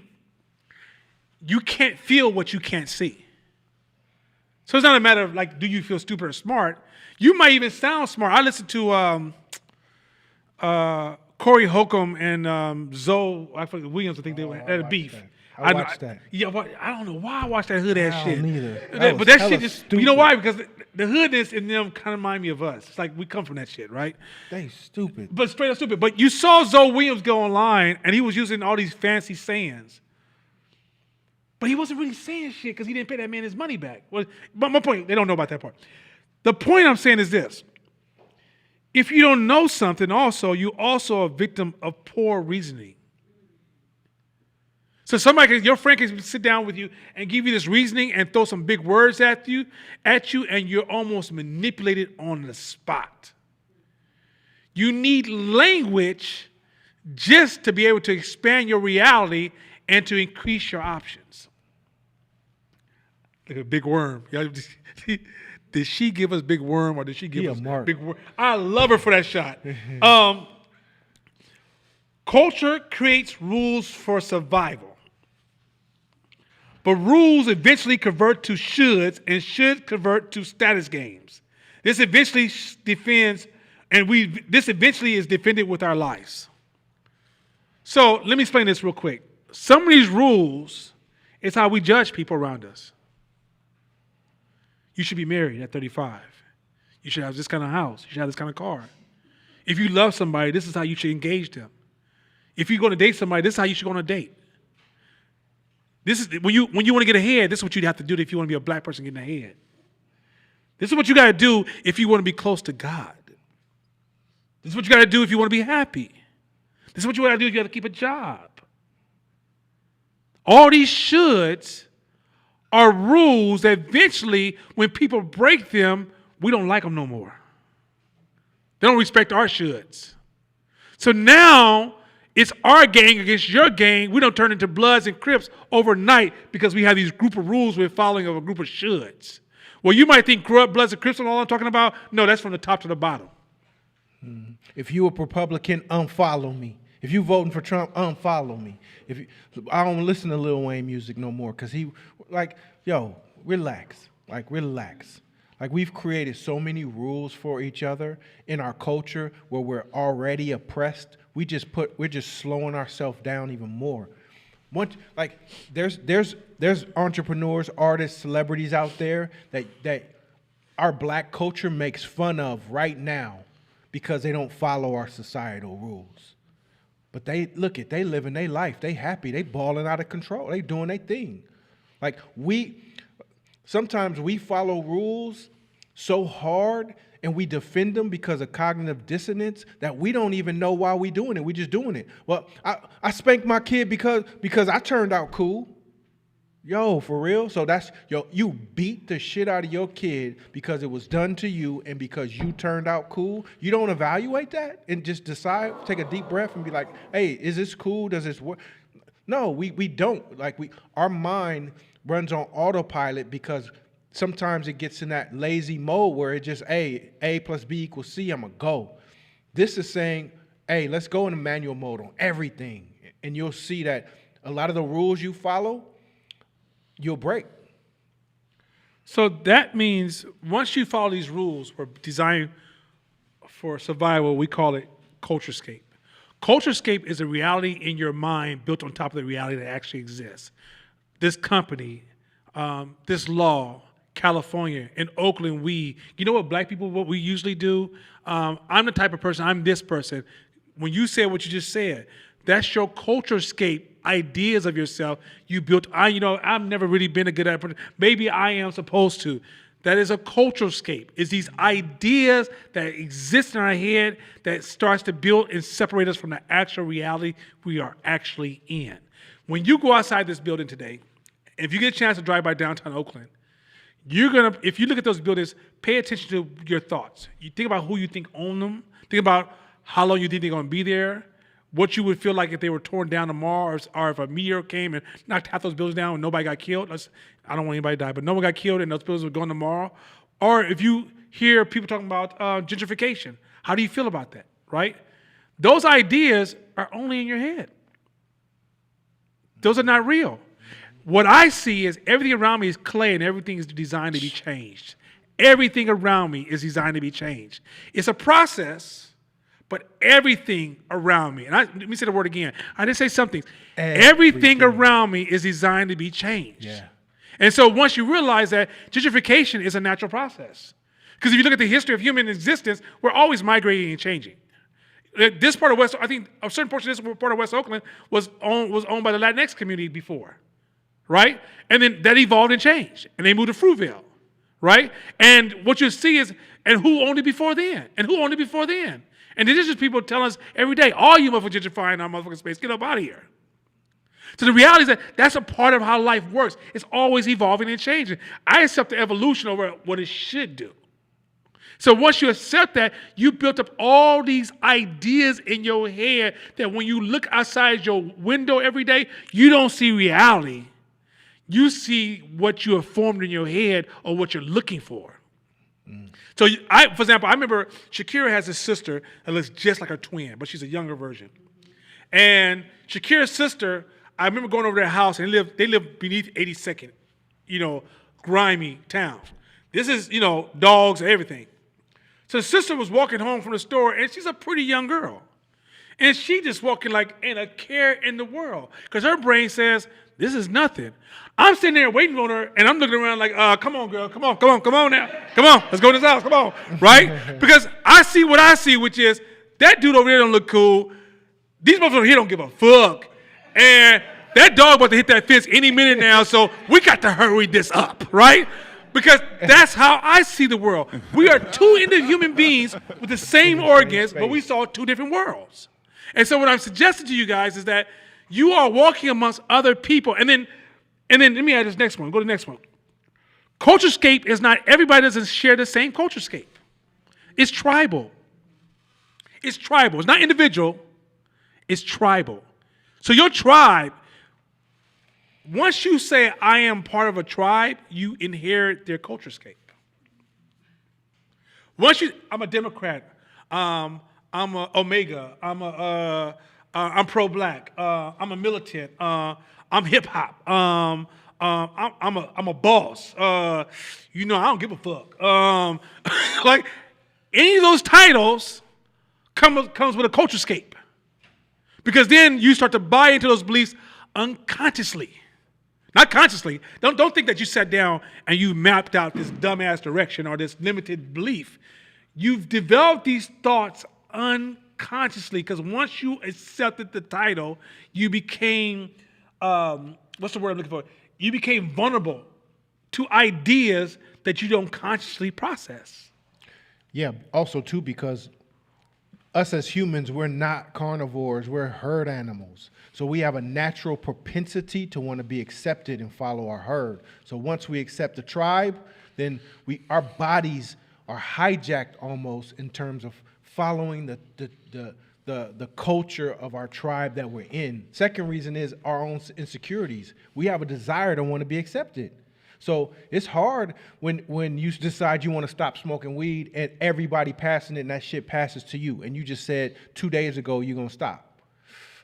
Speaker 1: you can't feel what you can't see. So it's not a matter of like, do you feel stupid or smart? You might even sound smart. I listened to Corey Holcomb and Zoe Williams, I think they had a beef.
Speaker 2: that. I watched that.
Speaker 1: Yeah, I don't know why I watched that hood ass
Speaker 2: I
Speaker 1: shit.
Speaker 2: don't either. That
Speaker 1: But
Speaker 2: was
Speaker 1: that
Speaker 2: hella
Speaker 1: shit just, you
Speaker 2: stupid.
Speaker 1: know why? Because the hoodness in them kind of remind me of us. It's like we come from that shit, right?
Speaker 2: They stupid.
Speaker 1: But straight up stupid. But you saw Zoe Williams go online, and he was using all these fancy sayings. But he wasn't really saying shit because he didn't pay that man his money back. Well, but my point, they don't know about that part. The point I'm saying is this. If you don't know something also, you also a victim of poor reasoning. So your friend can sit down with you and give you this reasoning and throw some big words at you, and you're almost manipulated on the spot. You need language just to be able to expand your reality and to increase your options. Like a big worm. Did she give us big worm or did she give us big worm? I love her for that shot. Culture creates rules for survival. But rules eventually convert to shoulds and should convert to status games. This eventually is defended with our lives. So let me explain this real quick. Some of these rules is how we judge people around us. You should be married at 35. You should have this kind of house. You should have this kind of car. If you love somebody, this is how you should engage them. If you're going to date somebody, this is how you should go on a date. This is when you want to get ahead, this is what you'd have to do if you want to be a black person getting ahead. This is what you got to do if you want to be close to God. This is what you got to do if you want to be happy. This is what you got to do if you got to keep a job. All these shoulds are rules that eventually, when people break them, we don't like them no more. They don't respect our shoulds. So now, it's our gang against your gang. We don't turn into Bloods and Crips overnight because we have these group of rules we're following of a group of shoulds. Well, you might think Bloods and Crips and all I'm talking about. No, that's from the top to the bottom.
Speaker 2: If you a Republican, unfollow me. If you voting for Trump, unfollow me. I don't listen to Lil Wayne music no more because relax. Relax. We've created so many rules for each other in our culture where we're already oppressed. We're just slowing ourselves down even more. There's entrepreneurs, artists, celebrities out there that our black culture makes fun of right now because they don't follow our societal rules. But they living their life. They happy. They balling out of control. They doing their thing. Sometimes we follow rules so hard and we defend them because of cognitive dissonance that we don't even know why we doing it. We just doing it. Well, I spanked my kid because I turned out cool. Yo, for real? So you beat the shit out of your kid because it was done to you and because you turned out cool. You don't evaluate that and just decide, take a deep breath and be like, hey, is this cool? Does this work? No, we don't. Our mind runs on autopilot because sometimes it gets in that lazy mode where it just, A plus B equals C, I'm going to go. This is saying, hey, let's go into manual mode on everything. And you'll see that a lot of the rules you follow, you'll break.
Speaker 1: So that means once you follow these rules, we're designed for survival, we call it culturescape. Culturescape is a reality in your mind built on top of the reality that actually exists. This company, this law, California, in Oakland, you know what black people, what we usually do? I'm the type of person, I'm this person. When you say what you just said, that's your culturescape ideas of yourself you built. I've never really been a good person. Maybe I am supposed to. That is a culturescape. It's these ideas that exist in our head that starts to build and separate us from the actual reality we are actually in. When you go outside this building today, if you get a chance to drive by downtown Oakland, if you look at those buildings, pay attention to your thoughts. You think about who you think own them. Think about how long you think they're going to be there. What you would feel like if they were torn down tomorrow, or if a meteor came and knocked half those buildings down and nobody got killed. I don't want anybody to die, but no one got killed and those buildings were gone tomorrow. Or if you hear people talking about gentrification, how do you feel about that, right? Those ideas are only in your head. Those are not real. What I see is everything around me is clay and everything is designed to be changed. Everything around me is designed to be changed. It's a process, but everything around me. And let me say the word again. I didn't say something. Everything around me is designed to be changed.
Speaker 2: Yeah.
Speaker 1: And so once you realize that gentrification is a natural process, because if you look at the history of human existence, we're always migrating and changing. This part of West, I think a certain portion of this part of West Oakland was owned by the Latinx community before, right? And then that evolved and changed, and they moved to Fruitville, right? And what you see is, and who owned it before then? And who owned it before then? And this is just people telling us every day, all you motherfuckers gentrifying our motherfucking space, get up out of here. So the reality is that that's a part of how life works. It's always evolving and changing. I accept the evolution over what it should do. So once you accept that, you built up all these ideas in your head that when you look outside your window every day, you don't see reality. You see what you have formed in your head or what you're looking for. So for example, I remember Shakira has a sister that looks just like her twin, but she's a younger version. And Shakira's sister, I remember going over to their house, and they live beneath 82nd, grimy town. This is, dogs and everything. So the sister was walking home from the store, and she's a pretty young girl. And she just walking like ain't a care in the world, because her brain says, this is nothing. I'm sitting there waiting on her, and I'm looking around like, come on, girl, come on now. Come on, let's go to this house, come on, right? Because I see what I see, which is, that dude over there don't look cool. These motherfuckers over here don't give a fuck. And that dog about to hit that fence any minute now, so we got to hurry this up, right? Because that's how I see the world. We are two individual human beings with the same organs, but we saw two different worlds. And so what I'm suggesting to you guys is that you are walking amongst other people. And then let me add this next one. Go to the next one. Culturescape is not, everybody doesn't share the same culturescape. It's tribal. It's tribal. It's not individual. It's tribal. So your tribe, once you say, I am part of a tribe, you inherit their culturescape. I'm a Democrat, I'm a Omega, I'm pro-black, I'm a militant, I'm hip-hop, I'm a boss, I don't give a fuck. Like, any of those titles comes with a culturescape. Because then you start to buy into those beliefs unconsciously. Not consciously. Don't think that you sat down and you mapped out this dumbass direction or this limited belief. You've developed these thoughts unconsciously, because once you accepted the title, you became, what's the word I'm looking for? You became vulnerable to ideas that you don't consciously process.
Speaker 2: Yeah, also too, because us as humans, we're not carnivores, we're herd animals. So we have a natural propensity to want to be accepted and follow our herd. So once we accept the tribe, then our bodies are hijacked almost in terms of following the culture of our tribe that we're in. Second reason is our own insecurities. We have a desire to want to be accepted. So it's hard when you decide you want to stop smoking weed and everybody passing it and that shit passes to you. And you just said 2 days ago you're going to stop.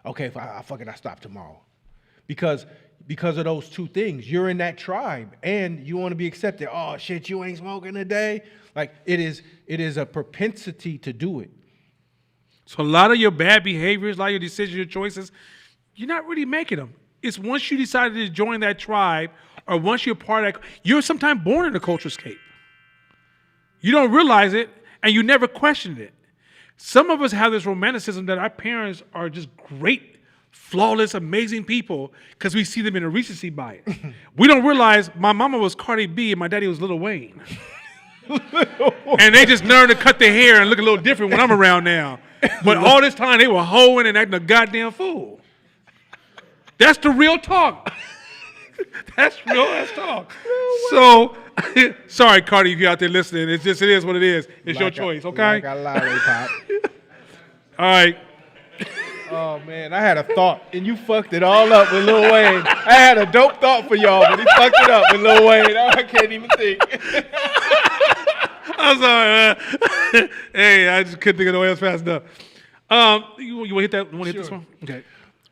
Speaker 2: Okay, I stop tomorrow. Because of those two things. You're in that tribe and you want to be accepted. Oh, shit, you ain't smoking today? Like, it is a propensity to do it.
Speaker 1: So a lot of your bad behaviors, a lot of your decisions, your choices, you're not really making them. It's once you decided to join that tribe, or once you're part of that, you're sometimes born in a culturescape. You don't realize it, and you never questioned it. Some of us have this romanticism that our parents are just great, flawless, amazing people because we see them in a recency bias. We don't realize my mama was Cardi B and my daddy was Lil Wayne. And they just learn to cut their hair and look a little different when I'm around now. But all this time they were hoeing and acting a goddamn fool. That's the real talk. That's real ass talk. So, sorry, Cardi, if you're out there listening. It is what it is. It's your choice, okay?
Speaker 2: Like a lollipop.
Speaker 1: All right.
Speaker 2: Oh, man, I had a thought, and you fucked it all up with Lil Wayne. I had a dope thought for y'all, but he fucked it up with Lil Wayne. I can't even think.
Speaker 1: I'm sorry. Hey, I just couldn't think of the way else fast enough. You want to hit that? You want to hit this one? Okay.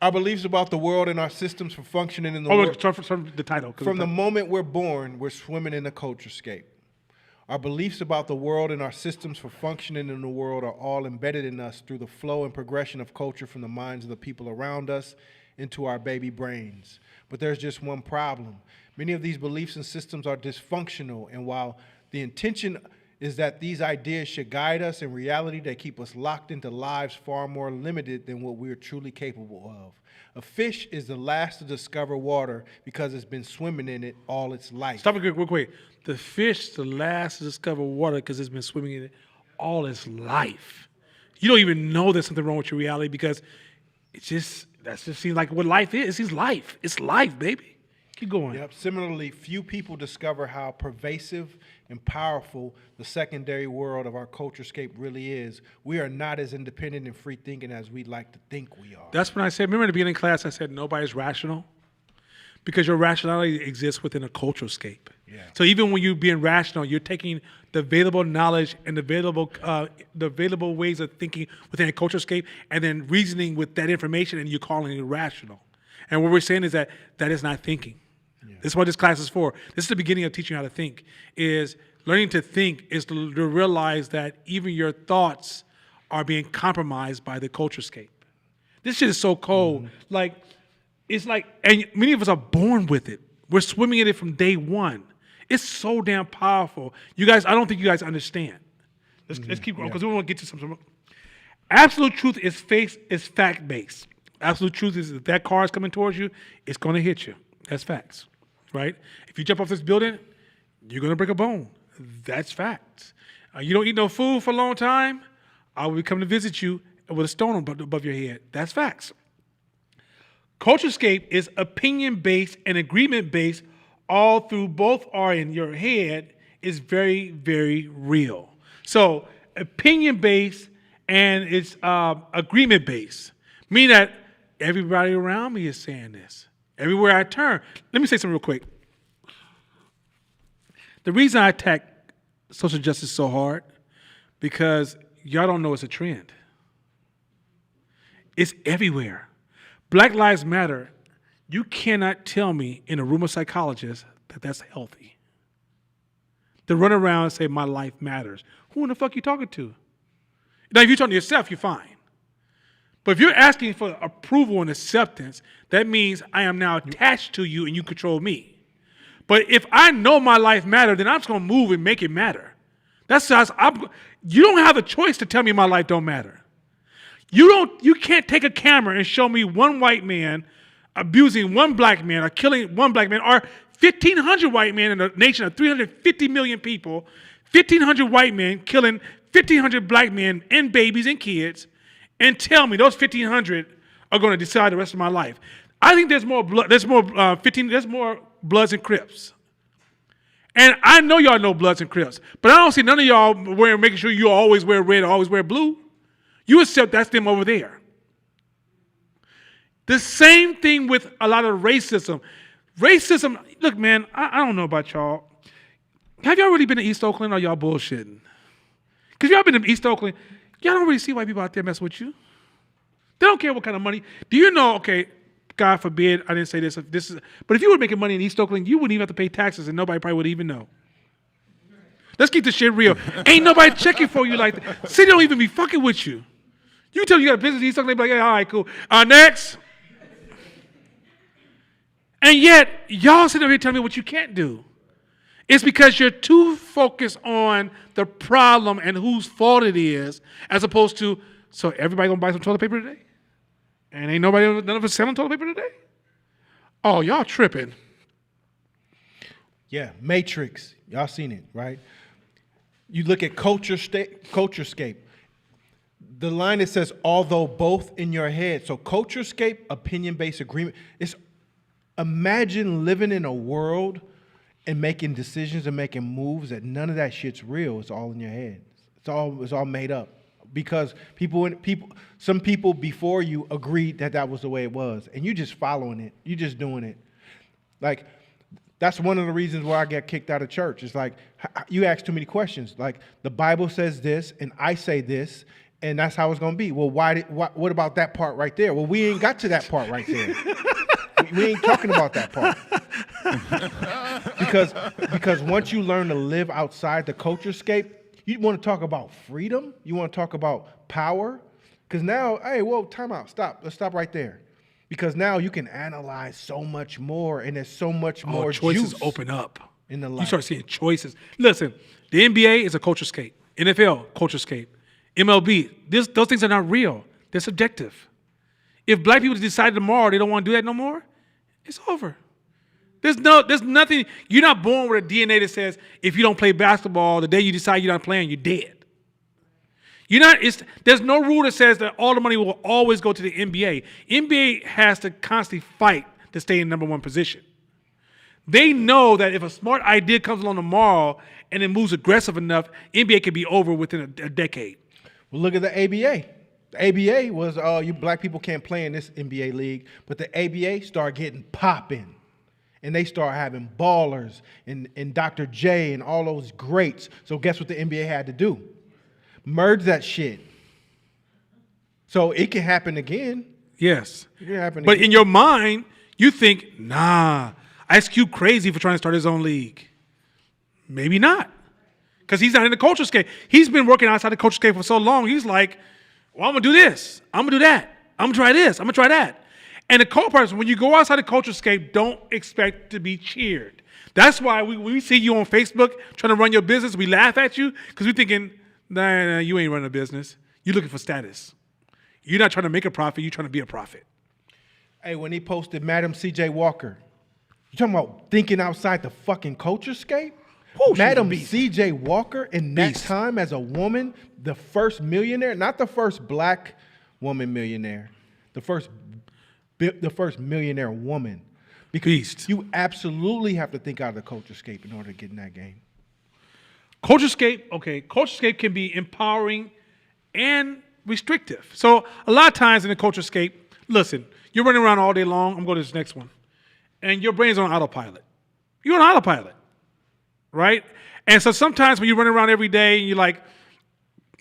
Speaker 2: Our beliefs about the world and our systems for functioning in the world.
Speaker 1: Start from the title.
Speaker 2: From the moment we're born, we're swimming in the culturescape. Our beliefs about the world and our systems for functioning in the world are all embedded in us through the flow and progression of culture from the minds of the people around us into our baby brains. But there's just one problem. Many of these beliefs and systems are dysfunctional, and while the intention is that these ideas should guide us, in reality they keep us locked into lives far more limited than what we are truly capable of. A fish is the last to discover water because it's been swimming in it all its life.
Speaker 1: Stop it real quick. The fish, the last to discover water because it's been swimming in it all its life. You don't even know there's something wrong with your reality because that just seems like what life is. It's life. It's life, baby. Keep going.
Speaker 2: Yep. Similarly, few people discover how pervasive and powerful the secondary world of our culturescape really is. We are not as independent and free thinking as we'd like to think we are.
Speaker 1: That's when I said, remember in the beginning of class, I said nobody's rational? Because your rationality exists within a culturescape.
Speaker 2: Yeah.
Speaker 1: So even when you're being rational, you're taking the available knowledge and the available ways of thinking within a culturescape and then reasoning with that information and you're calling it rational. And what we're saying is that is not thinking. Yeah. This is what this class is for. This is the beginning of teaching how to think, is learning to think is to realize that even your thoughts are being compromised by the culturescape. This shit is so cold. Mm-hmm. It's like, and many of us are born with it. We're swimming in it from day one. It's so damn powerful. You guys, I don't think you guys understand. Let's keep going because we want to get to some. Absolute truth is fact-based. Absolute truth is if that car is coming towards you, it's going to hit you. That's facts, right? If you jump off this building, you're going to break a bone. That's facts. You don't eat no food for a long time, I will be coming to visit you with a stone above your head. That's facts. Culturescape is opinion-based and agreement-based, all through both are in your head, is very, very real. So opinion-based and it's agreement-based, meaning that everybody around me is saying this. Everywhere I turn. Let me say something real quick. The reason I attack social justice so hard, because y'all don't know it's a trend. It's everywhere. Black Lives Matter, you cannot tell me in a room of psychologists that that's healthy. To run around and say my life matters. Who in the fuck you talking to? Now, if you're talking to yourself, you're fine. But if you're asking for approval and acceptance, that means I am now attached to you and you control me. But if I know my life matters, then I'm just going to move and make it matter. You don't have a choice to tell me my life don't matter. You can't take a camera and show me one white man abusing one black man or killing one black man or 1,500 white men in a nation of 350 million people, 1,500 white men killing 1,500 black men and babies and kids, and tell me those 1,500 are going to decide the rest of my life. I think there's more blood. There's more Bloods and Crips. And I know y'all know Bloods and Crips, but I don't see none of y'all making sure you always wear red or always wear blue. You accept that's them over there. The same thing with a lot of racism. Racism, look, man, I don't know about y'all. Have y'all really been to East Oakland or y'all bullshitting? Because y'all been to East Oakland, y'all don't really see white people out there messing with you. They don't care what kind of money. Do you know, okay, God forbid, I didn't say this, but if you were making money in East Oakland, you wouldn't even have to pay taxes and nobody probably would even know. Let's keep this shit real. Ain't nobody checking for you like that. City don't even be fucking with you. You tell them you got a business in East Oakland, they be like, yeah, all right, cool. Next. And yet, y'all sitting over here telling me what you can't do. It's because you're too focused on the problem and whose fault it is, as opposed to, so everybody gonna buy some toilet paper today? And ain't none of us selling toilet paper today? Oh, y'all tripping.
Speaker 2: Yeah, Matrix. Y'all seen it, right? You look at culturescape. The line that says, although both in your head. So culturescape, opinion-based agreement. Imagine living in a world and making decisions and making moves that none of that shit's real. It's all in your head. It's all made up. Because some people before you agreed that was the way it was. And you're just following it. You're just doing it. Like, that's one of the reasons why I get kicked out of church. It's like, you ask too many questions. Like, the Bible says this, and I say this, and that's how it's going to be. Well, what about that part right there? Well, we ain't got to that part right there. We ain't talking about that part. because once you learn to live outside the culture scape, you want to talk about freedom. You want to talk about power. Because now, hey, whoa, time out, stop. Let's stop right there. Because now you can analyze so much more, and there's so much more
Speaker 1: choices
Speaker 2: juice
Speaker 1: open up.
Speaker 2: in the life.
Speaker 1: You start seeing choices. Listen, the NBA is a culture scape. NFL, culture scape. MLB, those things are not real. They're subjective. If black people decide tomorrow they don't want to do that no more, it's over. There's nothing. You're not born with a DNA that says if you don't play basketball, the day you decide you're not playing, you're dead. There's no rule that says that all the money will always go to the NBA. NBA has to constantly fight to stay in number one position. They know that if a smart idea comes along tomorrow and it moves aggressive enough, NBA can be over within a decade.
Speaker 2: Well, look at the ABA. The ABA was, you black people can't play in this NBA league, but the ABA started getting popping. And they start having ballers and Dr. J and all those greats. So guess what the NBA had to do? Merge that shit. So it can happen again.
Speaker 1: Yes.
Speaker 2: It can happen
Speaker 1: But
Speaker 2: again.
Speaker 1: in your mind, you think, nah, Ice Cube crazy for trying to start his own league. Maybe not. Because he's not in the culture scape. He's been working outside the culture scape for so long, he's like, well, I'm going to do this. I'm going to do that. I'm going to try this. I'm going to try that. And the cool part is when you go outside the culture scape, don't expect to be cheered. That's why when we see you on Facebook trying to run your business, we laugh at you because we're thinking, nah, you ain't running a business. You're looking for status. You're not trying to make a profit. You're trying to be a prophet.
Speaker 2: Hey, when he posted Madam C.J. Walker, you talking about thinking outside the fucking culture scape?
Speaker 1: Whew, she's a
Speaker 2: Madam
Speaker 1: beast.
Speaker 2: C.J. Walker, in that
Speaker 1: Beast.
Speaker 2: time as a woman, the first millionaire, not the first black woman millionaire, the first millionaire woman. Because
Speaker 1: Beast.
Speaker 2: you absolutely have to think out of the culture scape in order to get in that game.
Speaker 1: Culturescape can be empowering and restrictive. So a lot of times in the culturescape, listen, you're running around all day long. I'm going to this next one. And your brain's on autopilot. You're on autopilot, right? And so sometimes when you're running around every day and you're like,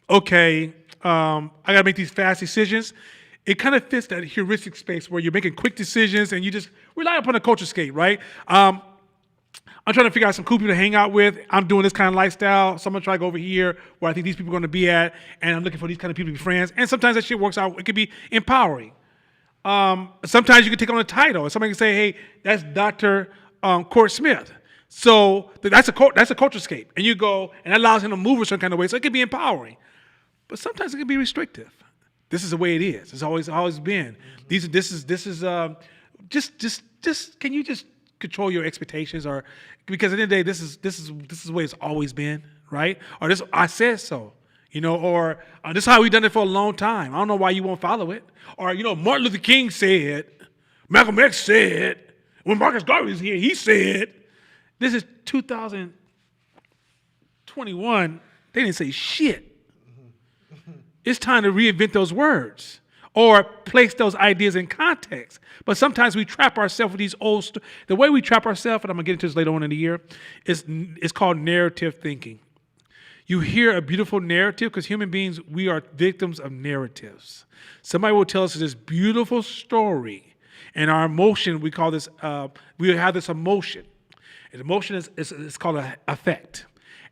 Speaker 1: okay, I got to make these fast decisions, it kind of fits that heuristic space where you're making quick decisions and you just rely upon the culturescape, right? I'm trying to figure out some cool people to hang out with. I'm doing this kind of lifestyle, so I'm gonna try to go over here where I think these people are gonna be at, and I'm looking for these kind of people to be friends. And sometimes that shit works out. It can be empowering. Sometimes you can take on a title, and somebody can say, "Hey, that's Dr. Court Smith." So that's a culturescape, and you go, and that allows him to move a certain kind of way. So it can be empowering, but sometimes it can be restrictive. This is the way it is. It's always been. Just can you just control your expectations, or because at the end of the day, this is the way it's always been, right? Or this I said so, or this is how we've done it for a long time. I don't know why you won't follow it. Or Martin Luther King said, Malcolm X said, when Marcus Garvey was here, he said. This is 2021. They didn't say shit. It's time to reinvent those words or place those ideas in context. But sometimes we trap ourselves with these the way we trap ourselves, and I'm going to get into this later on in the year, is called narrative thinking. You hear a beautiful narrative because human beings, we are victims of narratives. Somebody will tell us this beautiful story, and our emotion, we call this, we have this emotion. And emotion is called an affect.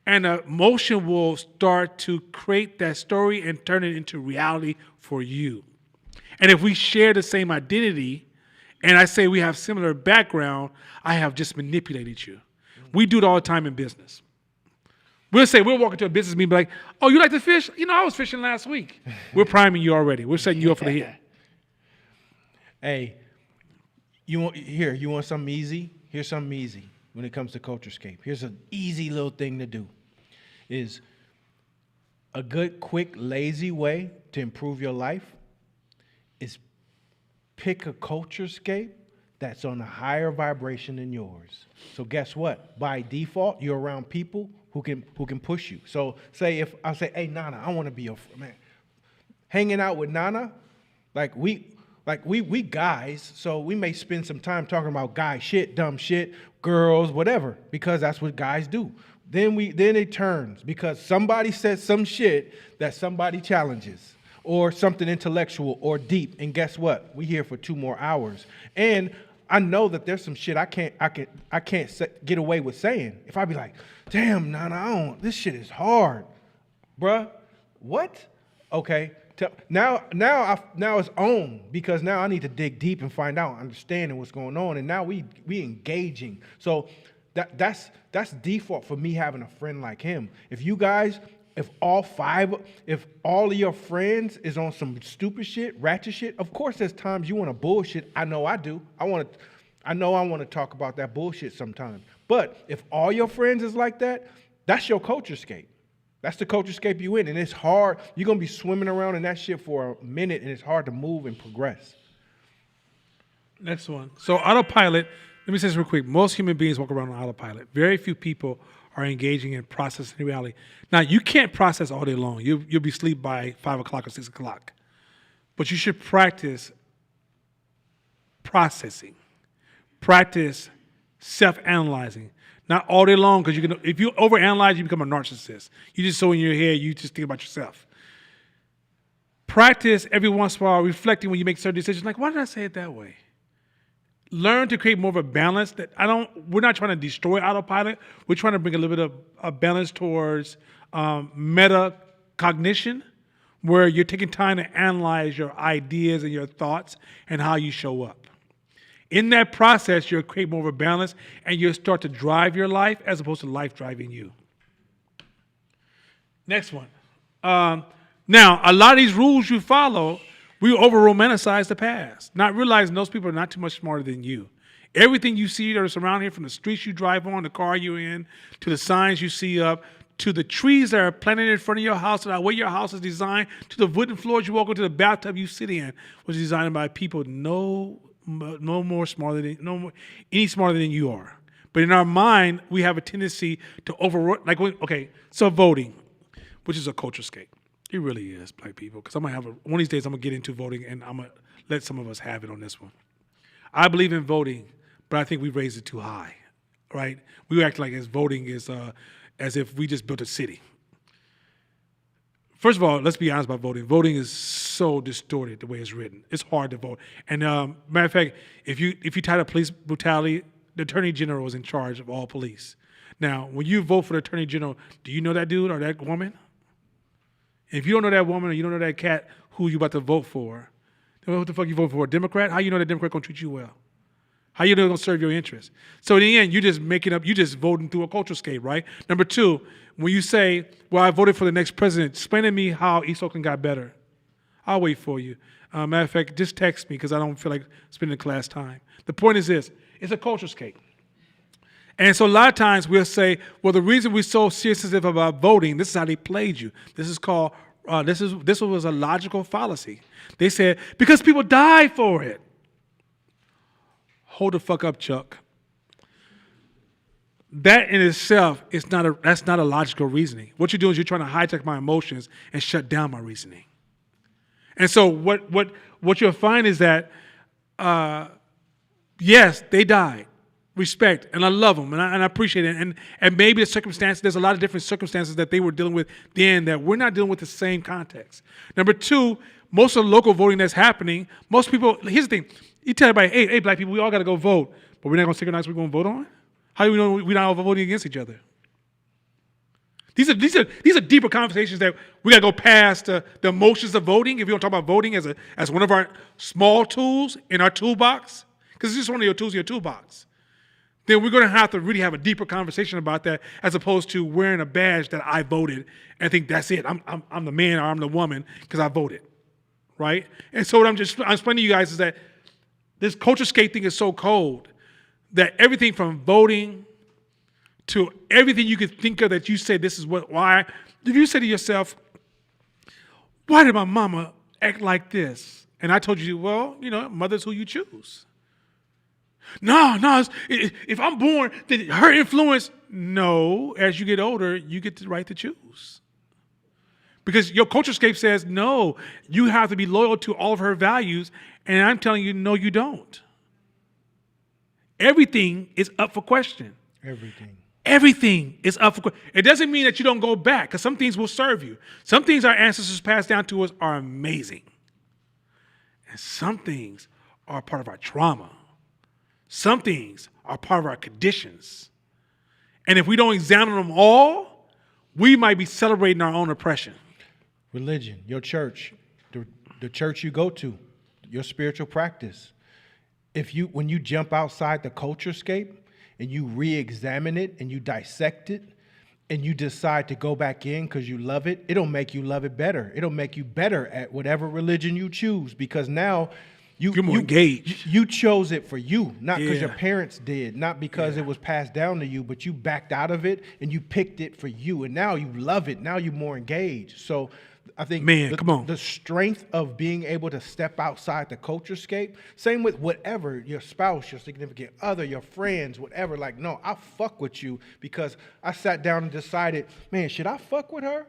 Speaker 1: And emotion will start to create that story and turn it into reality for you. And if we share the same identity, and I say we have similar background, I have just manipulated you. We do it all the time in business. We'll walk into a business meeting and be like, oh, you like to fish? I was fishing last week. We're priming you already. We're setting you up for the hit.
Speaker 2: Hey, you want something easy? Here's something easy when it comes to Culturescape. Here's an easy little thing to do. Is a good, quick, lazy way to improve your life is pick a Culturescape that's on a higher vibration than yours. So guess what? By default, you're around people who can push you. So if I say, hey, Nana, I want to be your man. Hanging out with Nana, we guys, so we may spend some time talking about guy shit, dumb shit, girls, whatever, because that's what guys do. Then it turns because somebody says some shit that somebody challenges, or something intellectual or deep, and guess what? We here for 2 more hours. And I know that there's some shit I can't get away with saying. If I be like, damn, Nana, this shit is hard, bruh. What? Okay. Now it's on, because now I need to dig deep and find out, understanding what's going on, and now we engaging. So that's default for me having a friend like him. If all of your friends is on some stupid shit, ratchet shit, of course there's times you want to bullshit. I know I do. I know I want to talk about that bullshit sometimes. But if all your friends is like that, that's your culture scape. That's the culture scape you in, and it's hard. You're gonna be swimming around in that shit for a minute, and it's hard to move and progress.
Speaker 1: Next one. So autopilot, let me say this real quick. Most human beings walk around on autopilot. Very few people are engaging in processing reality. Now, you can't process all day long. You'll be asleep by 5 o'clock or 6 o'clock. But you should practice processing. Practice self-analyzing. Not all day long, because if you overanalyze, you become a narcissist. You just so in your head, you just think about yourself. Practice every once in a while reflecting when you make certain decisions. Like, why did I say it that way? Learn to create more of a balance. We're not trying to destroy autopilot. We're trying to bring a little bit of a balance towards metacognition, where you're taking time to analyze your ideas and your thoughts and how you show up. In that process, you'll create more of a balance, and you'll start to drive your life as opposed to life driving you. Next one. Now, a lot of these rules you follow, we over-romanticize the past, not realizing those people are not too much smarter than you. Everything you see that is around here, from the streets you drive on, the car you're in, to the signs you see up, to the trees that are planted in front of your house, and the way your house is designed, to the wooden floors you walk into, the bathtub you sit in, was designed by people any smarter than you are. But in our mind, we have a tendency to so voting, which is a culture scape. It really is, black people, because one of these days I'm going to get into voting, and I'm going to let some of us have it on this one. I believe in voting, but I think we raised it too high, right? We act like voting is as if we just built a city. First of all, let's be honest about voting. Voting is so distorted the way it's written. It's hard to vote. And matter of fact, if you tie to police brutality, the Attorney General is in charge of all police. Now, when you vote for the Attorney General, do you know that dude or that woman? If you don't know that woman or you don't know that cat, who you about to vote for, then what the fuck you vote for? A Democrat? How you know that Democrat gonna treat you well? How you know they're gonna serve your interests? So in the end, you're just voting through a cultural scape, right? Number two, when you say, well, I voted for the next president, explain to me how East Oakland got better. I'll wait for you. Matter of fact, just text me, because I don't feel like spending class time. The point is this, it's a cultural scape. And so a lot of times we'll say, well, the reason we're so sensitive about voting, this is how they played you. This is called, this was a logical fallacy. They said, because people die for it. Hold the fuck up, Chuck. That in itself that's not a logical reasoning. What you're doing is you're trying to hijack my emotions and shut down my reasoning. And so what you'll find is that, yes, they died. Respect, and I love them, and I appreciate it. And maybe there's a lot of different circumstances that they were dealing with then that we're not dealing with the same context. Number two, most of the local voting that's happening, most people, here's the thing, you tell everybody, hey, black people, we all got to go vote, but we're not going to synchronize what we're going to vote on? How do we know we're not all voting against each other? These are deeper conversations that we got to go past the emotions of voting. If you don't talk about voting as one of our small tools in our toolbox, because it's just one of your tools in your toolbox, then we're going to have to really have a deeper conversation about that, as opposed to wearing a badge that I voted and think that's it. I'm the man or I'm the woman because I voted, right? And so what I'm explaining to you guys is that this culture scape thing is so cold that everything from voting to everything you could think of that you say this is why. If you say to yourself, why did my mama act like this? And I told you, well, mother's who you choose. No, if I'm born, then her influence. No, as you get older, you get the right to choose. Because your culturescape says, no, you have to be loyal to all of her values, and I'm telling you, no, you don't. Everything is up for question. Everything is up for question. It doesn't mean that you don't go back, because some things will serve you. Some things our ancestors passed down to us are amazing. And some things are part of our trauma. Some things are part of our conditions. And if we don't examine them all, we might be celebrating our own oppression.
Speaker 2: Religion, your church, the church you go to, your spiritual practice. When you jump outside the culturescape and you re-examine it and you dissect it and you decide to go back in because you love it, it'll make you love it better. It'll make you better at whatever religion you choose, because now you're
Speaker 1: more engaged.
Speaker 2: You chose it for you, not because your
Speaker 1: Yeah.
Speaker 2: parents did, not because it was passed down to you, but you backed out of it and you picked it for you, and now you love it. Now you're more engaged. So I think
Speaker 1: come on.
Speaker 2: the strength of being able to step outside the culturescape, same with whatever, your spouse, your significant other, your friends, whatever, like, no, I fuck with you because I sat down and decided, man, should I fuck with her?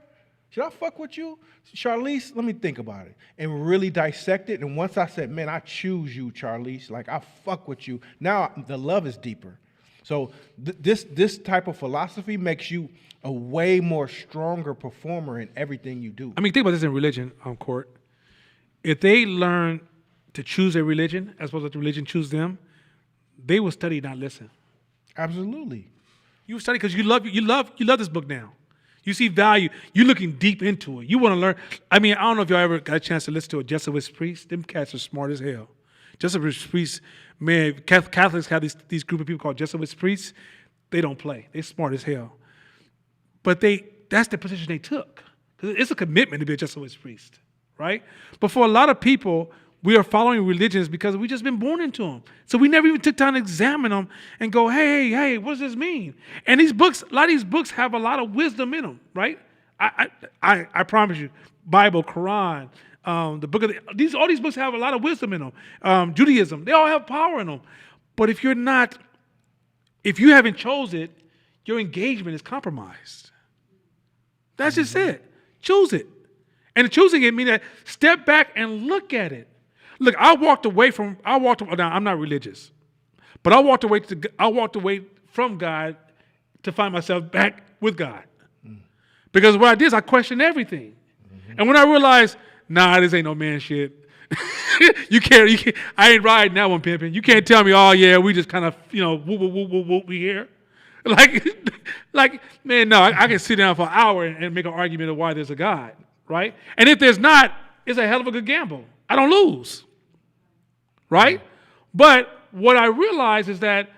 Speaker 2: Should I fuck with you? Charlize, let me think about it and really dissect it. And once I said, man, I choose you, Charlize, like I fuck with you, now the love is deeper. So this type of philosophy makes you a way more stronger performer in everything you do.
Speaker 1: I mean, think about this in religion, Court. If they learn to choose a religion as opposed to religion choose them, they will study, not listen.
Speaker 2: Absolutely.
Speaker 1: You study because you love this book now. You see value. You're looking deep into it. You want to learn. I mean, I don't know if y'all ever got a chance to listen to a Jesuit priest. Them cats are smart as hell. Jesuit priests, man, Catholics have these group of people called Jesuit priests. They don't play. They're smart as hell. But that's the position they took. Because it's a commitment to be a Jesuit priest, right? But for a lot of people, we are following religions because we just been born into them. So we never even took time to examine them and go, hey, what does this mean? And these books, a lot of these books have a lot of wisdom in them, right? I promise you, Bible, Quran, the book of all these books have a lot of wisdom in them. Judaism, they all have power in them. But if you haven't chose it, your engagement is compromised. That's just it. Choose it. And choosing it means that step back and look at it. Look, now I'm not religious, but I walked away from God to find myself back with God. Because what I did is I questioned everything. And when I realized, this ain't no man shit. you can't, I ain't riding that one, pimping. You can't tell me, oh yeah, we just kind of, we here. Like, man, no, I can sit down for an hour and make an argument of why there's a God, right? And if there's not, it's a hell of a good gamble. I don't lose, right? But what I realize is that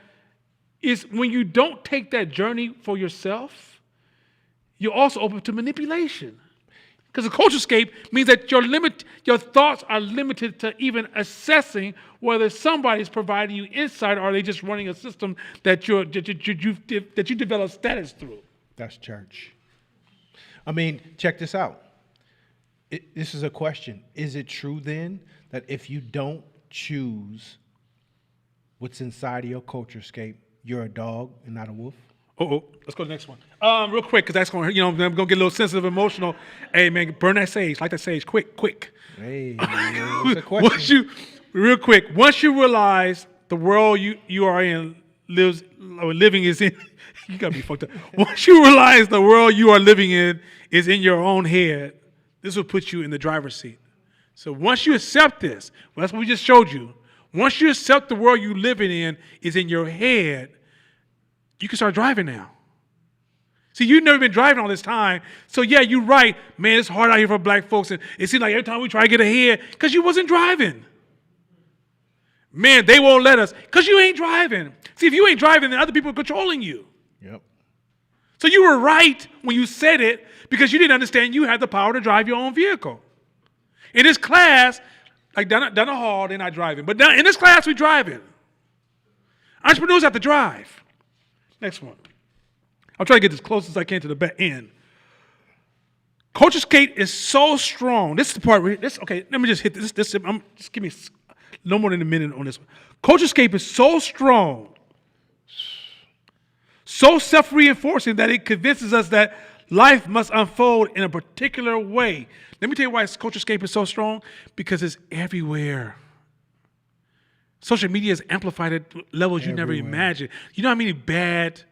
Speaker 1: when you don't take that journey for yourself, you're also open to manipulation. Because the culturescape means that your thoughts are limited to even assessing whether somebody's providing you insight or are they just running a system that you develop status through.
Speaker 2: That's church. I mean, check this out. This is a question. Is it true then that if you don't choose what's inside of your culturescape, you're a dog and not a wolf?
Speaker 1: Let's go to the next one. Real quick, because that's going to, I'm going to get a little sensitive, emotional. Hey, man, burn that sage. Light that sage. Quick.
Speaker 2: Hey, what's the question?
Speaker 1: Real quick, once you realize the world you are in living is in, you got to be fucked up. Once you realize the world you are living in is in your own head, this will put you in the driver's seat. So once you accept this, that's what we just showed you. Once you accept the world you're living in is in your head, you can start driving now. See, you've never been driving all this time. So yeah, you're right. Man, it's hard out here for black folks. And it seems like every time we try to get ahead, because you wasn't driving. Man, they won't let us because you ain't driving. See, if you ain't driving, then other people are controlling you.
Speaker 2: Yep.
Speaker 1: So you were right when you said it because you didn't understand you had the power to drive your own vehicle. In this class, like down the hall, they're not driving. But in this class, we're driving. Entrepreneurs have to drive. Next one. I'll try to get as close as I can to the end. Culturescape is so strong. This is the part where okay, let me just hit this. Just give me no more than a minute on this one. Culturescape is so strong, so self-reinforcing that it convinces us that life must unfold in a particular way. Let me tell you why culturescape is so strong. Because it's everywhere. Social media has amplified at levels you never imagined. You know how many bad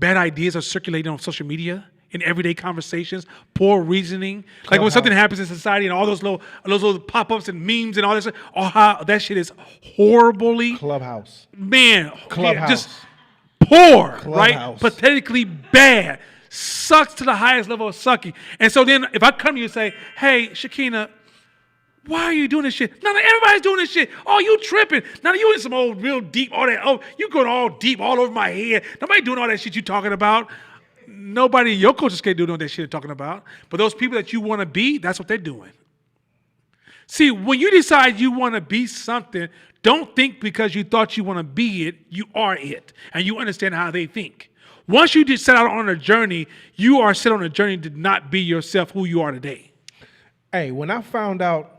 Speaker 1: ideas are circulating on social media? in everyday conversations, poor reasoning. Like when something happens in society and all those little pop-ups and memes and all this, oh, how that shit is horribly,
Speaker 2: Clubhouse.
Speaker 1: man,
Speaker 2: Clubhouse.
Speaker 1: just poor, right?
Speaker 2: Clubhouse.
Speaker 1: Pathetically bad. Sucks to the highest level of sucking. And so then if I come to you and say, hey, Shakina, why are you doing this shit? No, everybody's doing this shit. Oh, you tripping. Now you in some old real deep, all that. Oh, you going all deep all over my head. Nobody doing all that shit you talking about. Nobody in your culture scared doing all that shit you're talking about. But those people that you want to be, that's what they're doing. See, when you decide you want to be something, don't think because you thought you want to be it, you are it. And you understand how they think. Once you just set out on a journey, you are set on a journey to not be yourself, who you are today.
Speaker 2: Hey, when I found out,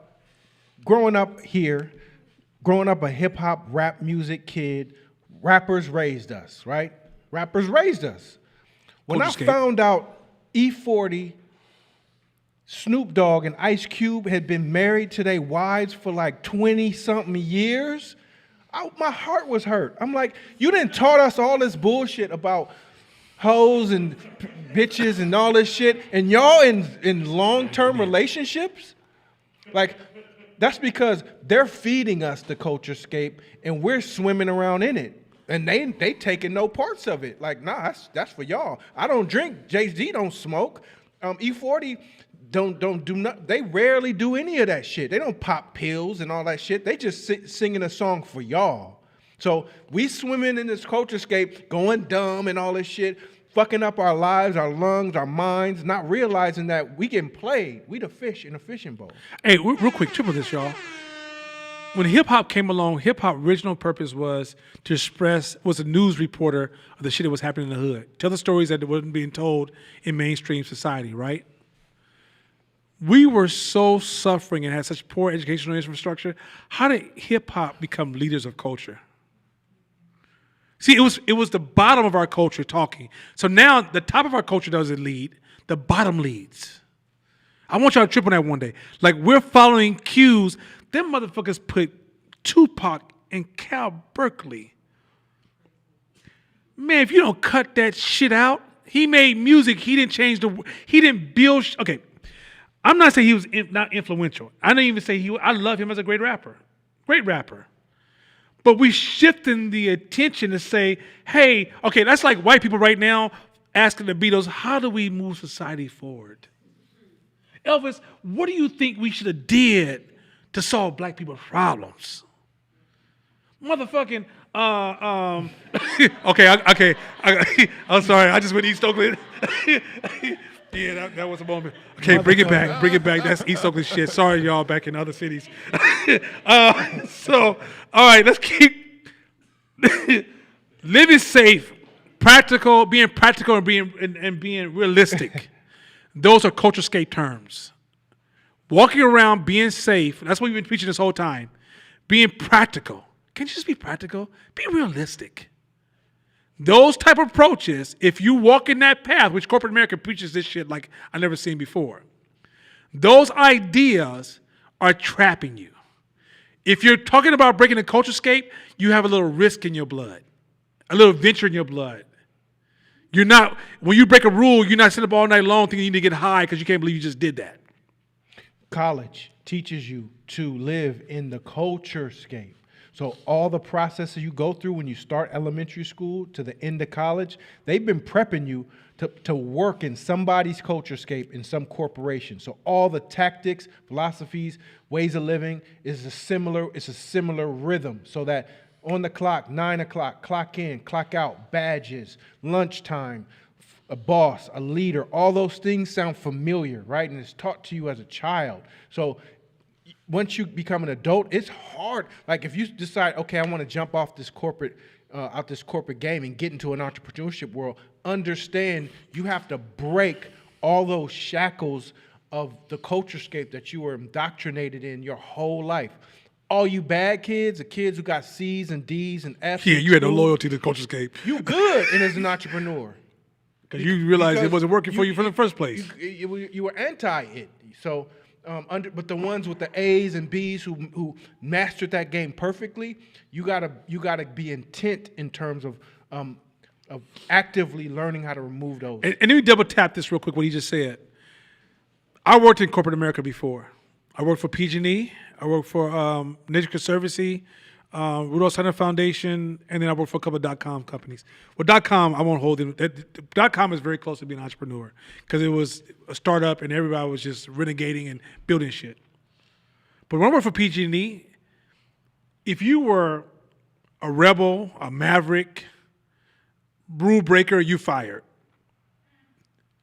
Speaker 2: growing up a hip-hop, rap music kid, rappers raised us, right? Rappers raised us. When I found out E40, Snoop Dogg, and Ice Cube had been married to their wives for like 20-something years, my heart was hurt. I'm like, you done taught us all this bullshit about hoes and bitches and all this shit, and y'all in long-term relationships? Like, that's because they're feeding us the culturescape, and we're swimming around in it. And they taking no parts of it. Like, nah, that's for y'all. I don't drink. Jay-Z don't smoke. E40 don't do nothing. They rarely do any of that shit. They don't pop pills and all that shit. They just singing a song for y'all. So we swimming in this culturescape, going dumb and all this shit, fucking up our lives, our lungs, our minds, not realizing that we getting played. We the fish in a fishing bowl.
Speaker 1: Hey, real quick, triple this, y'all. When hip-hop came along, hip-hop original purpose was to was a news reporter of the shit that was happening in the hood. Tell the stories that wasn't being told in mainstream society, right? We were so suffering and had such poor educational infrastructure. How did hip-hop become leaders of culture? See, it was the bottom of our culture talking. So now the top of our culture doesn't lead, the bottom leads. I want y'all to trip on that one day. Like, we're following cues. Them motherfuckers put Tupac and Cal Berkeley. Man, if you don't cut that shit out, he made music. He didn't build. Okay, I'm not saying he was not influential. I didn't even say I love him as a great rapper. Great rapper. But we shifting the attention to say, hey, okay, that's like white people right now asking the Beatles, how do we move society forward? Elvis, what do you think we should have did to solve black people's problems? Motherfucking, okay, I'm sorry, I just went East Oakland. Yeah, that was a moment. Okay, bring it back. That's East Oakland shit. Sorry, y'all, back in other cities. So, all right, let's keep living safe, being practical and being realistic. Those are culturescape terms. Walking around being safe, that's what we've been preaching this whole time. Being practical. Can't you just be practical? Be realistic. Those type of approaches, if you walk in that path, which corporate America preaches this shit like I've never seen before, those ideas are trapping you. If you're talking about breaking the culturescape, you have a little risk in your blood, a little venture in your blood. When you break a rule, you're not sitting up all night long thinking you need to get high because you can't believe you just did that.
Speaker 2: College teaches you to live in the culturescape. So all the processes you go through when you start elementary school to the end of college, they've been prepping you to work in somebody's culturescape in some corporation. So all the tactics, philosophies, ways of living it's a similar rhythm. So that on the clock, 9 o'clock, clock in, clock out, badges, lunchtime, a boss, a leader, all those things sound familiar, right? And it's taught to you as a child. So once you become an adult, it's hard. Like if you decide, okay, I want to jump off this corporate game and get into an entrepreneurship world, understand you have to break all those shackles of the culturescape that you were indoctrinated in your whole life. All you bad kids, the kids who got C's and D's and F's.
Speaker 1: Yeah, you had no loyalty to the culturescape.
Speaker 2: You good and as an entrepreneur.
Speaker 1: Because you realized it wasn't working for you from the first place.
Speaker 2: You were anti it. So, but the ones with the A's and B's who mastered that game perfectly, you gotta be intent in terms of of actively learning how to remove those.
Speaker 1: And let me double tap this real quick, what he just said. I worked in corporate America before. I worked for PG&E. I worked for Nature Conservancy, Rudolph Center Foundation, and then I worked for a couple of .com companies. Well, .com, I won't hold it. .com is very close to being an entrepreneur because it was a startup and everybody was just renegading and building shit. But when I worked for PG&E, if you were a rebel, a maverick, rule breaker, you fired.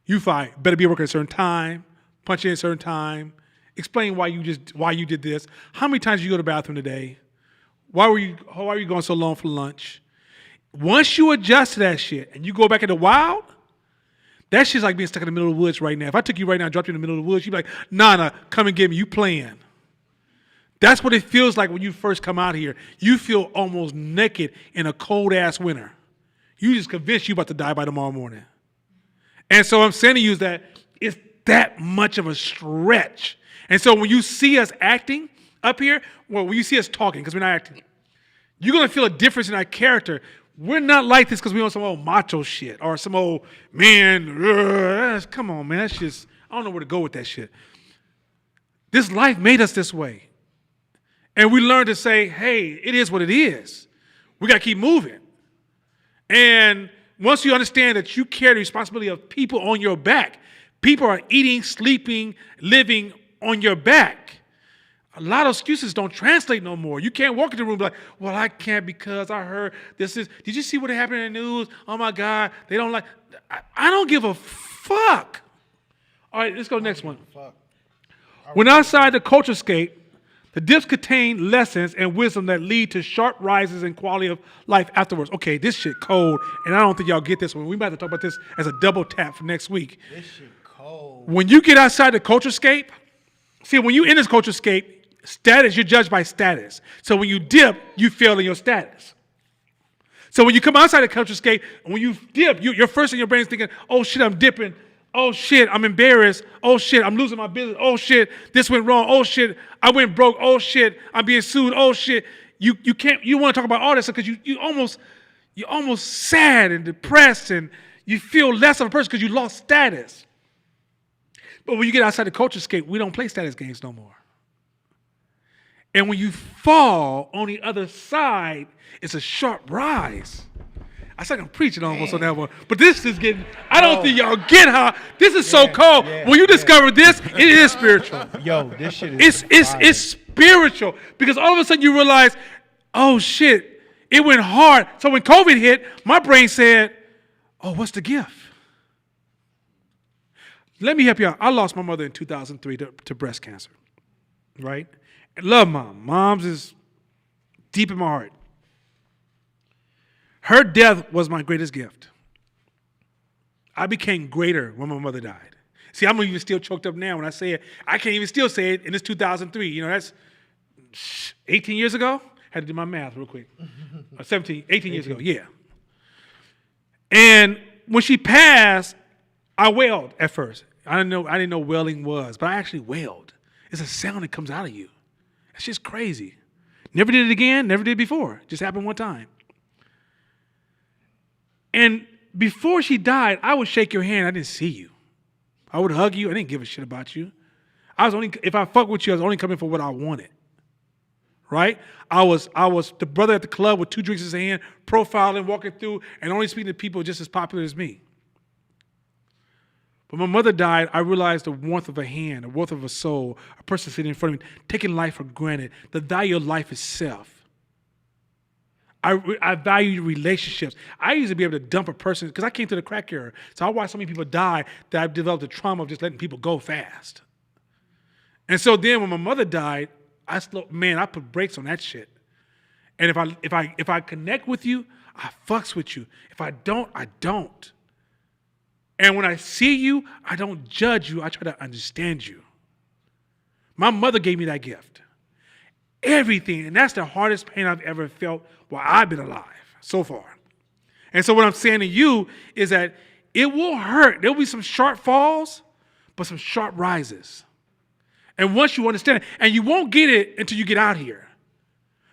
Speaker 1: You fired. Better be working at a certain time, punch in at a certain time, explain why you did this. How many times did you go to the bathroom today? Why are you going so long for lunch? Once you adjust to that shit and you go back in the wild, that shit's like being stuck in the middle of the woods right now. If I took you right now and dropped you in the middle of the woods, you'd be like, nah, come and get me. You playing. That's what it feels like when you first come out here. You feel almost naked in a cold-ass winter. You just convinced you about to die by tomorrow morning. And so I'm saying to you is that it's that much of a stretch. And so when you see us acting up here, well, when you see us talking, because we're not acting, you're going to feel a difference in our character. We're not like this because we on some old macho shit or some old, man, come on, man. That's just, I don't know where to go with that shit. This life made us this way. And we learn to say, hey, it is what it is. We got to keep moving. And once you understand that you carry the responsibility of people on your back, people are eating, sleeping, living on your back. A lot of excuses don't translate no more. You can't walk in the room and be like, well, I can't because I heard this is, did you see what happened in the news? Oh my God, they don't like, I don't give a fuck. All right, let's go to the next one. When outside the culture scape, the dips contain lessons and wisdom that lead to sharp rises in quality of life afterwards. Okay, this shit cold, and I don't think y'all get this one. We might have to talk about this as a double tap for next week.
Speaker 2: This shit cold.
Speaker 1: When you get outside the culture scape, see, when you in this culture scape, status, you're judged by status. So when you dip, you fail in your status. So when you come outside the culture scape, when you dip, you're first in your brain's thinking, oh shit, I'm dipping. Oh shit, I'm embarrassed. Oh shit, I'm losing my business. Oh shit, this went wrong. Oh shit, I went broke. Oh shit, I'm being sued. Oh shit. You want to talk about all this because you're almost sad and depressed and you feel less of a person because you lost status. But when you get outside the culture scape, we don't play status games no more. And when you fall on the other side, it's a sharp rise. I said I'm preaching almost on that one, but this is getting, I don't think y'all get how, this is so cold. When you discover this, it is spiritual.
Speaker 2: Yo, this shit is
Speaker 1: It's spiritual because all of a sudden you realize, oh shit, it went hard. So when COVID hit, my brain said, oh, what's the gift? Let me help you out. I lost my mother in 2003 to breast cancer, right? I love mom. Mom's is deep in my heart. Her death was my greatest gift. I became greater when my mother died. See, I'm even still choked up now when I say it. I can't even still say it, and it's 2003. You know, that's 18 years ago? Had to do my math real quick. 18 years ago, yeah. And when she passed, I wailed at first. I didn't know wailing was, but I actually wailed. It's a sound that comes out of you. It's just crazy. Never did it again, never did before. Just happened one time. And before she died, I would shake your hand. I didn't see you. I would hug you. I didn't give a shit about you. If I fuck with you, I was only coming for what I wanted. Right? I was the brother at the club with 2 drinks in his hand, profiling, walking through, and only speaking to people just as popular as me. When my mother died, I realized the warmth of a hand, the warmth of a soul, a person sitting in front of me, taking life for granted, the value of life itself. I value relationships. I used to be able to dump a person, because I came through the crack era, so I watched so many people die that I've developed a trauma of just letting people go fast. And so then when my mother died, I put brakes on that shit. And if I connect with you, I fucks with you. If I don't, I don't. And when I see you, I don't judge you. I try to understand you. My mother gave me that gift. Everything. And that's the hardest pain I've ever felt while I've been alive so far. And so what I'm saying to you is that it will hurt. There'll be some sharp falls, but some sharp rises. And once you understand it, and you won't get it until you get out here.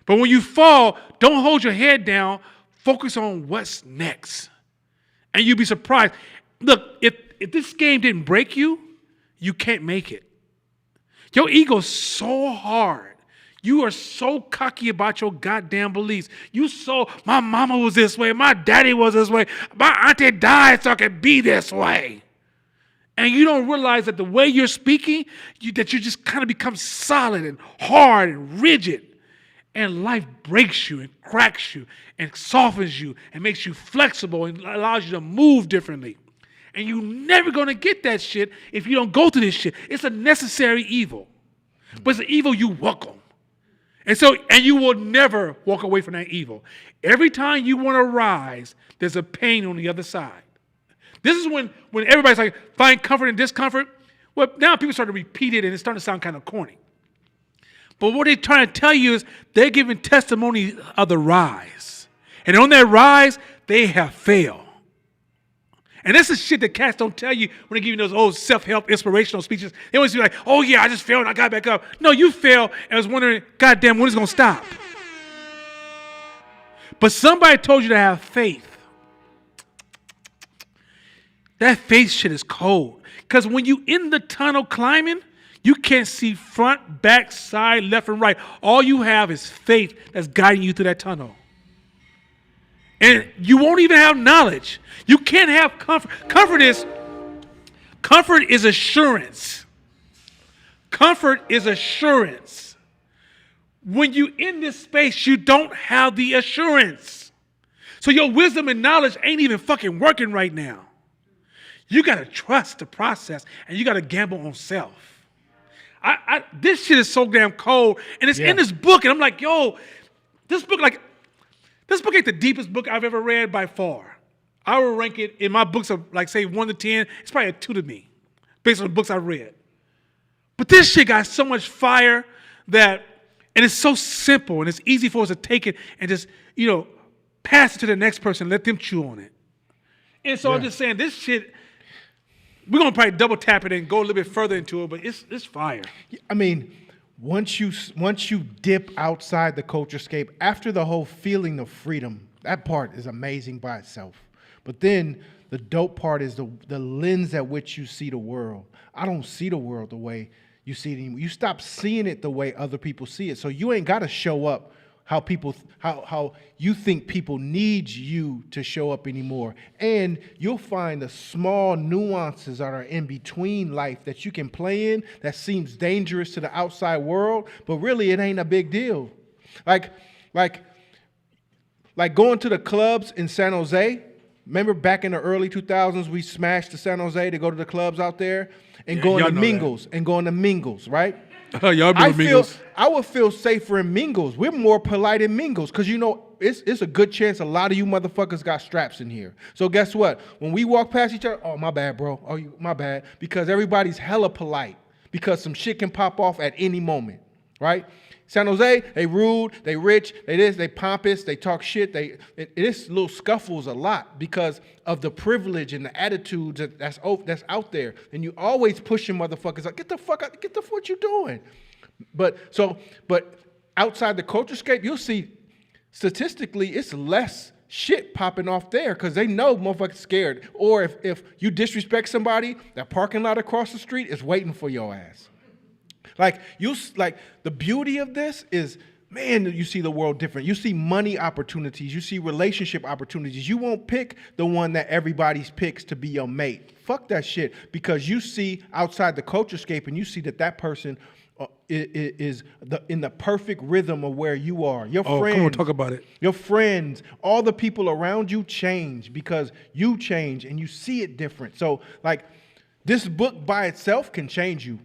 Speaker 1: But when you fall, don't hold your head down. Focus on what's next. And you'd be surprised. Look, if this game didn't break you, you can't make it. Your ego's so hard. You are so cocky about your goddamn beliefs. My mama was this way, my daddy was this way, my auntie died so I could be this way. And you don't realize that the way you're speaking, that you just kind of become solid and hard and rigid. And life breaks you and cracks you and softens you and makes you flexible and allows you to move differently. And you're never going to get that shit if you don't go through this shit. It's a necessary evil. But it's an evil you welcome. And you will never walk away from that evil. Every time you want to rise, there's a pain on the other side. This is when everybody's like, find comfort in discomfort. Well, now people start to repeat it and it's starting to sound kind of corny. But what they're trying to tell you is they're giving testimony of the rise. And on that rise, they have failed. And that's the shit that cats don't tell you when they give you those old self-help inspirational speeches. They always be like, oh yeah, I just failed and I got back up. No, you failed and I was wondering, goddamn, when is it going to stop? But somebody told you to have faith. That faith shit is cold. Because when you in the tunnel climbing, you can't see front, back, side, left, and right. All you have is faith that's guiding you through that tunnel. And you won't even have knowledge. You can't have comfort. Comfort is assurance. Comfort is assurance. When you in this space, you don't have the assurance. So your wisdom and knowledge ain't even fucking working right now. You got to trust the process, and you got to gamble on self. This shit is so damn cold, and it's in this book, and I'm like, yo, this book ain't the deepest book I've ever read by far. I would rank it in my books of, like, say, 1 to 10. It's probably a 2 to me, based on the books I've read. But this shit got so much fire and it's so simple, and it's easy for us to take it and just, pass it to the next person, let them chew on it. And so I'm just saying, this shit, we're going to probably double tap it and go a little bit further into it, but it's fire.
Speaker 2: I mean, once you dip outside the culturescape, after the whole feeling of freedom, that part is amazing by itself. But then the dope part is the lens at which you see the world. I don't see the world the way you see it anymore. You stop seeing it the way other people see it. So you ain't got to show up how you think people need you to show up anymore. And you'll find the small nuances that are in between life that you can play in that seems dangerous to the outside world, but really it ain't a big deal. Like going to the clubs in San Jose. Remember back in the early 2000s, we smashed to San Jose to go to the clubs out there and going to Mingles, right?
Speaker 1: Y'all remember Mingles?
Speaker 2: I would feel safer in Mingles. We're more polite in Mingles because, it's a good chance a lot of you motherfuckers got straps in here. So guess what? When we walk past each other, oh, my bad, bro. Oh, my bad. Because everybody's hella polite because some shit can pop off at any moment, right? San Jose, they rude, they rich, they this, they pompous, they talk shit. It's little scuffles a lot because of the privilege and the attitudes that's out there. And you always pushing motherfuckers like, get the fuck out, what you doing? But outside the culturescape, you'll see statistically it's less shit popping off there because they know motherfuckers scared. Or if you disrespect somebody, that parking lot across the street is waiting for your ass. The beauty of this is, man, you see the world different. You see money opportunities. You see relationship opportunities. You won't pick the one that everybody picks to be your mate. Fuck that shit because you see outside the culturescape and you see that person is in the perfect rhythm of where you are. Your friends,
Speaker 1: come on, talk about it.
Speaker 2: Your friends, all the people around you change because you change and you see it different. So, this book by itself can change you.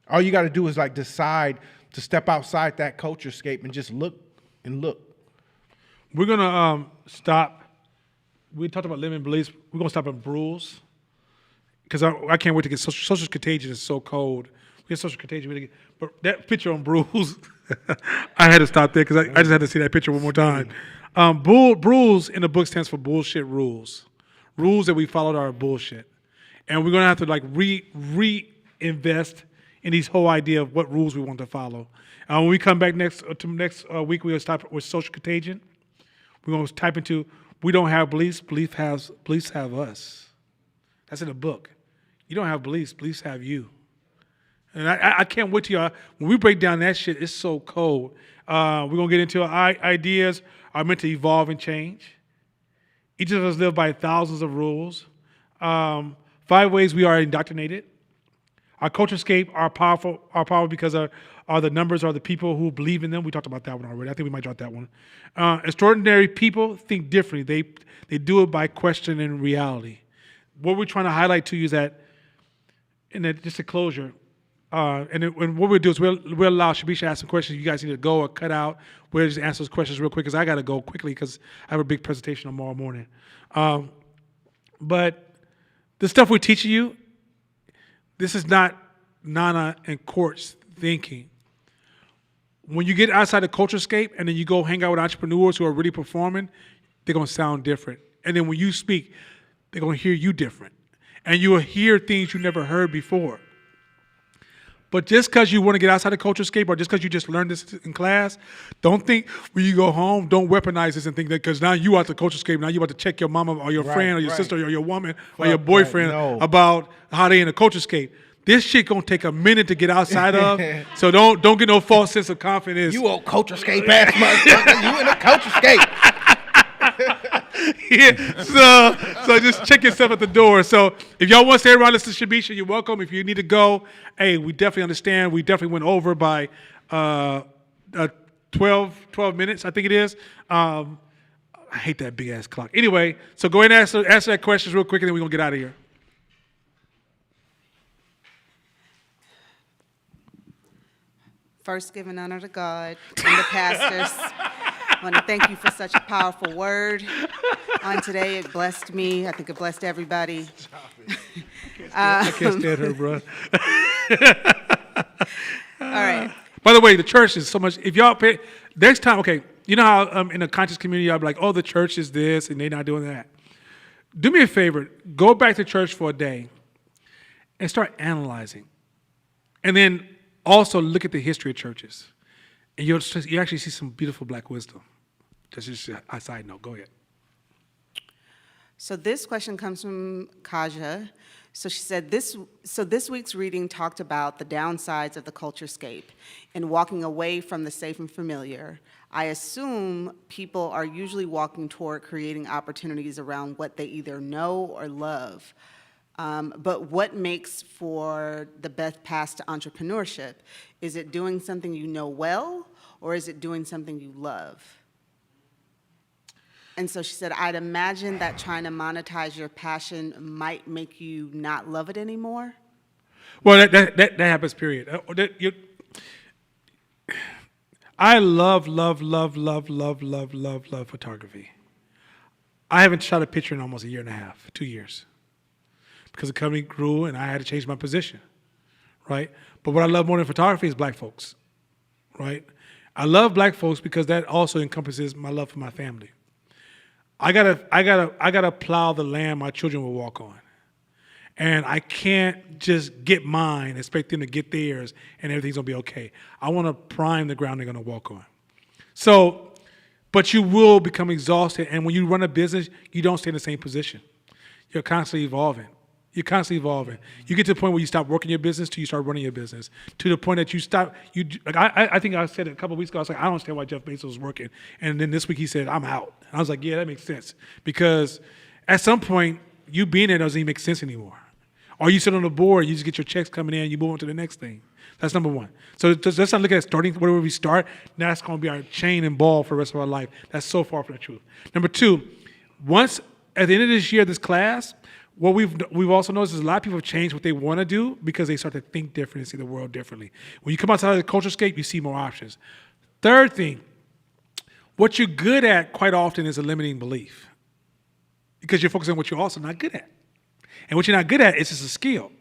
Speaker 2: All you got to do is decide to step outside that culturescape and just look.
Speaker 1: We're gonna stop. We talked about limiting beliefs. We're gonna stop at rules because I can't wait to get social contagion is so cold. We get social contagion, but that picture on Bruce, I had to stop there because I just had to see that picture one more time. Rules in the book stands for bullshit rules. Rules that we followed are bullshit, and we're gonna have to reinvest in these whole idea of what rules we want to follow. When we come back next week, we're going to start with social contagion. We're going to type into We don't have beliefs, beliefs have us. That's in the book. You don't have beliefs have you. And I can't wait till y'all, when we break down that shit, it's so cold. We're going to get into our ideas are meant to evolve and change. Each of us live by thousands of rules. 5 ways we are indoctrinated. Our culturescape are powerful because are the numbers, are the people who believe in them. We talked about that one already. I think we might drop that one. Extraordinary people think differently. They do it by questioning reality. What we're trying to highlight to you is that, just a closure, and what we'll do is we'll allow Shabisha to ask some questions. You guys need to go or cut out. We'll just answer those questions real quick because I got to go quickly because I have a big presentation tomorrow morning. But the stuff we're teaching you, this is not Nana and Court's thinking. When you get outside the culturescape and then you go hang out with entrepreneurs who are really performing, they're going to sound different. And then when you speak, they're going to hear you different. And you will hear things you never heard before. But just because you want to get outside the culturescape or just because you just learned this in class, don't think when you go home, don't weaponize this and think that because now you out the culturescape, now you about to check your mama or your friend or your sister or your woman or your boyfriend about how they in the culturescape. This shit gonna take a minute to get outside of, so don't get no false sense of confidence.
Speaker 2: You old culturescape ass motherfucker. You in the culturescape.
Speaker 1: Yeah, so just check yourself at the door. So if y'all want to stay around, listen to Shabisha, you're welcome. If you need to go, hey, we definitely understand. We definitely went over by 12 minutes, I think it is. I hate that big ass clock. Anyway, so go ahead and answer that question real quick, and then we're gonna get out of here.
Speaker 4: First, giving honor to God and the pastors. I want to thank you for such a powerful word on today. It blessed me. I think it blessed everybody.
Speaker 1: I can't stand her, bro.
Speaker 4: All right.
Speaker 1: By the way, the church is so much. If y'all pay next time, okay, you know how in the conscious community, I'll be like, oh, the church is this, and they're not doing that. Do me a favor. Go back to church for a day and start analyzing. And then also look at the history of churches. And you actually see some beautiful black wisdom. That's just a side note. Go ahead.
Speaker 4: So this question comes from Kaja. So she said, this week's reading talked about the downsides of the culturescape and walking away from the safe and familiar. I assume people are usually walking toward creating opportunities around what they either know or love. But what makes for the best path to entrepreneurship? Is it doing something you know well, or is it doing something you love? And so she said, I'd imagine that trying to monetize your passion might make you not love it anymore.
Speaker 1: Well, that happens, period. I love photography. I haven't shot a picture in almost a year and a half, 2 years. Because the company grew and I had to change my position, right? But what I love more than photography is black folks, right? I love black folks because that also encompasses my love for my family. I gotta plow the land my children will walk on. And I can't just get mine, expect them to get theirs, and everything's gonna be okay. I wanna prime the ground they're gonna walk on. So, but you will become exhausted, and when you run a business, you don't stay in the same position. You're constantly evolving. You're constantly evolving. You get to the point where you stop working your business till you start running your business. To the point that you stop, I think I said it a couple of weeks ago, I was like, I don't understand why Jeff Bezos is working. And then this week he said, I'm out. And I was like, yeah, that makes sense. Because at some point, you being there doesn't even make sense anymore. Or you sit on the board, you just get your checks coming in, you move on to the next thing. That's number one. So let's not look at starting, wherever we start, that's going to be our chain and ball for the rest of our life. That's so far from the truth. Number two, once, at the end of this year, this class, what we've also noticed is a lot of people have changed what they want to do because they start to think different and see the world differently. When you come outside of the culturescape, you see more options. Third thing, what you're good at quite often is a limiting belief because you're focusing on what you're also not good at. And what you're not good at is just a skill.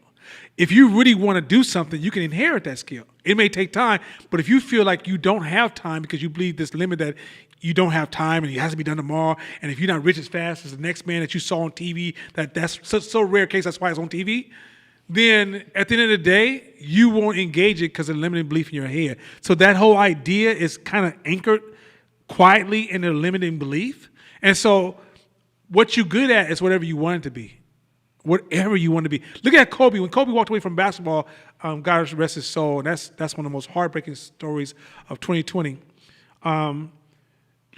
Speaker 1: If you really want to do something, you can inherit that skill. It may take time, but if you feel like you don't have time because you believe this limit that you don't have time and it has to be done tomorrow, and if you're not rich as fast as the next man that you saw on TV, that's so rare case, that's why it's on TV, then at the end of the day, you won't engage it because of the limiting belief in your head. So that whole idea is kind of anchored quietly in the limiting belief. And so what you're good at is whatever you want it to be. Whatever you want to be. Look at Kobe. When Kobe walked away from basketball, God rest his soul, and that's one of the most heartbreaking stories of 2020.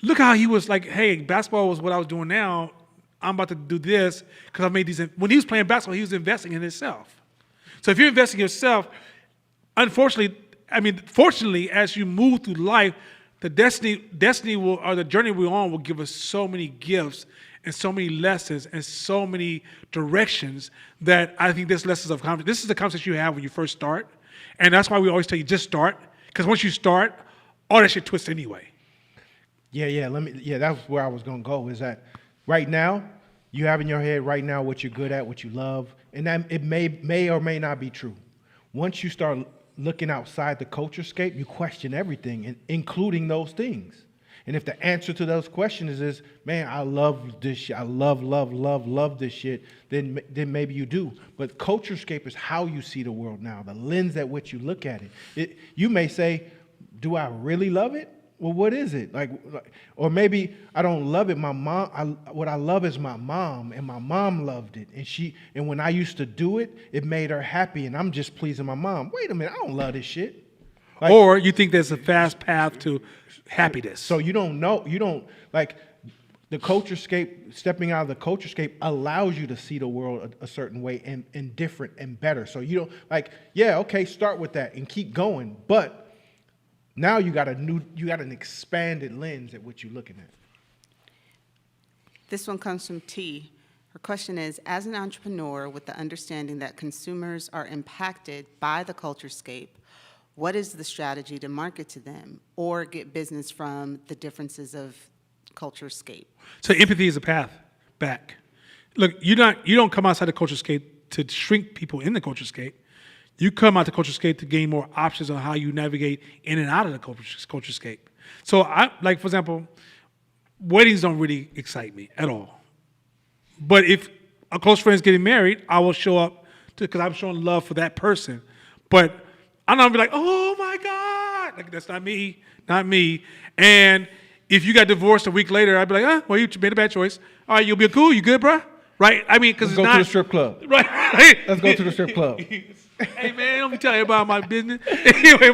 Speaker 1: Look how he was like, hey, basketball was what I was doing now. I'm about to do this because I made these. When he was playing basketball, he was investing in himself. So if you're investing in yourself, fortunately, as you move through life, the destiny will, or the journey we're on will give us so many gifts and so many lessons and so many directions that I think there's lessons of confidence. This is the conversation you have when you first start. And that's why we always tell you, just start. Because once you start, all that shit twists anyway.
Speaker 2: That's where I was going to go, is that right now, you have in your head right now what you're good at, what you love, and that it may or may not be true. Once you start looking outside the culturescape, you question everything, including those things. And if the answer to those questions is, man, I love this shit, I love this shit, then maybe you do. But culturescape is how you see the world now, the lens at which you look at it. You may say, do I really love it? Well, what is it? Or maybe I don't love it. What I love is my mom, and my mom loved it. And when I used to do it, it made her happy, and I'm just pleasing my mom. Wait a minute, I don't love this shit.
Speaker 1: Or you think there's a fast path to happiness.
Speaker 2: So you don't know, the culturescape, stepping out of the culturescape allows you to see the world a certain way and different and better. So you don't start with that and keep going. But now you got an expanded lens at what you're looking at.
Speaker 4: This one comes from T. Her question is, as an entrepreneur with the understanding that consumers are impacted by the culturescape, what is the strategy to market to them or get business from the differences of culturescape?
Speaker 1: So empathy is a path back. Look, you don't come outside the culturescape to shrink people in the culturescape. You come out the culturescape to gain more options on how you navigate in and out of the culturescape. So for example, weddings don't really excite me at all. But if a close friend is getting married, I will show up because I'm showing love for that person. But I'm not be like, oh my God, that's not me. And if you got divorced a week later, I'd be like, well, you made a bad choice. All right, you'll be cool, you good, bro? Right? I mean, because
Speaker 2: Let's go to the strip club.
Speaker 1: Right.
Speaker 2: Let's go to the strip club.
Speaker 1: Hey man, don't be telling about my business. Anyway,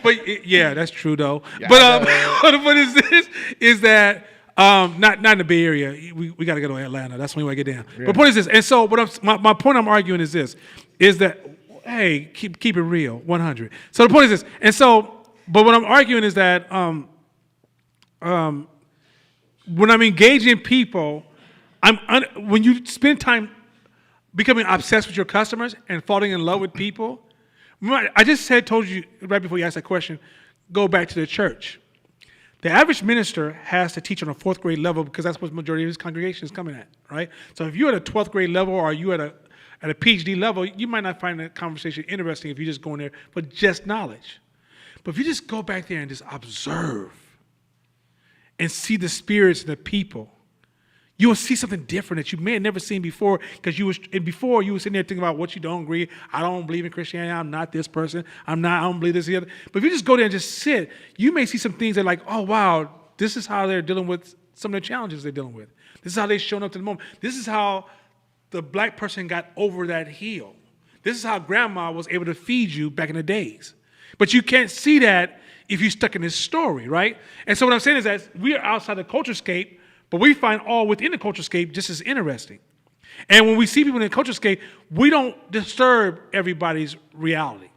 Speaker 1: but yeah, that's true though.
Speaker 2: Yeah,
Speaker 1: But what is this? Is that not in the Bay Area? We got to go to Atlanta. That's when we get down. Yeah. But point is this, and so my point I'm arguing is this: is that hey, keep it real, 100. So the point is this, and so, but what I'm arguing is that when I'm engaging people, when you spend time becoming obsessed with your customers and falling in love with people. Remember, I just told you right before you asked that question, go back to the church. The average minister has to teach on a 4th grade level because that's what the majority of his congregation is coming at, right? So if you're at a 12th grade level or you at a PhD level, you might not find that conversation interesting if you just go in there for just knowledge. But if you just go back there and just observe and see the spirits and the people, you will see something different that you may have never seen before because you were sitting there thinking about what you don't agree. I don't believe in Christianity. I'm not this person. I don't believe this the other. But if you just go there and just sit, you may see some things that are like, oh, wow, this is how they're dealing with some of the challenges they're dealing with. This is how they're showing up to the moment. This is how the black person got over that hill. This is how grandma was able to feed you back in the days. But you can't see that if you're stuck in this story, right? And so what I'm saying is that we are outside the culturescape, but we find all within the culturescape just as interesting. And when we see people in the culturescape, we don't disturb everybody's reality.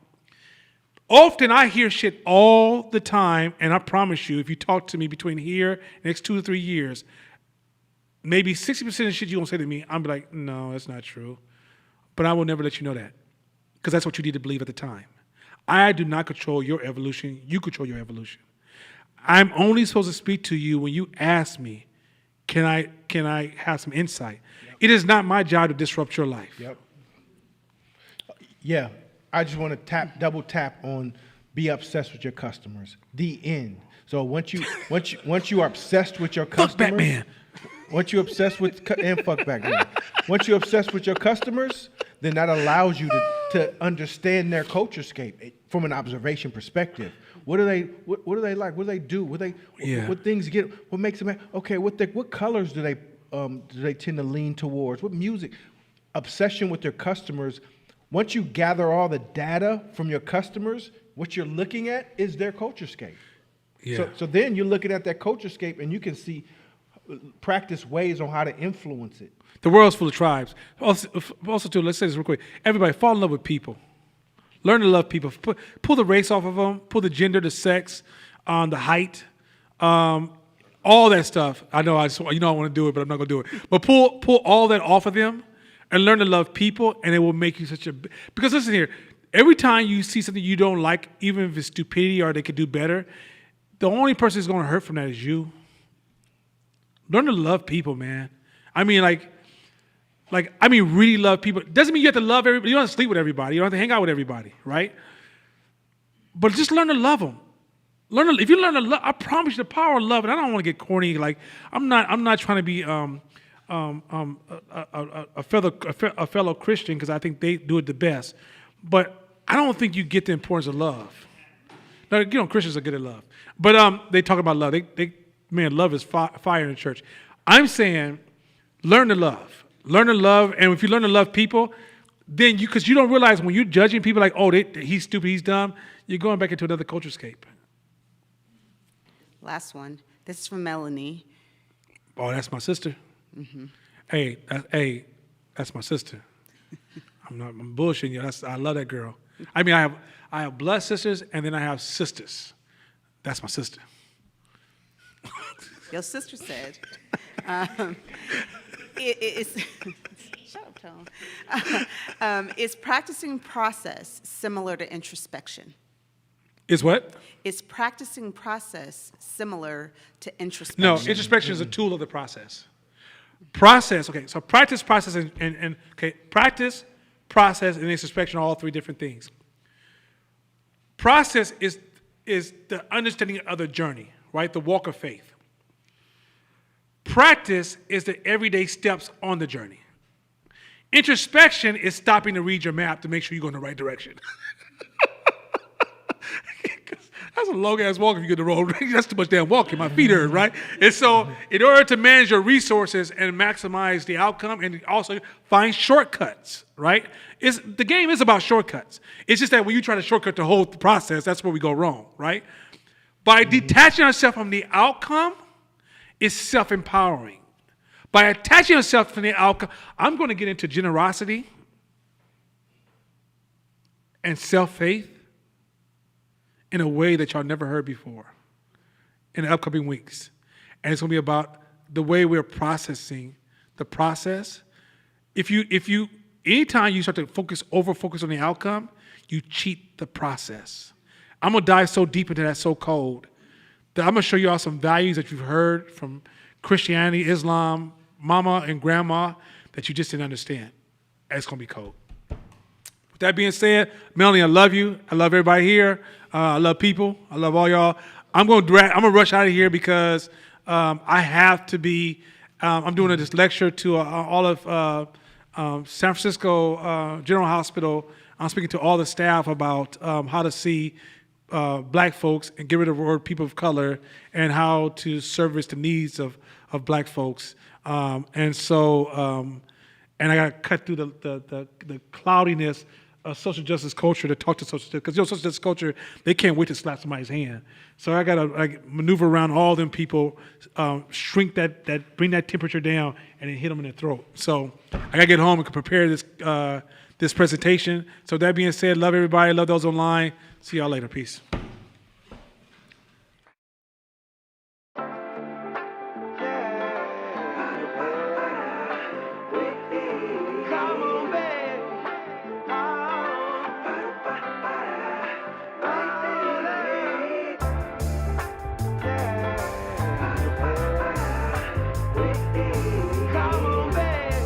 Speaker 1: Often I hear shit all the time, and I promise you, if you talk to me between here, next 2 to 3 years, maybe 60% of the shit you're going to say to me, I'm be like, no, that's not true. But I will never let you know that, because that's what you need to believe at the time. I do not control your evolution. You control your evolution. I'm only supposed to speak to you when you ask me, can I have some insight? Yep. It is not my job to disrupt your life.
Speaker 2: Yep. Yeah, I just want to double tap on be obsessed with your customers. The end. So once you are obsessed with your customers,
Speaker 1: fuck Batman.
Speaker 2: Once you're obsessed with and fuck Batman. Once you're obsessed with your customers, then that allows you to understand their culturescape from an observation perspective. What do they like? What do they do? What things get? What makes them? Okay, what colors do they do they tend to lean towards? What music? Obsession with their customers. Once you gather all the data from your customers, what you're looking at is their culturescape.
Speaker 1: Yeah.
Speaker 2: So then you're looking at that culturescape and you can see, practice ways on how to influence it.
Speaker 1: The world's full of tribes. Also, too, let's say this real quick. Everybody, fall in love with people. Learn to love people. Pull the race off of them. Pull the gender, the sex, the height, all that stuff. I know I want to do it, but I'm not going to do it. But pull all that off of them and learn to love people, and it will make you such a... Because listen here, every time you see something you don't like, even if it's stupidity or they could do better, the only person who's going to hurt from that is you. Learn to love people, man. I mean, really love people. Doesn't mean you have to love everybody. You don't have to sleep with everybody. You don't have to hang out with everybody, right? But just learn to love them. If you learn to love, I promise you the power of love. And I don't want to get corny. Like I'm not trying to be a fellow Christian because I think they do it the best. But I don't think you get the importance of love. Now, Christians are good at love, but they talk about love. Man, love is fire in the church. I'm saying, learn to love. Learn to love, and if you learn to love people, then because you don't realize when you're judging people like, oh, he's stupid, he's dumb, you're going back into another culturescape.
Speaker 4: Last one. This is from Melanie.
Speaker 1: Oh, that's my sister. Mm-hmm. Hey, that's my sister. I'm bullshitting you. I love that girl. I mean, I have blood sisters, and then I have sisters. That's my sister.
Speaker 4: Your sister said, it's shut up, Tone. Is practicing process similar to introspection?
Speaker 1: Is what?
Speaker 4: Is practicing process similar to introspection?
Speaker 1: No, introspection is a tool of the process. Process, okay, so practice, process, and practice, process, and introspection are all three different things. Process is the understanding of the journey, right? The walk of faith. Practice is the everyday steps on the journey. Introspection is stopping to read your map to make sure you're going in the right direction. That's a long-ass walk if you get the road. That's too much damn walking. My feet hurt, right? And so in order to manage your resources and maximize the outcome and also find shortcuts, right? The game is about shortcuts. It's just that when you try to shortcut the whole process, that's where we go wrong, right? By detaching ourselves from the outcome, it's self-empowering. By attaching yourself to the outcome, I'm going to get into generosity and self-faith in a way that y'all never heard before in the upcoming weeks. And it's going to be about the way we're processing the process. Anytime you start to over-focus on the outcome, you cheat the process. I'm going to dive so deep into that so cold that I'm going to show you all some values that you've heard from Christianity, Islam, mama and grandma that you just didn't understand. And it's going to be cold. With that being said, Melanie, I love you. I love everybody here. I love people. I love all y'all. I'm going to rush out of here because I have to be, I'm doing this lecture to all of San Francisco General Hospital. I'm speaking to all the staff about how to see black folks and get rid of the word people of color and how to service the needs of black folks. And I got to cut through the cloudiness of social justice culture to talk to social justice, because social justice culture, they can't wait to slap somebody's hand. So I got to maneuver around all them people, shrink bring that temperature down, and then hit them in the throat. So I got to get home and prepare this presentation. So that being said, love everybody, love those online. See y'all later. Peace.